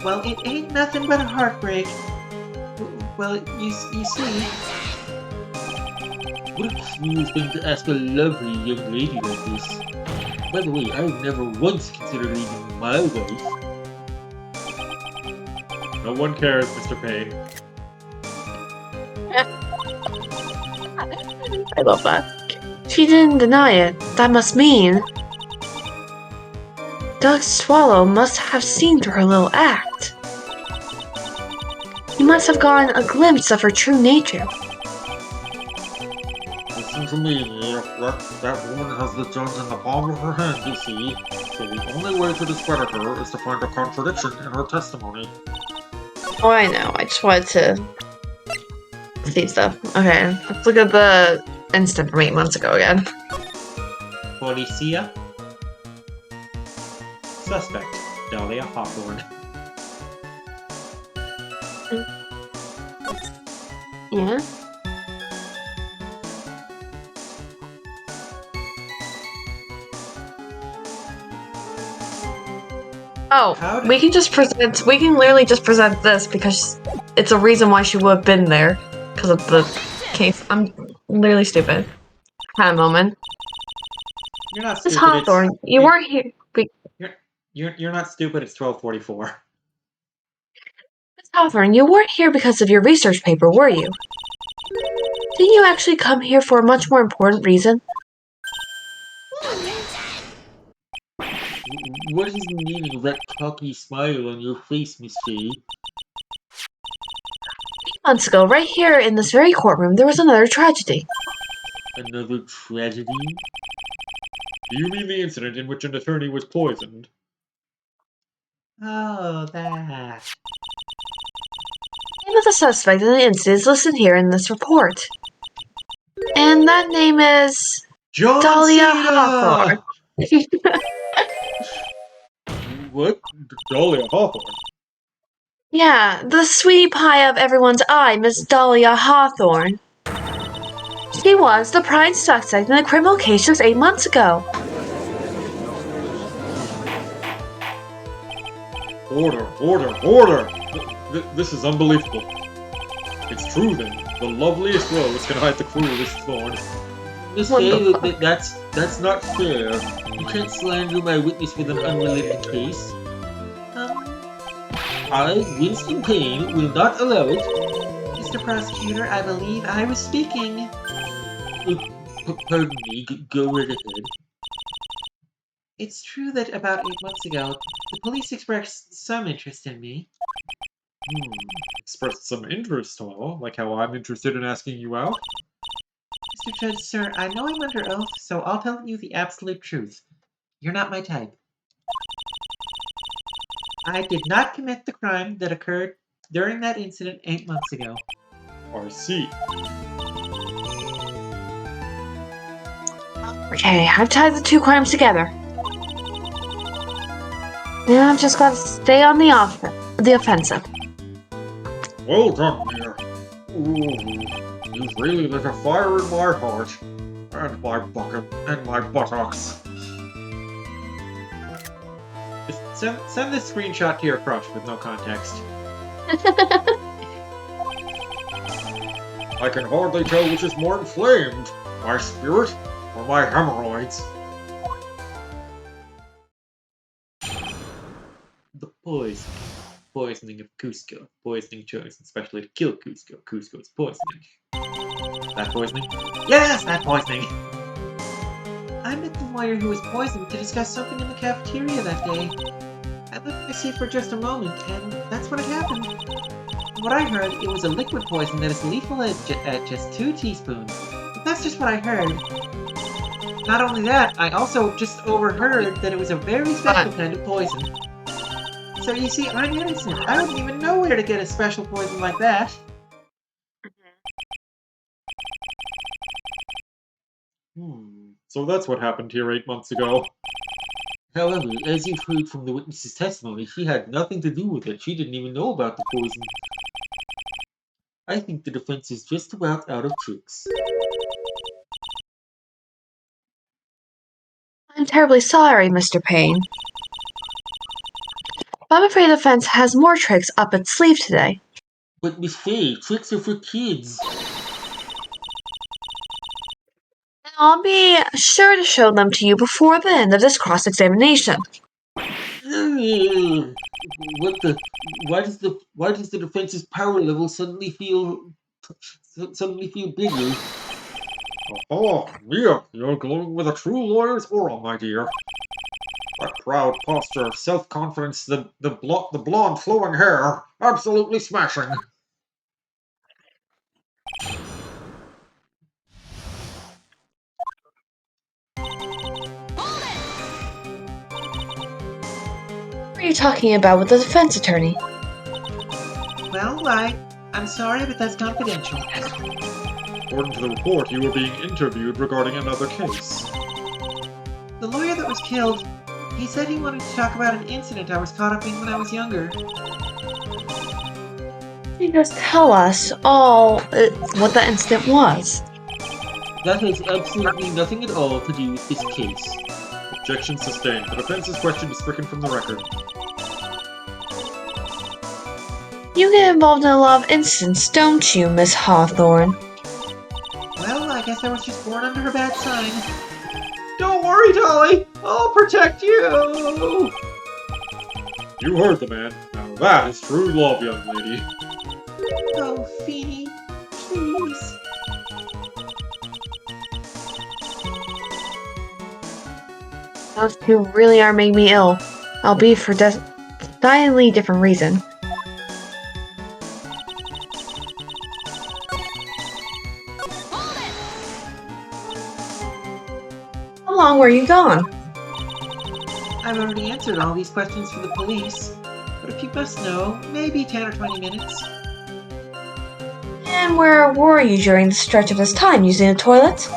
Well, it ain't nothing but a heartbreak. Well, you see, What a cruel thing to ask a lovely young lady like this. By the way, I've never once considered leaving my wife. No one cares, Mr. Payne. I love that. She didn't deny it. That must mean Doug Swallow must have seen through her little act. He must have gotten a glimpse of her true nature. Listen to me, that woman has the judge in the palm of her hand, you see. So the only way to discredit her is to find a contradiction in her testimony. Oh, I know. I just wanted to see stuff. Okay, let's look at the instant from 8 months ago again. Policia. Suspect. Dahlia Hawthorne. Yeah. Oh, we can just present. We can literally just present this because it's a reason why she would have been there because of the case. I'm literally stupid. Had a moment. You're not Miss stupid. Hawthorne, you weren't here. You're not stupid. It's 12:44. Miss Hawthorne, you weren't here because of your research paper, were you? Didn't you actually come here for a much more important reason? What is the meaning of that cocky smile on your face, Miss Fay? 8 months ago, right here in this very courtroom, there was another tragedy. Another tragedy? Do you mean the incident in which an attorney was poisoned? Oh, that. The name of the suspect in the incident is listed here in this report. And that name is John Dahlia Cena! Hawthorne. What? Dahlia Hawthorne. Yeah, the sweetie pie of everyone's eye, Miss Dahlia Hawthorne. She was the prime suspect in the criminal case just 8 months ago. Order, order, order! This is unbelievable. It's true then. The loveliest rose can hide the cruelest thorn. Miss What the Fay, that's not fair. You can't slander my witness with an unrelated case. I, Winston Payne, will not allow it. Mr. Prosecutor, I believe I was speaking. Pardon me, go right ahead. It's true that about 8 months ago, the police expressed some interest in me. Expressed some interest, huh? Like how I'm interested in asking you out? Mr. Judge, sir, I know I'm under oath, so I'll tell you the absolute truth. You're not my type. I did not commit the crime that occurred during that incident 8 months ago. I see. Okay, I've tied the two crimes together. Now I've just got to stay on the offensive. Well done, dear. Ooh, you've really lit a fire in my heart. And my bucket, and my buttocks. Just send this screenshot to your crush with no context. I can hardly tell which is more inflamed, my spirit or my hemorrhoids. The poisoning of Cusco. Poisoning chosen especially to kill Cusco. Cusco's poisoning. That poisoning? Yes, that poisoning! I met the lawyer who was poisoned to discuss something in the cafeteria that day. I left my seat for just a moment, and that's when it happened. From what I heard, it was a liquid poison that is lethal at just 2 teaspoons. But that's just what I heard. Not only that, I also just overheard that it was a very special kind of poison. So you see, I'm innocent. I wouldn't even know where to get a special poison like that. So that's what happened here 8 months ago. However, as you've heard from the witness's testimony, she had nothing to do with it. She didn't even know about the poison. I think the defense is just about out of tricks. I'm terribly sorry, Mr. Payne. But I'm afraid the defense has more tricks up its sleeve today. But Miss Fay, tricks are for kids. And I'll be sure to show them to you before the end of this cross-examination. What the? Why does the defense's power level suddenly feel bigger? Oh, Mia, you're glowing with a true lawyer's aura, my dear. That proud posture, self-confidence, the blonde flowing hair, absolutely smashing. What are you talking about with the defense attorney? Well, I'm sorry, but that's confidential. According to the report, you were being interviewed regarding another case. The lawyer that was killed, he said he wanted to talk about an incident I was caught up in when I was younger. you just tell us all what the incident was? That has absolutely nothing at all to do with this case. Objection sustained. The defense's question is stricken from the record. You get involved in a lot of incidents, don't you, Miss Hawthorne? Well, I guess I was just born under a bad sign. Don't worry, Dolly! I'll protect you! You heard the man. Now that is true love, young lady. Oh, Feeny, please. Those two really are making me ill, albeit for a decidedly different reason. How long were you gone? I've already answered all these questions for the police. But if you must know, maybe 10 or 20 minutes. And where were you during the stretch of this time, using the toilet?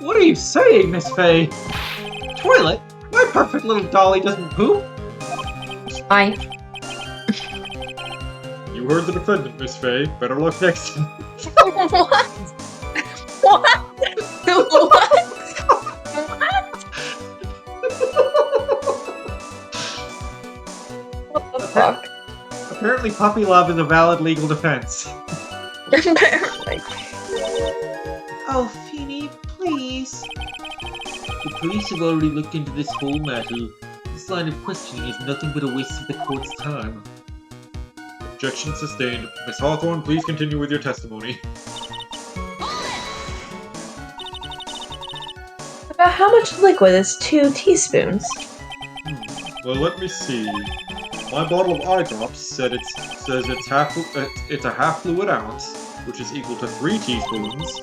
What are you saying, Miss Fay? Toilet? My perfect little Dolly doesn't poop? I... You heard the defendant, Miss Fay. Better luck next time. What? What? What? What the fuck? Apparently puppy love is a valid legal defense. Apparently. Oh, Feeny, please. The police have already looked into this whole matter. This line of questioning is nothing but a waste of the court's time. Objection sustained. Miss Hawthorne, please continue with your testimony. About how much liquid is 2 teaspoons? Well, let me see. My bottle of eye drops says it's a half fluid ounce, which is equal to 3 teaspoons.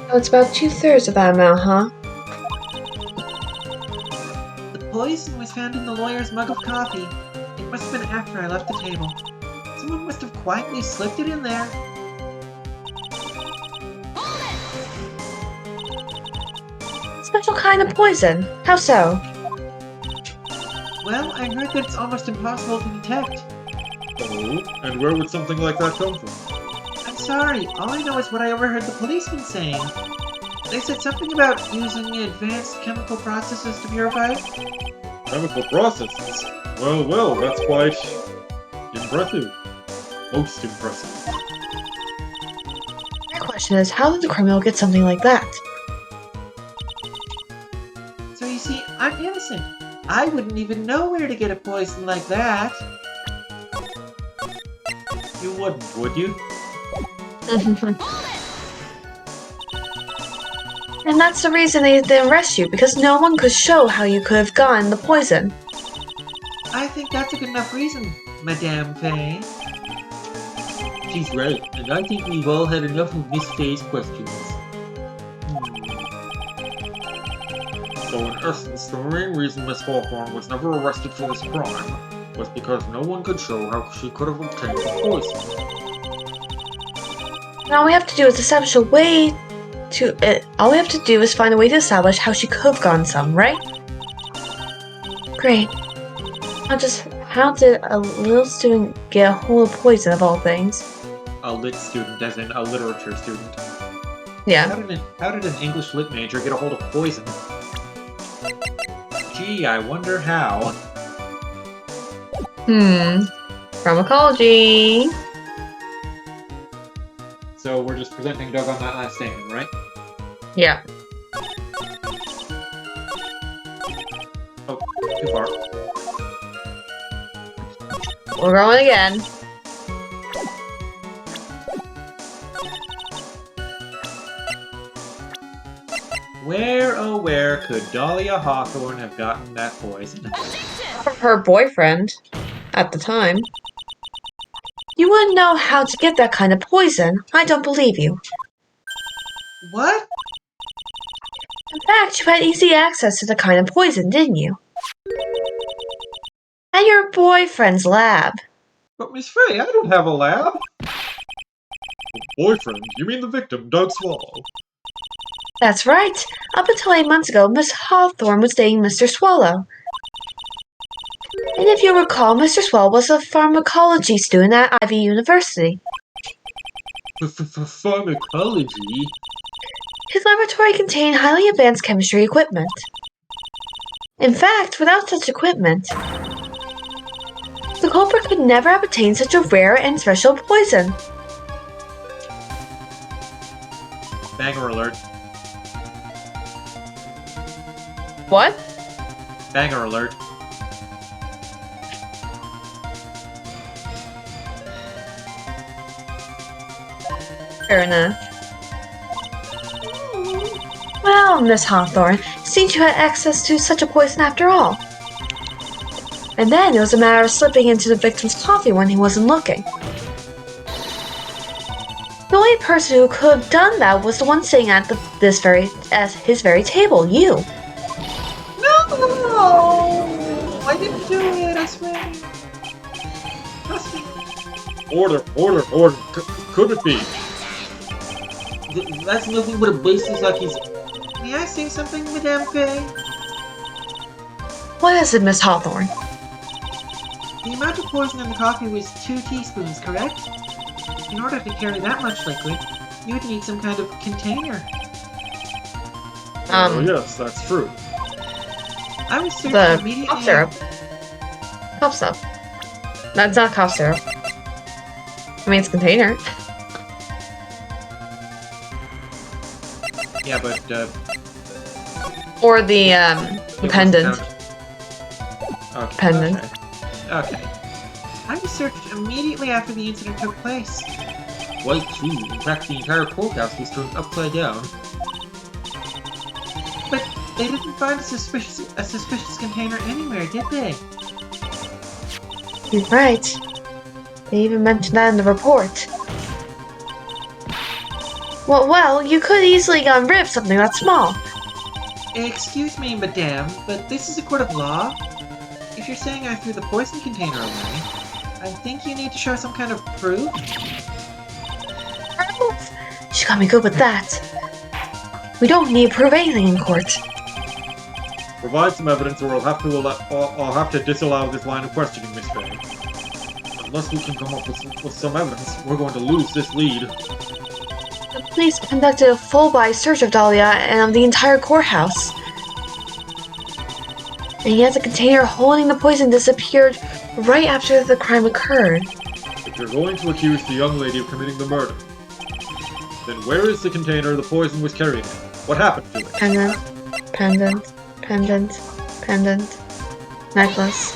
So it's about 2/3 of that amount, huh? The poison was found in the lawyer's mug of coffee. It must have been after I left the table. Someone must have quietly slipped it in there. Special kind of poison. How so? Well, I heard that it's almost impossible to detect. Oh, and where would something like that come from? I'm sorry, all I know is what I overheard the policeman saying. They said something about using advanced chemical processes to purify it. Chemical processes? Well, that's quite impressive. Most impressive. My question is, how did the criminal get something like that? So you see, I'm innocent. I wouldn't even know where to get a poison like that. You wouldn't, would you? And that's the reason they didn't arrest you, because no one could show how you could have gotten the poison. I think that's a good enough reason, Madame Faye. She's right, and I think we've all had enough of Miss Fay's questions. So in essence, the main reason Miss Hawthorne was never arrested for this crime was because no one could show how she could have obtained the poison. And all we have to do is establish a way to... all we have to do is find a way to establish how she could have gotten some, right? Great. How did a little student get a hold of poison of all things? A lit student, as in a literature student. Yeah. How did an English lit major get a hold of poison? Gee, I wonder how. Pharmacology. So we're just presenting Doug on that last statement, right? Yeah. Oh, too far. We're going again. Where, oh where, could Dahlia Hawthorne have gotten that poison? From her boyfriend. At the time. You wouldn't know how to get that kind of poison. I don't believe you. What? In fact, you had easy access to the kind of poison, didn't you? At your boyfriend's lab. But Miss Fay, I don't have a lab. Boyfriend? You mean the victim, Doug Swallow? That's right. Up until 8 months ago, Miss Hawthorne was dating Mr. Swallow. And if you recall, Mr. Swell was a pharmacology student at Ivy University. Pharmacology? His laboratory contained highly advanced chemistry equipment. In fact, without such equipment, the culprit could never have obtained such a rare and special poison. Banger alert. What? Banger alert. Fair enough. Well, Miss Hawthorne, seemed you had access to such a poison after all. And then it was a matter of slipping into the victim's coffee when he wasn't looking. The only person who could have done that was the one sitting at his very table, you. No! I didn't do it, I swear. Trust me. Order. Could it be? That's nothing but a baseless accusation. May I say something, Madame Faye? What is it, Miss Hawthorne? The amount of poison in the coffee was 2 teaspoons, correct? In order to carry that much liquid, you would need some kind of container. Oh, yes, that's true. I was searching The immediately. cough syrup. Cough syrup. That's not cough syrup. I mean, it's a container. Yeah, but Or the it pendant. wasn't count- Okay. Pendant. Okay. I was searched immediately after the incident took place. Quite true. In fact, the entire courthouse was turned upside down. But they didn't find a suspicious container anywhere, did they? You're right. They even mentioned that in the report. Well, you could easily get rid of something that small. Excuse me, madame, but this is a court of law. If you're saying I threw the poison container away, I think you need to show some kind of proof. Proof? She got me good with that. We don't need to prove anything in court. Provide some evidence, or I'll have to disallow this line of questioning, Miss Faye. Unless we can come up with some evidence, we're going to lose this lead. The police conducted a full-body search of Dahlia and of the entire courthouse. And yet the container holding the poison disappeared right after the crime occurred. If you're going to accuse the young lady of committing the murder, then where is the container the poison was carried in? What happened to it? Pendant, necklace.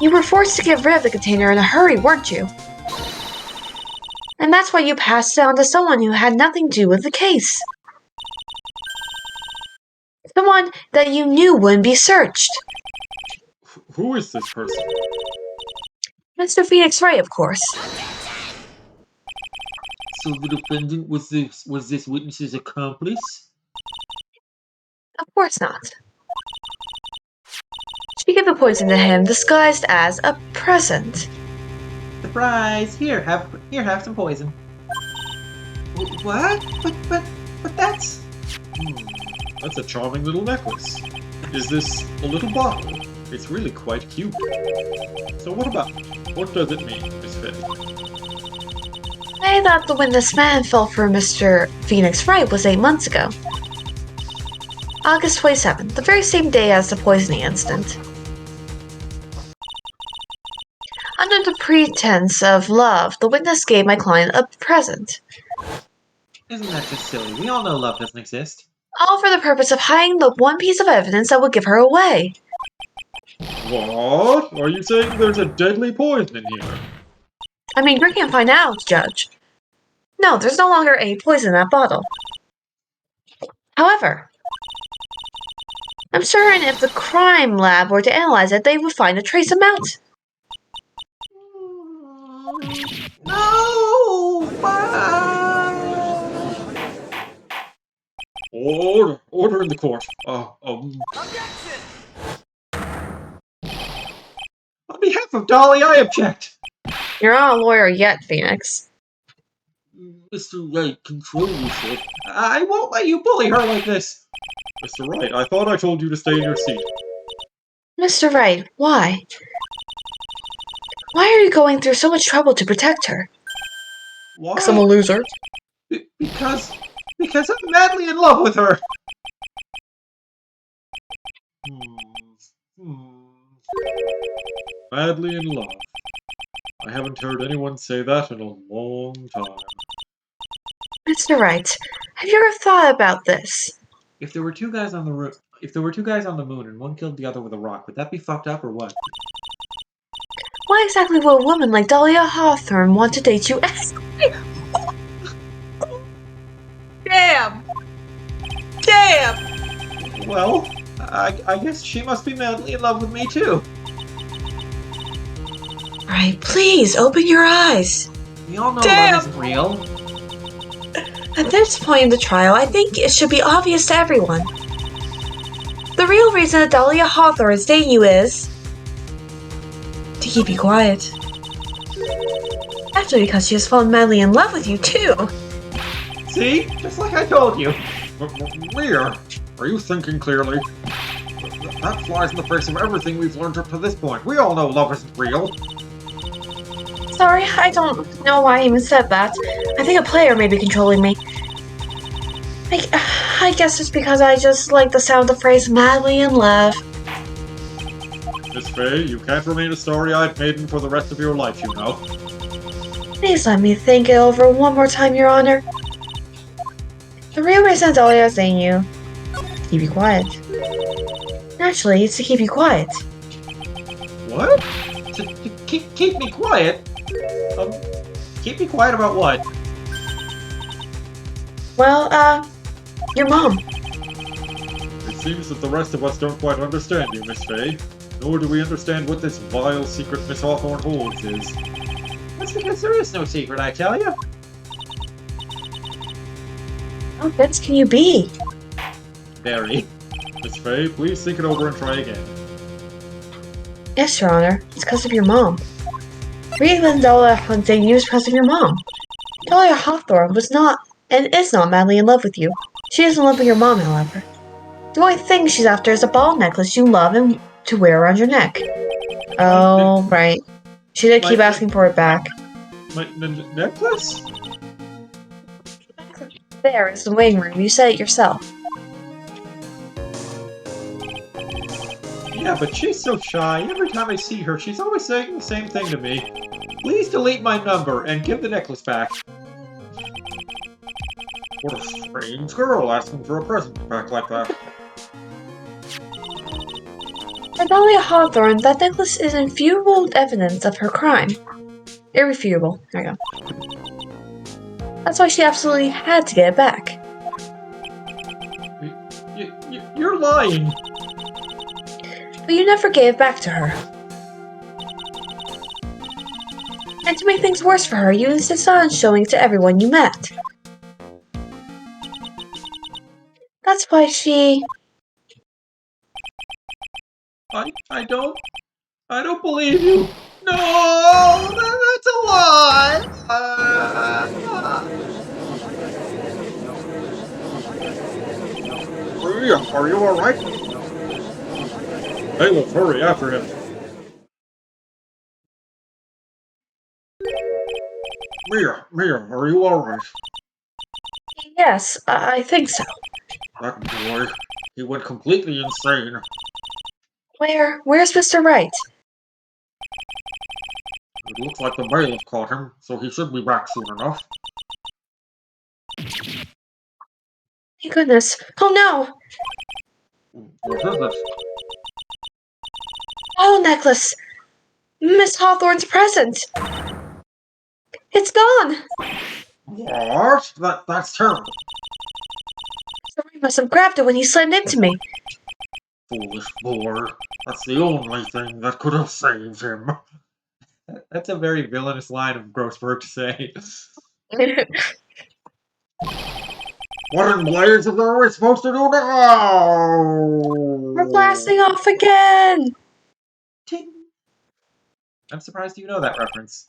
You were forced to get rid of the container in a hurry, weren't you? And that's why you passed it on to someone who had nothing to do with the case. Someone that you knew wouldn't be searched. Who is this person? Mr. Phoenix Wright, of course. So the defendant was this witness's accomplice? Of course not. She gave the poison to him disguised as a present. Surprise! Here, have some poison. What? But that's... That's a charming little necklace. Is this a little bottle? It's really quite cute. So what does it mean, Miss Faye? I thought the witness man fell for Mr. Phoenix Wright was 8 months ago. August 27th, the very same day as the poisoning incident. Under the pretense of love, the witness gave my client a present. Isn't that just silly? We all know love doesn't exist. All for the purpose of hiding the one piece of evidence that would give her away. What? Are you saying there's a deadly poison in here? I mean, we can find out, Judge. No, there's no longer any poison in that bottle. However, I'm certain if the crime lab were to analyze it, they would find a trace amount. No! Order in the court. On behalf of Dolly, I object. You're not a lawyer yet, Phoenix. Mr. Wright, control yourself. I won't let you bully her like this. Mr. Wright, I thought I told you to stay in your seat. Mr. Wright, why? Why are you going through so much trouble to protect her? Why? 'Cause I'm a loser. Because I'm madly in love with her. Madly in love. I haven't heard anyone say that in a long time. Mr. Wright, have you ever thought about this? If there were two guys on the moon and one killed the other with a rock, would that be fucked up or what? Why exactly would a woman like Dahlia Hawthorne want to date you? Damn! Damn! Well, I guess she must be madly in love with me too. Right, please, open your eyes. We all know Damn! love isn't real. At this point in the trial, I think it should be obvious to everyone. The real reason that Dahlia Hawthorne is dating you is to keep you quiet. Actually, because she has fallen madly in love with you, too. See? Just like I told you. Mia, are you thinking clearly? That flies in the face of everything we've learned up to this point. We all know love isn't real. Sorry, I don't know why I even said that. I think a player may be controlling me. I guess it's because I just like the sound of the phrase madly in love. Miss Fay, you can't remain a starry-eyed maiden for the rest of your life, you know. Please let me think it over one more time, Your Honor. The real reason Dahlia is saying you to keep you quiet. Naturally, it's to keep you quiet. What? To keep me quiet? Keep me quiet about what? Well, your mom. It seems that the rest of us don't quite understand you, Miss Fay. Nor do we understand what this vile secret Miss Hawthorne holds is. That's because there is no secret, I tell you. How dense can you be? Very. Miss Fay, please think it over and try again. Yes, Your Honor. It's because of your mom. The reason Dahlia hunting you is because of your mom. Dahlia Hawthorne was not and is not madly in love with you. She is in love with your mom, however. The only thing she's after is a ball necklace you love and to wear around your neck. Oh, right. She did keep asking for it back. My necklace? There is the waiting room. You said it yourself. Yeah, but she's so shy. Every time I see her, she's always saying the same thing to me. Please delete my number and give the necklace back. What a strange girl asking for a present back like that. For Dahlia Hawthorne, that necklace is infutable evidence of her crime. Irrefutable. There you go. That's why she absolutely had to get it back. You're lying. But you never gave it back to her. And to make things worse for her, you insisted on showing it to everyone you met. That's why she... I don't believe you. No, that's a lie. Maria, are you alright? Hey, let's hurry after him. Mia, are you alright? Yes, I think so. That boy, he went completely insane. Where's Mr. Wright? It looks like the bailiff caught him, so he should be back soon enough. Thank goodness. Oh no! What is it? Oh, necklace! Miss Hawthorne's present! It's gone! What? That's terrible. Somebody must have grabbed it when he slammed into me. Foolish boy. That's the only thing that could have saved him. That's a very villainous line of Grossberg to say. What in blazes are we supposed to do now? We're blasting off again! Ting. I'm surprised you know that reference.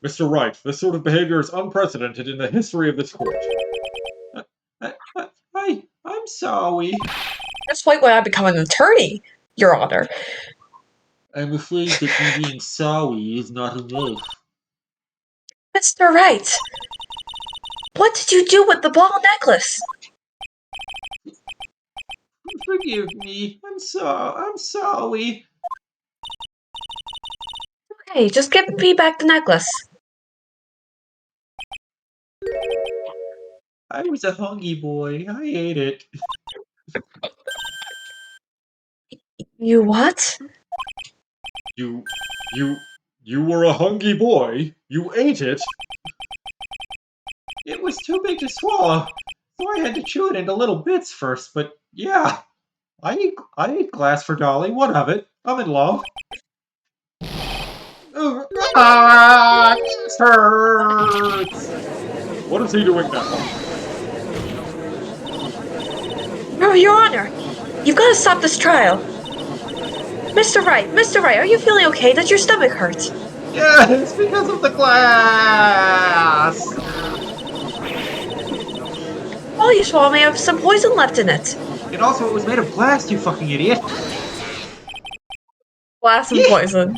Mr. Wright, this sort of behavior is unprecedented in the history of this court. I'm sorry. That's why I become an attorney, Your Honor. I'm afraid that you being sorry is not enough. Mr. Wright, what did you do with the ball necklace? Forgive me. I'm sorry. Okay, just give me back the necklace. I was a hungry boy. I ate it. You what? You, you were a hungry boy. You ate it. It was too big to swallow, so I had to chew it into little bits first. But yeah, I ate glass for Dolly. What of it? I'm in love. This hurts. What is he doing now? No, Your Honor, you've got to stop this trial. Mr. Wright, are you feeling okay? Does your stomach hurt? Yeah, it's because of the glass. All you swallowed may have some poison left in it. And also, it was made of glass, you fucking idiot. Glass and poison.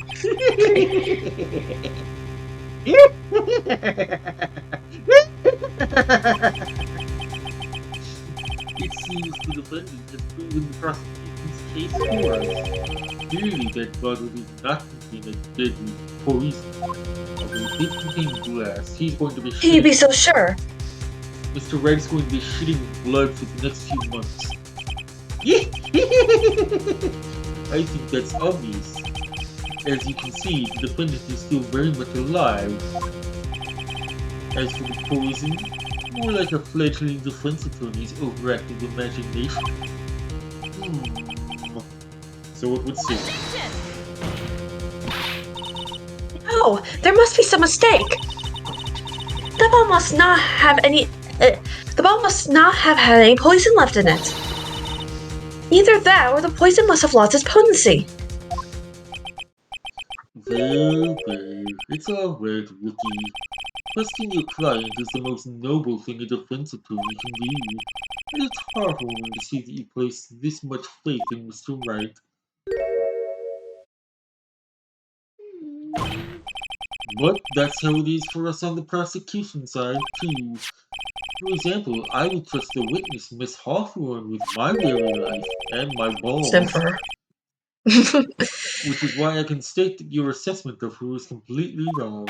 It seems the defendant has proven the prosecution's case for us. Clearly, that bottle did not contain a deadly poison. Although it did contain glass, he's going to be Can you be shitting. so sure? Mr. Wright's going to be shitting blood for the next few months. I think that's obvious. As you can see, the defendant is still very much alive. As for the poison, more like a fledgling defense attorney's overactive imagination. So it would seem. No, there must be some mistake. The ball must not have any. The ball must not have had any poison left in it. Either that, or the poison must have lost its potency. Well, it's alright, rookie. Trusting your client is the most noble thing a defense attorney can do. And it's heartwarming to see that you place this much faith in Mr. Wright. But that's how it is for us on the prosecution side, too. For example, I would trust the witness, Miss Hawthorne, with my very life and my balls. Simper. Which is why I can state that your assessment of her is completely wrong.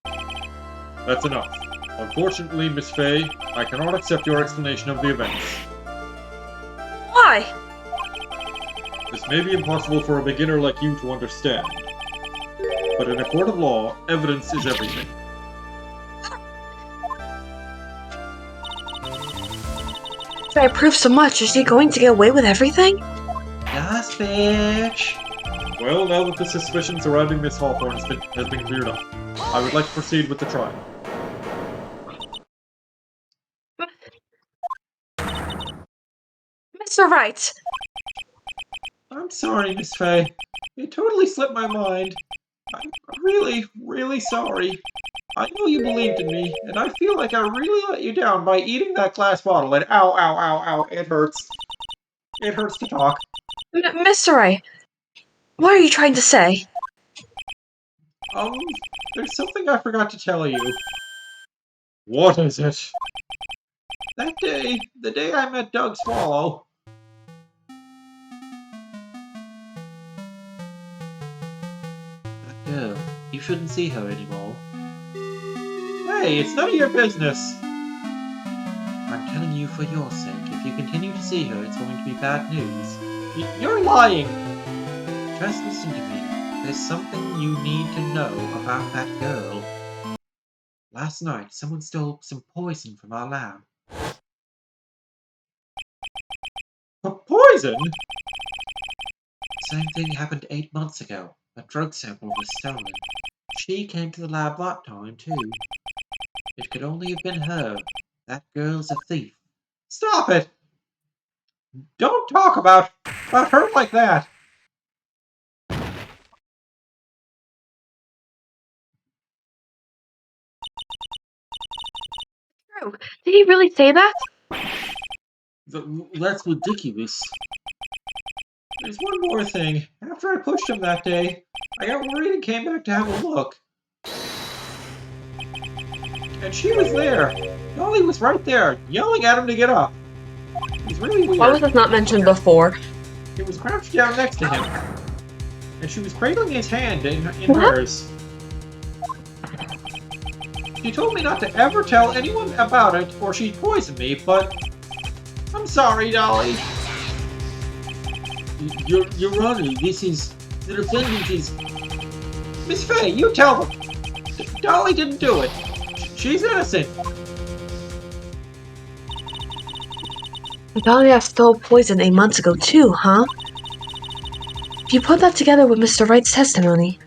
That's enough. Unfortunately, Miss Fay, I cannot accept your explanation of the events. Why? This may be impossible for a beginner like you to understand. But in a court of law, evidence is everything. If I prove so much, is he going to get away with everything? Yes, bitch. Well, now that the suspicion surrounding Miss Hawthorne has been cleared up, I would like to proceed with the trial. Mr. Wright, I'm sorry, Miss Fay. It totally slipped my mind. I'm really, really sorry. I know you believed in me, and I feel like I really let you down by eating that glass bottle, and ow, ow, ow, ow, it hurts. It hurts to talk. Mr. Wright, what are you trying to say? There's something I forgot to tell you. What is it? That day, the day I met Doug Swallow. That girl, you shouldn't see her anymore. Hey, it's none of your business. I'm telling you for your sake. If you continue to see her, it's going to be bad news. You're lying! Just listen to me. There's something you need to know about that girl. Last night, someone stole some poison from our lab. Poison? Same thing happened 8 months ago. A drug sample was stolen. She came to the lab that time, too. It could only have been her. That girl's a thief. Stop it! Don't talk about her like that! True. Did he really say that? That's ridiculous. There's one more thing. After I pushed him that day, I got worried and came back to have a look. And she was there. Dolly was right there, yelling at him to get up. It was really weird. Why was this not mentioned before? He was crouched down next to him. And she was cradling his hand in What? hers. She told me not to ever tell anyone about it or she'd poison me, but... I'm sorry, Dolly. Your Honor, this is... The defendant is... Miss Fay, you tell them. Dolly didn't do it. She's innocent. Dahlia stole poison 8 months ago too, huh? If you put that together with Mr. Wright's testimony,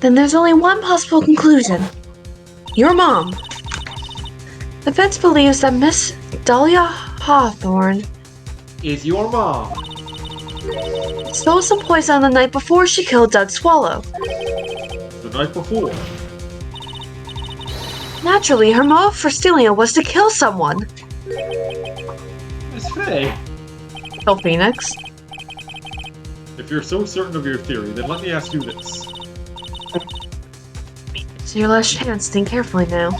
then there's only one possible conclusion. Your mom. The defense believes that Miss Dahlia Hawthorne Is your mom. stole some poison the night before she killed Doug Swallow. the night before. Naturally, her motive for stealing it was to kill someone. Miss Fay. Kill Phoenix? If you're so certain of your theory, then let me ask you this. It's your last chance. Think carefully now.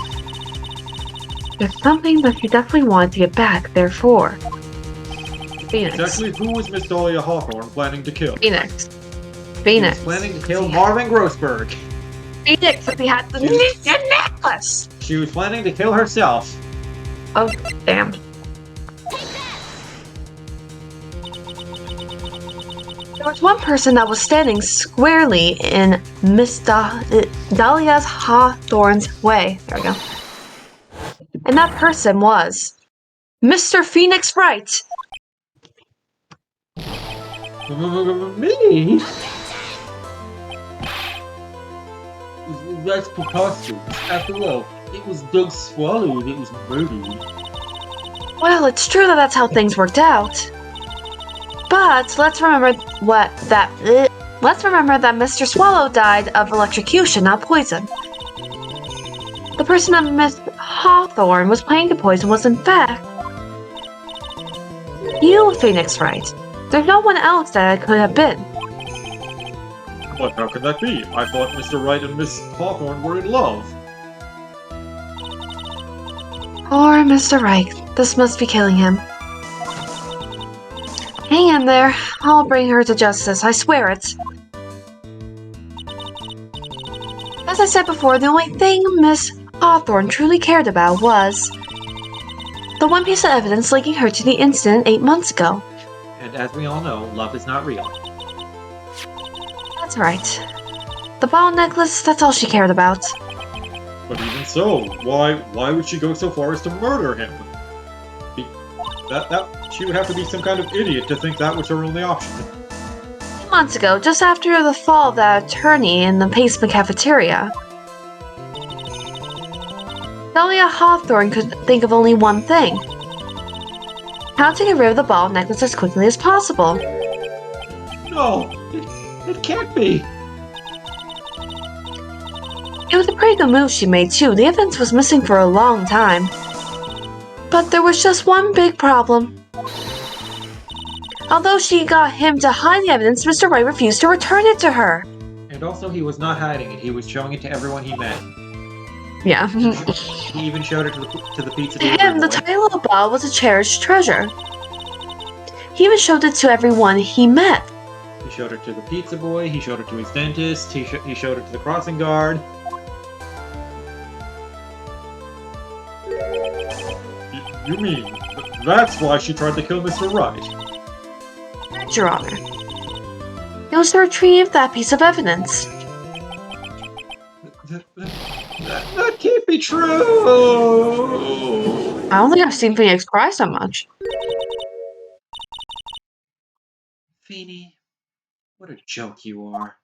There's something that you definitely want to get back, therefore. Phoenix. Exactly who was Miss Dahlia Hawthorne planning to kill? Phoenix. She Phoenix. was planning to kill Marvin Grossberg. Phoenix, if he had the necklace! She was planning to kill herself. Oh, damn. There was one person that was standing squarely in Miss Dahlia Hawthorne's way. There we go. And that person was Mr. Phoenix Wright. Me? That's preposterous. After all, it was Doug Swallow that was murdered. Well, it's true that that's how things worked out. But let's remember that Mr. Swallow died of electrocution, not poison. The person that Miss Hawthorne was planning to poison was in fact you, Phoenix Wright. There's no one else that it could have been. But how could that be? I thought Mr. Wright and Miss Hawthorne were in love. Poor Mr. Wright. This must be killing him. Hang in there. I'll bring her to justice. I swear it. As I said before, the only thing Miss Hawthorne truly cared about was the one piece of evidence linking her to the incident 8 months ago. And as we all know, love is not real. That's right. The ball necklace, that's all she cared about. But even so, why would she go so far as to murder him? She would have to be some kind of idiot to think that was her only option. 8 months ago, just after the fall of that attorney in the basement cafeteria, Dahlia Hawthorne could think of only one thing. How to get rid of the ball necklace as quickly as possible. No, it can't be. It was a pretty good move she made too. The evidence was missing for a long time. But there was just one big problem. Although she got him to hide the evidence, Mr. Wright refused to return it to her. And also, he was not hiding it. He was showing it to everyone he met. Yeah. He even showed it to the pizza To delivery him, the boy. title of the ball was a cherished treasure. He even showed it to everyone he met. He showed it to the pizza boy. He showed it to his dentist. He showed it to the crossing guard. You mean, that's why she tried to kill Mr. Wright? Your Honor. It was to retrieve that piece of evidence. That can't be true. I don't think I've seen Phoenix cry so much. Feeny, what a joke you are.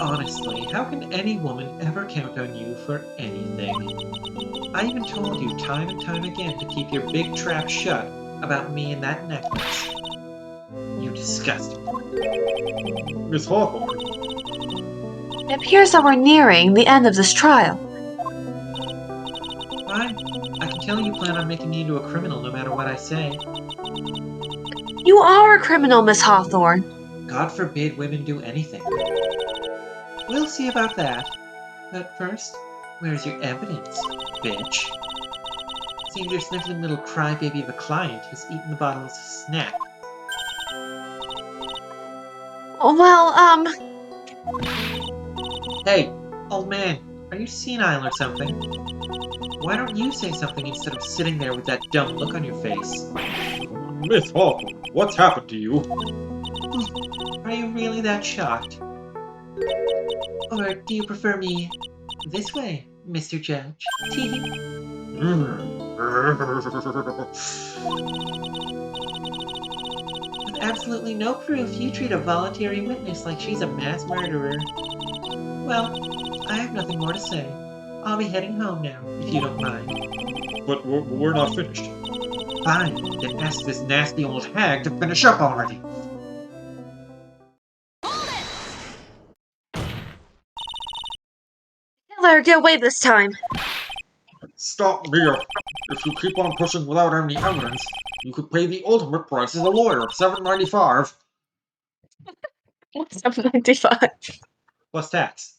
Honestly, how can any woman ever count on you for anything? I even told you time and time again to keep your big trap shut about me and that necklace. You disgust me. Miss Hawthorne, It appears that we're nearing the end of this trial. Fine. I can tell you plan on making me into a criminal no matter what I say. You are a criminal, Miss Hawthorne. God forbid women do anything. We'll see about that. But first, where's your evidence, bitch? Seems your sniveling little crybaby of a client has eaten the bottle as a snack. Well, Hey, old man, are you senile or something? Why don't you say something instead of sitting there with that dumb look on your face? Miss Hawthorne, what's happened to you? Are you really that shocked? Or do you prefer me this way, Mr. Judge? With absolutely no proof, you treat a voluntary witness like she's a mass murderer. Well, I have nothing more to say. I'll be heading home now, if you don't mind. But we're not finished. Fine, then ask this nasty old hag to finish up already. let her get away this time. Stop, Mia. If you keep on pushing without any evidence, you could pay the ultimate price as a lawyer, $7.95. What's up, 95? Plus tax.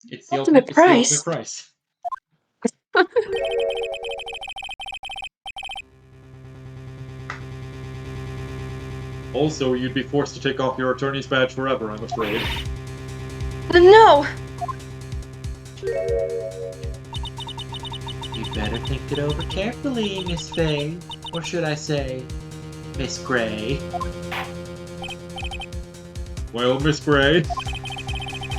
It's the Ultimate ultimate price? price. Also, you'd be forced to take off your attorney's badge forever, I'm afraid. No! You'd better think it over carefully, Miss Fay. Or should I say, Miss Gray. Well, Miss Gray,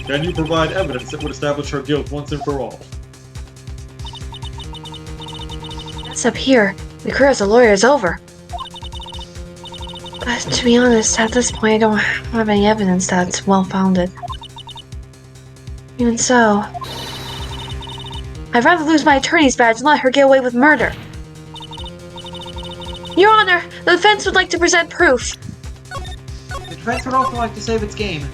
can you provide evidence that would establish her guilt once and for all? That's up here. The career as a lawyer is over. But to be honest, at this point I don't have any evidence that's well-founded. Even so, I'd rather lose my attorney's badge and let her get away with murder. Your Honor, the defense would like to present proof. The defense would also like to save its game.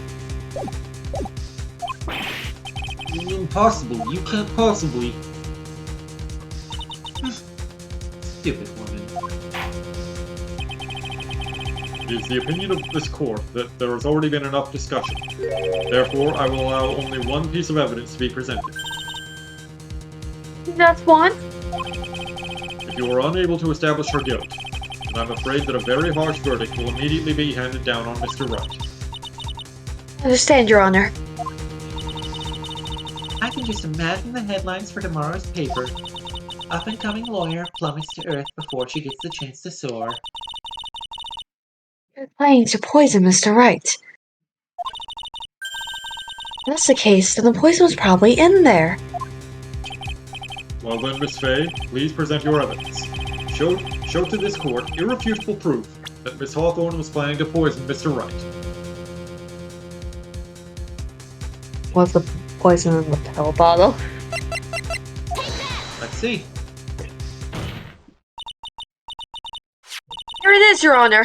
Impossible. You can't possibly. Stupid woman. It is the opinion of this court that there has already been enough discussion. Therefore, I will allow only one piece of evidence to be presented. That's one? If you are unable to establish her guilt, then I'm afraid that a very harsh verdict will immediately be handed down on Mr. Wright. I understand, Your Honor. I can just imagine the headlines for tomorrow's paper. Up-and-coming lawyer plummets to earth before she gets the chance to soar. You're planning to poison Mr. Wright. If that's the case, then the poison was probably in there. Well then, Miss Fay, please present your evidence. Show to this court irrefutable proof that Miss Hawthorne was planning to poison Mr. Wright. Was the poison in the pill bottle? Let's see. Here it is, Your Honor.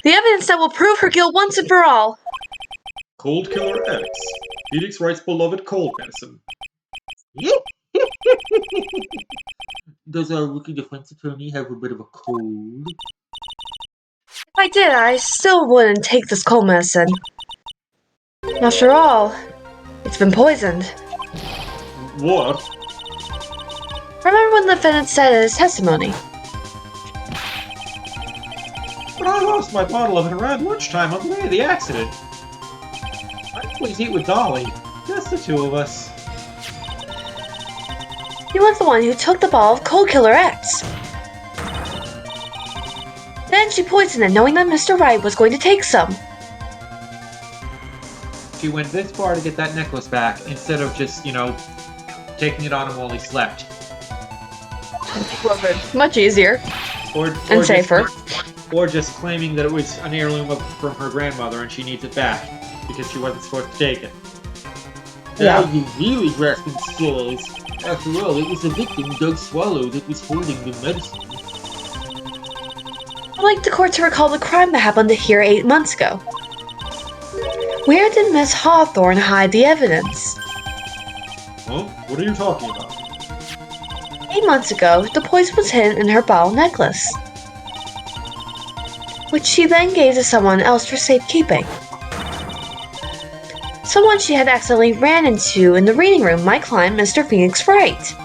The evidence that will prove her guilt once and for all. Cold Killer X. Felix Wright's beloved cold medicine. Does our rookie defense attorney have a bit of a cold? If I did, I still wouldn't take this cold medicine. After all, it's been poisoned. What? Remember when the defendant said in his testimony? But I lost my bottle of it around lunchtime on the day of the accident. I'd please eat with Dolly. Just the two of us. He was the one who took the ball of Cold Killer X. Then she poisoned it, knowing that Mr. Wright was going to take some. She went this far to get that necklace back, instead of just, taking it on him while he slept. Much easier. Or And safer. Or just claiming that it was an heirloom from her grandmother and she needs it back, because she wasn't supposed to take it. Now you really grasping straws. After all, it was the victim Doug swallowed that was holding the medicine. I'd like the court to recall the crime that happened here 8 months ago. Where did Miss Hawthorne hide the evidence? Huh? What are you talking about? 8 months ago, the poison was hidden in her bottle necklace, which she then gave to someone else for safekeeping. Someone she had accidentally ran into in the reading room, my client, Mr. Phoenix Wright.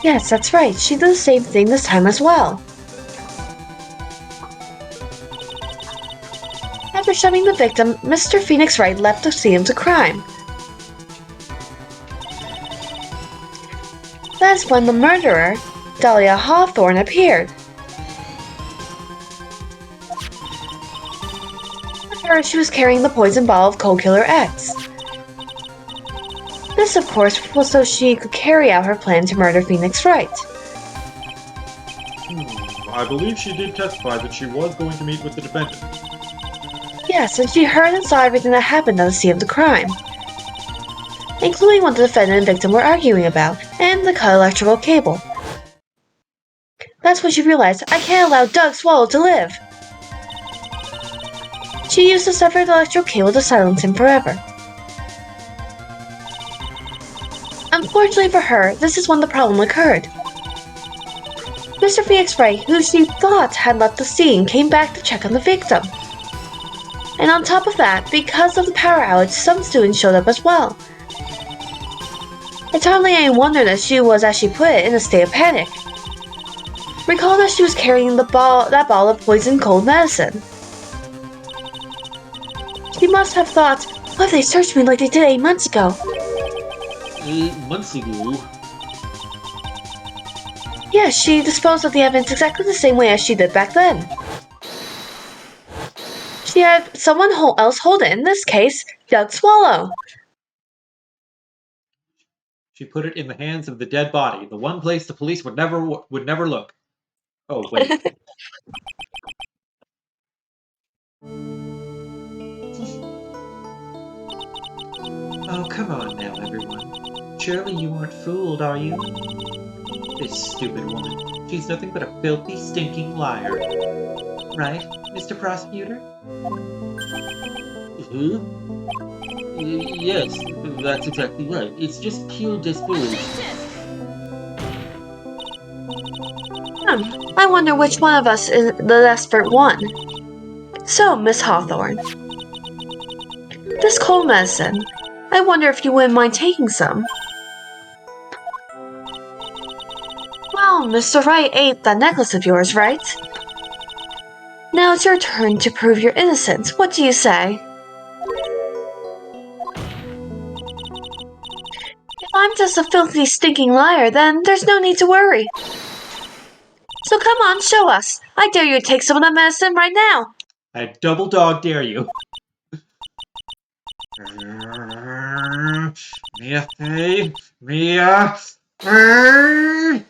Yes, that's right, she did the same thing this time as well. After shoving the victim, Mr. Phoenix Wright left the scene of the crime. That's when the murderer, Dahlia Hawthorne, appeared. With her, she was carrying the poison bottle of Cold Killer X. This, of course, was so she could carry out her plan to murder Phoenix Wright. I believe she did testify that she was going to meet with the defendant. Yes, and she heard and saw everything that happened at the scene of the crime, including what the defendant and victim were arguing about, and the cut electrical cable. That's when she realized, I can't allow Doug Swallow to live. She used the severed electrical cable to silence him forever. Unfortunately for her, this is when the problem occurred. Mr. Phoenix Wright, who she thought had left the scene, came back to check on the victim. And on top of that, because of the power outage, some students showed up as well. It's hardly any wonder that she was, as she put it, in a state of panic. Recall that she was carrying that bottle of poison cold medicine. She must have thought, what if they searched me like they did 8 months ago? 8 months ago? Yes, she disposed of the evidence exactly the same way as she did back then. She had someone else hold it, in this case, Doug Swallow. She put it in the hands of the dead body, the one place the police would never look. Oh, wait. Oh, come on now, everyone. Surely you aren't fooled, are you? This stupid woman. She's nothing but a filthy, stinking liar. Right, Mr. Prosecutor? Huh? Yes, that's exactly right. It's just pure desperation. I wonder which one of us is the desperate one. So, Miss Hawthorne, this cold medicine, I wonder if you wouldn't mind taking some. Well, Mr. Wright ate that necklace of yours, right? Now it's your turn to prove your innocence. What do you say? If I'm just a filthy, stinking liar, then there's no need to worry. So come on, show us. I dare you to take some of that medicine right now. I double dog dare you. Mia Fey, Mia Fey.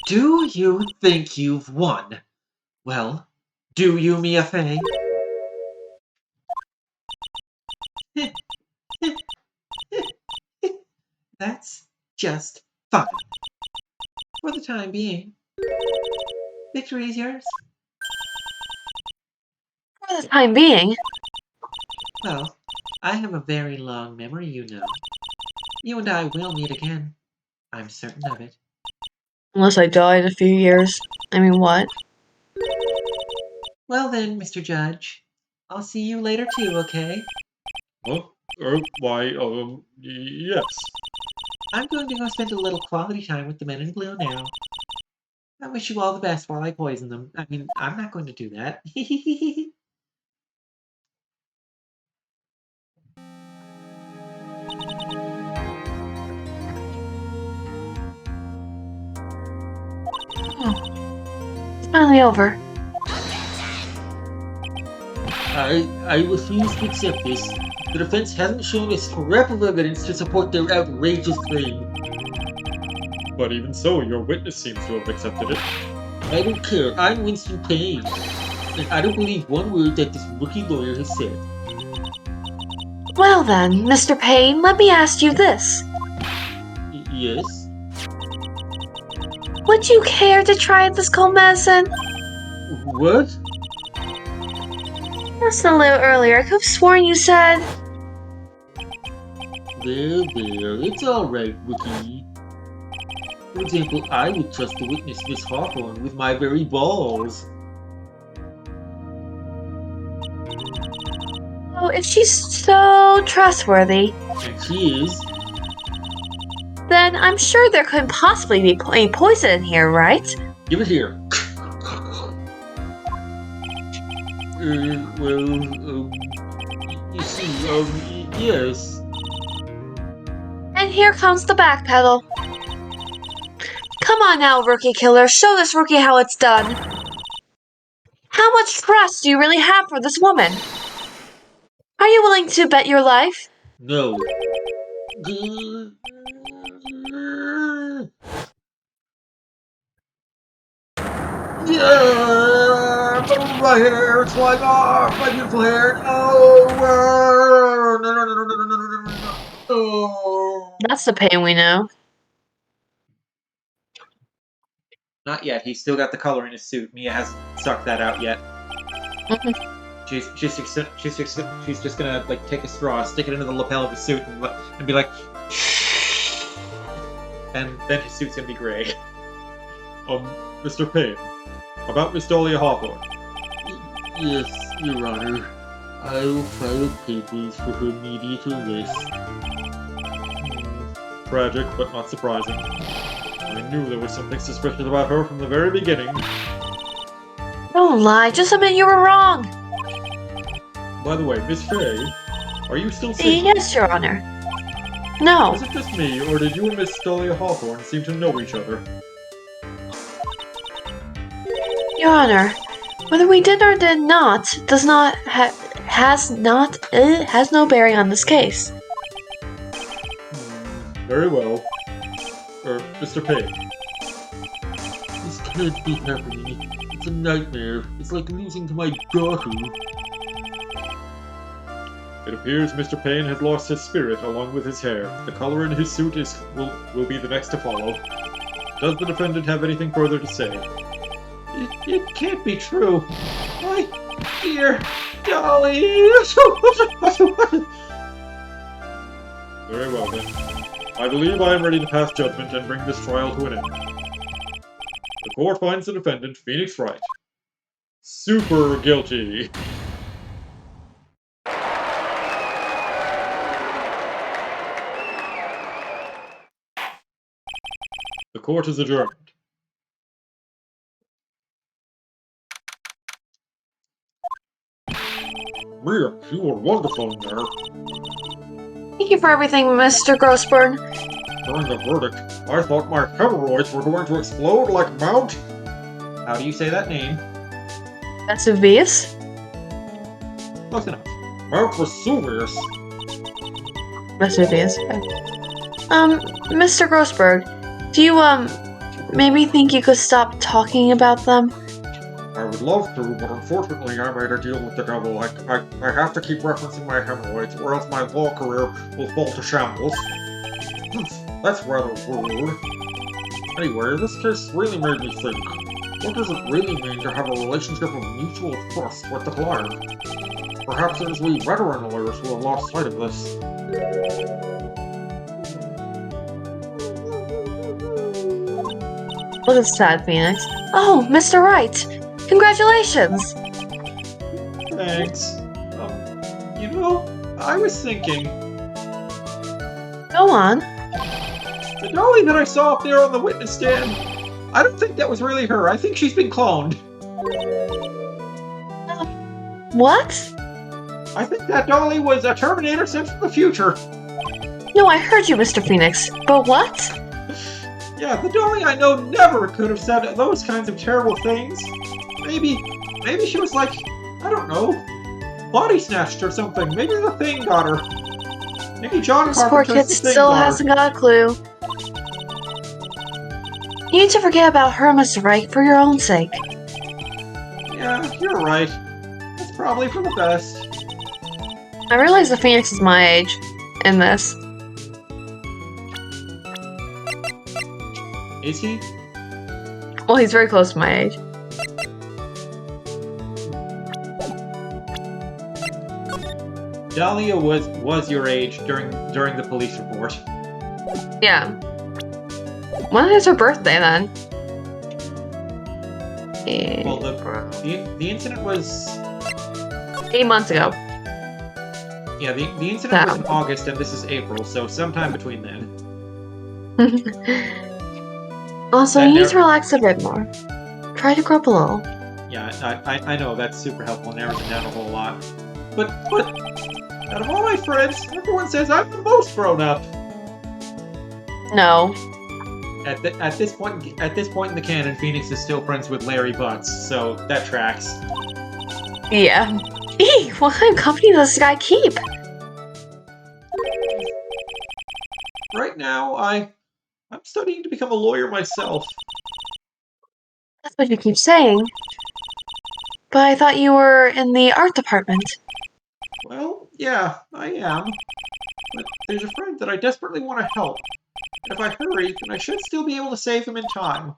Do you think you've won? Well, do you, Mia Fey? That's just fine. For the time being. Victory is yours. For the time being. Well, I have a very long memory, you know. You and I will meet again. I'm certain of it. Unless I die in a few years. I mean, what? Well then, Mr. Judge. I'll see you later too, okay? Huh? Why, yes. I'm going to go spend a little quality time with the men in blue now. I wish you all the best while I poison them. I mean, I'm not going to do that. It's finally over. I refuse to accept this. The defense hasn't shown a scrap of evidence to support their outrageous claim. But even so, your witness seems to have accepted it. I don't care. I'm Winston Payne. And I don't believe one word that this rookie lawyer has said. Well then, Mr. Payne, let me ask you this. Yes? Would you care to try this cold medicine? What? Just a little earlier, I could have sworn you said. There, it's alright, Rookie. For example, I would trust to witness Miss Hawthorne with my very balls. Oh, if she's so trustworthy, And she is. then I'm sure there couldn't possibly be any poison in here, right? Give it here. You see, yes. And here comes the back pedal. Come on now, rookie killer, show this rookie how it's done. How much trust do you really have for this woman? Are you willing to bet your life? No. Yeah, my hair, it's flying off, my beautiful hair. No, no, no, no, no, no, no, no, no, no. Oh. That's the pain we know. Not yet. He's still got the color in his suit. Mia hasn't sucked that out yet. She's just gonna like take a straw, stick it into the lapel of his suit, and be like, and then his suit's gonna be gray. Mr. Payne, about Miss Dahlia Hawthorne. Yes, Your Honor. I will file papers for her immediate arrest. Tragic, but not surprising. I knew there was something suspicious about her from the very beginning. Don't lie, just admit you were wrong. By the way, Miss Fay, are you still single? Yes, Your Honor. No. Was it just me, or did you and Miss Dahlia Hawthorne seem to know each other? Your Honor, whether we did or did not has no bearing on this case. Very well. Mr. Payne. This can't be happening. It's a nightmare. It's like losing to my daughter. It appears Mr. Payne has lost his spirit along with his hair. The color in his suit will be the next to follow. Does the defendant have anything further to say? It can't be true. My dear Dolly. Very well then. I believe I am ready to pass judgment and bring this trial to an end. The court finds the defendant, Phoenix Wright, super guilty. The court is adjourned. Mia, you were wonderful in there. Thank you for everything, Mr. Grossburn. During the verdict, I thought my hemorrhoids were going to explode like Mount... How do you say that name? Vesuvius? Close enough. Mount Vesuvius. Vesuvius. Mr. Grossberg, do you, maybe think you could stop talking about them? I would love to, but unfortunately I made a deal with the devil. I have to keep referencing my hemorrhoids, or else my law career will fall to shambles. That's rather rude. Anyway, this case really made me think. What does it really mean to have a relationship of mutual trust with the client? Perhaps it is we veteran lawyers who have lost sight of this. Look at sad Phoenix. Oh, Mr. Wright! Congratulations! Thanks. You know, I was thinking, Go on. the Dolly that I saw up there on the witness stand, I don't think that was really her. I think she's been cloned. What? I think that Dolly was a Terminator sent from the future. No, I heard you, Mr. Phoenix. But what? Yeah, the Dolly I know never could have said those kinds of terrible things. Maybe she was like, I don't know, body snatched or something. Maybe the Thing got her. Maybe John This poor Carpenter's kid The Thing still got her. hasn't got a clue. You need to forget about her, Mr. Wright, for your own sake. Yeah, you're right. It's probably for the best. I realize the Phoenix is my age in this. Is he? Well, he's very close to my age. Dahlia was your age during the police report. Yeah. When is her birthday then? Well, the incident was 8 months ago. yeah the incident was in August and this is April, so sometime between then. Also, That you need to narrow- relax a bit more. Try to grow up a little. Yeah, I know that's super helpful, narrows it down a whole lot. But out of all my friends, everyone says I'm the most grown up. No. At this point in the canon, Phoenix is still friends with Larry Butts, so that tracks. Yeah. Eee, what kind of company does this guy keep? Right now, I'm studying to become a lawyer myself. That's what you keep saying. But I thought you were in the art department. Well, yeah, I am. But there's a friend that I desperately want to help. And if I hurry, then I should still be able to save him in time.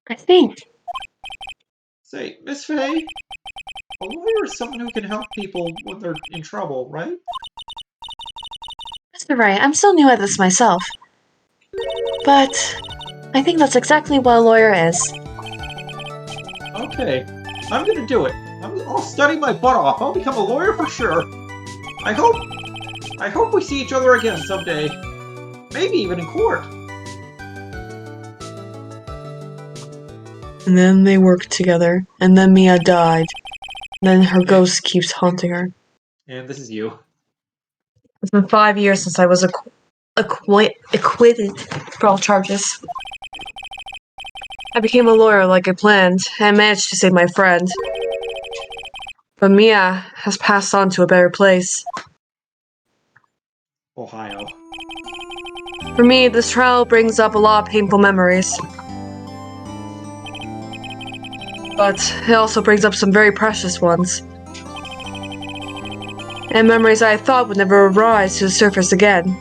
I think. Say, Miss Faye, a lawyer is someone who can help people when they're in trouble, right? You're right, I'm still new at this myself. But I think that's exactly what a lawyer is. Okay, I'm gonna do it. I'll study my butt off. I'll become a lawyer for sure. I hope we see each other again someday. Maybe even in court. And then they worked together, and then Mia died. And then her ghost keeps haunting her. And this is you. It's been 5 years since I was acquitted for all charges. I became a lawyer like I planned, and managed to save my friend. But Mia has passed on to a better place. Ohio. For me, this trial brings up a lot of painful memories. But it also brings up some very precious ones. And memories I thought would never rise to the surface again.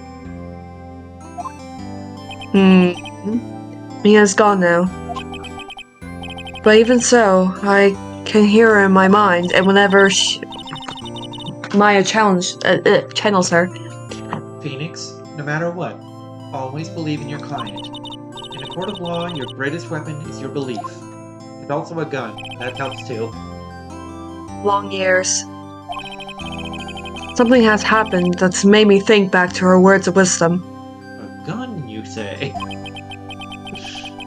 Mia's gone now. But even so, I can hear her in my mind, and whenever Maya channels her. Phoenix, no matter what, always believe in your client. In a court of law, your greatest weapon is your belief. And also a gun. That helps too. Long years. Something has happened that's made me think back to her words of wisdom. A gun, you say?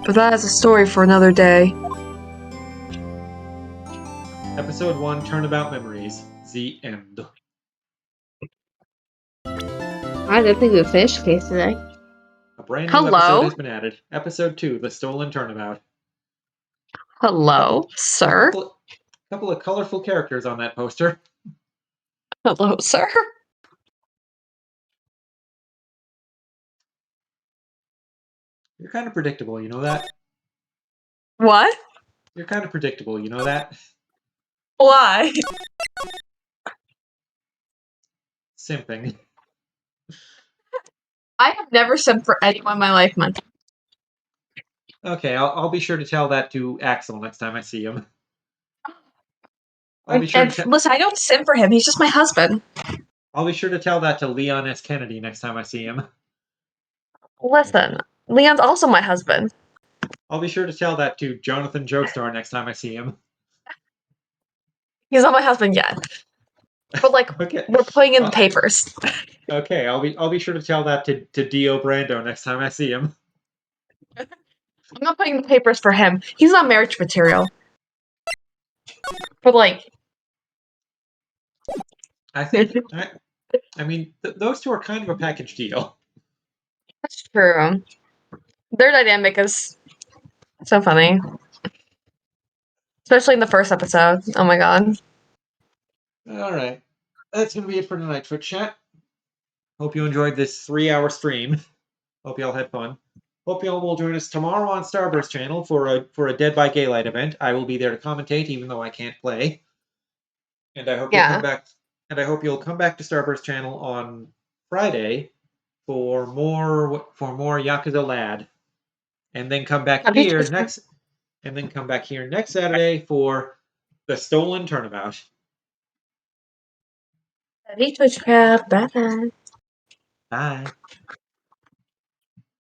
But that is a story for another day. Episode 1, Turnabout Memories. The end. I didn't think we would finish the case today. A brand new episode has been added. Episode 2, The Stolen Turnabout. Hello, sir. Couple of colorful characters on that poster. Hello, sir. You're kind of predictable, you know that? What? You're kind of predictable, you know that? Why? Simping. I have never simped for anyone in my life, man. Okay, I'll be sure to tell that to Axel next time I see him. I'll be sure to Listen, I don't simp for him. He's just my husband. I'll be sure to tell that to Leon S. Kennedy next time I see him. Listen, Leon's also my husband. I'll be sure to tell that to Jonathan Joestar next time I see him. He's not my husband yet. But Okay. we're putting in the papers. Okay, I'll be sure to tell that to Dio Brando next time I see him. I'm not putting the papers for him. He's not marriage material. But I think I mean those two are kind of a package deal. that's true. Their dynamic is so funny. Especially in the first episode. Oh my god. Alright. That's gonna be it for tonight, Twitch chat. Hope you enjoyed this 3-hour stream. Hope y'all had fun. Hope y'all will join us tomorrow on Starburst channel for a Dead by Gaylight event. I will be there to commentate, even though I can't play. And I hope you'll come back. And I hope you'll come back to Starburst channel on Friday for more Yakuza Lad, and then come back here next. And then come back here next Saturday for the Stolen Turnabout. Love you, Twitch crowd. Bye bye. Bye.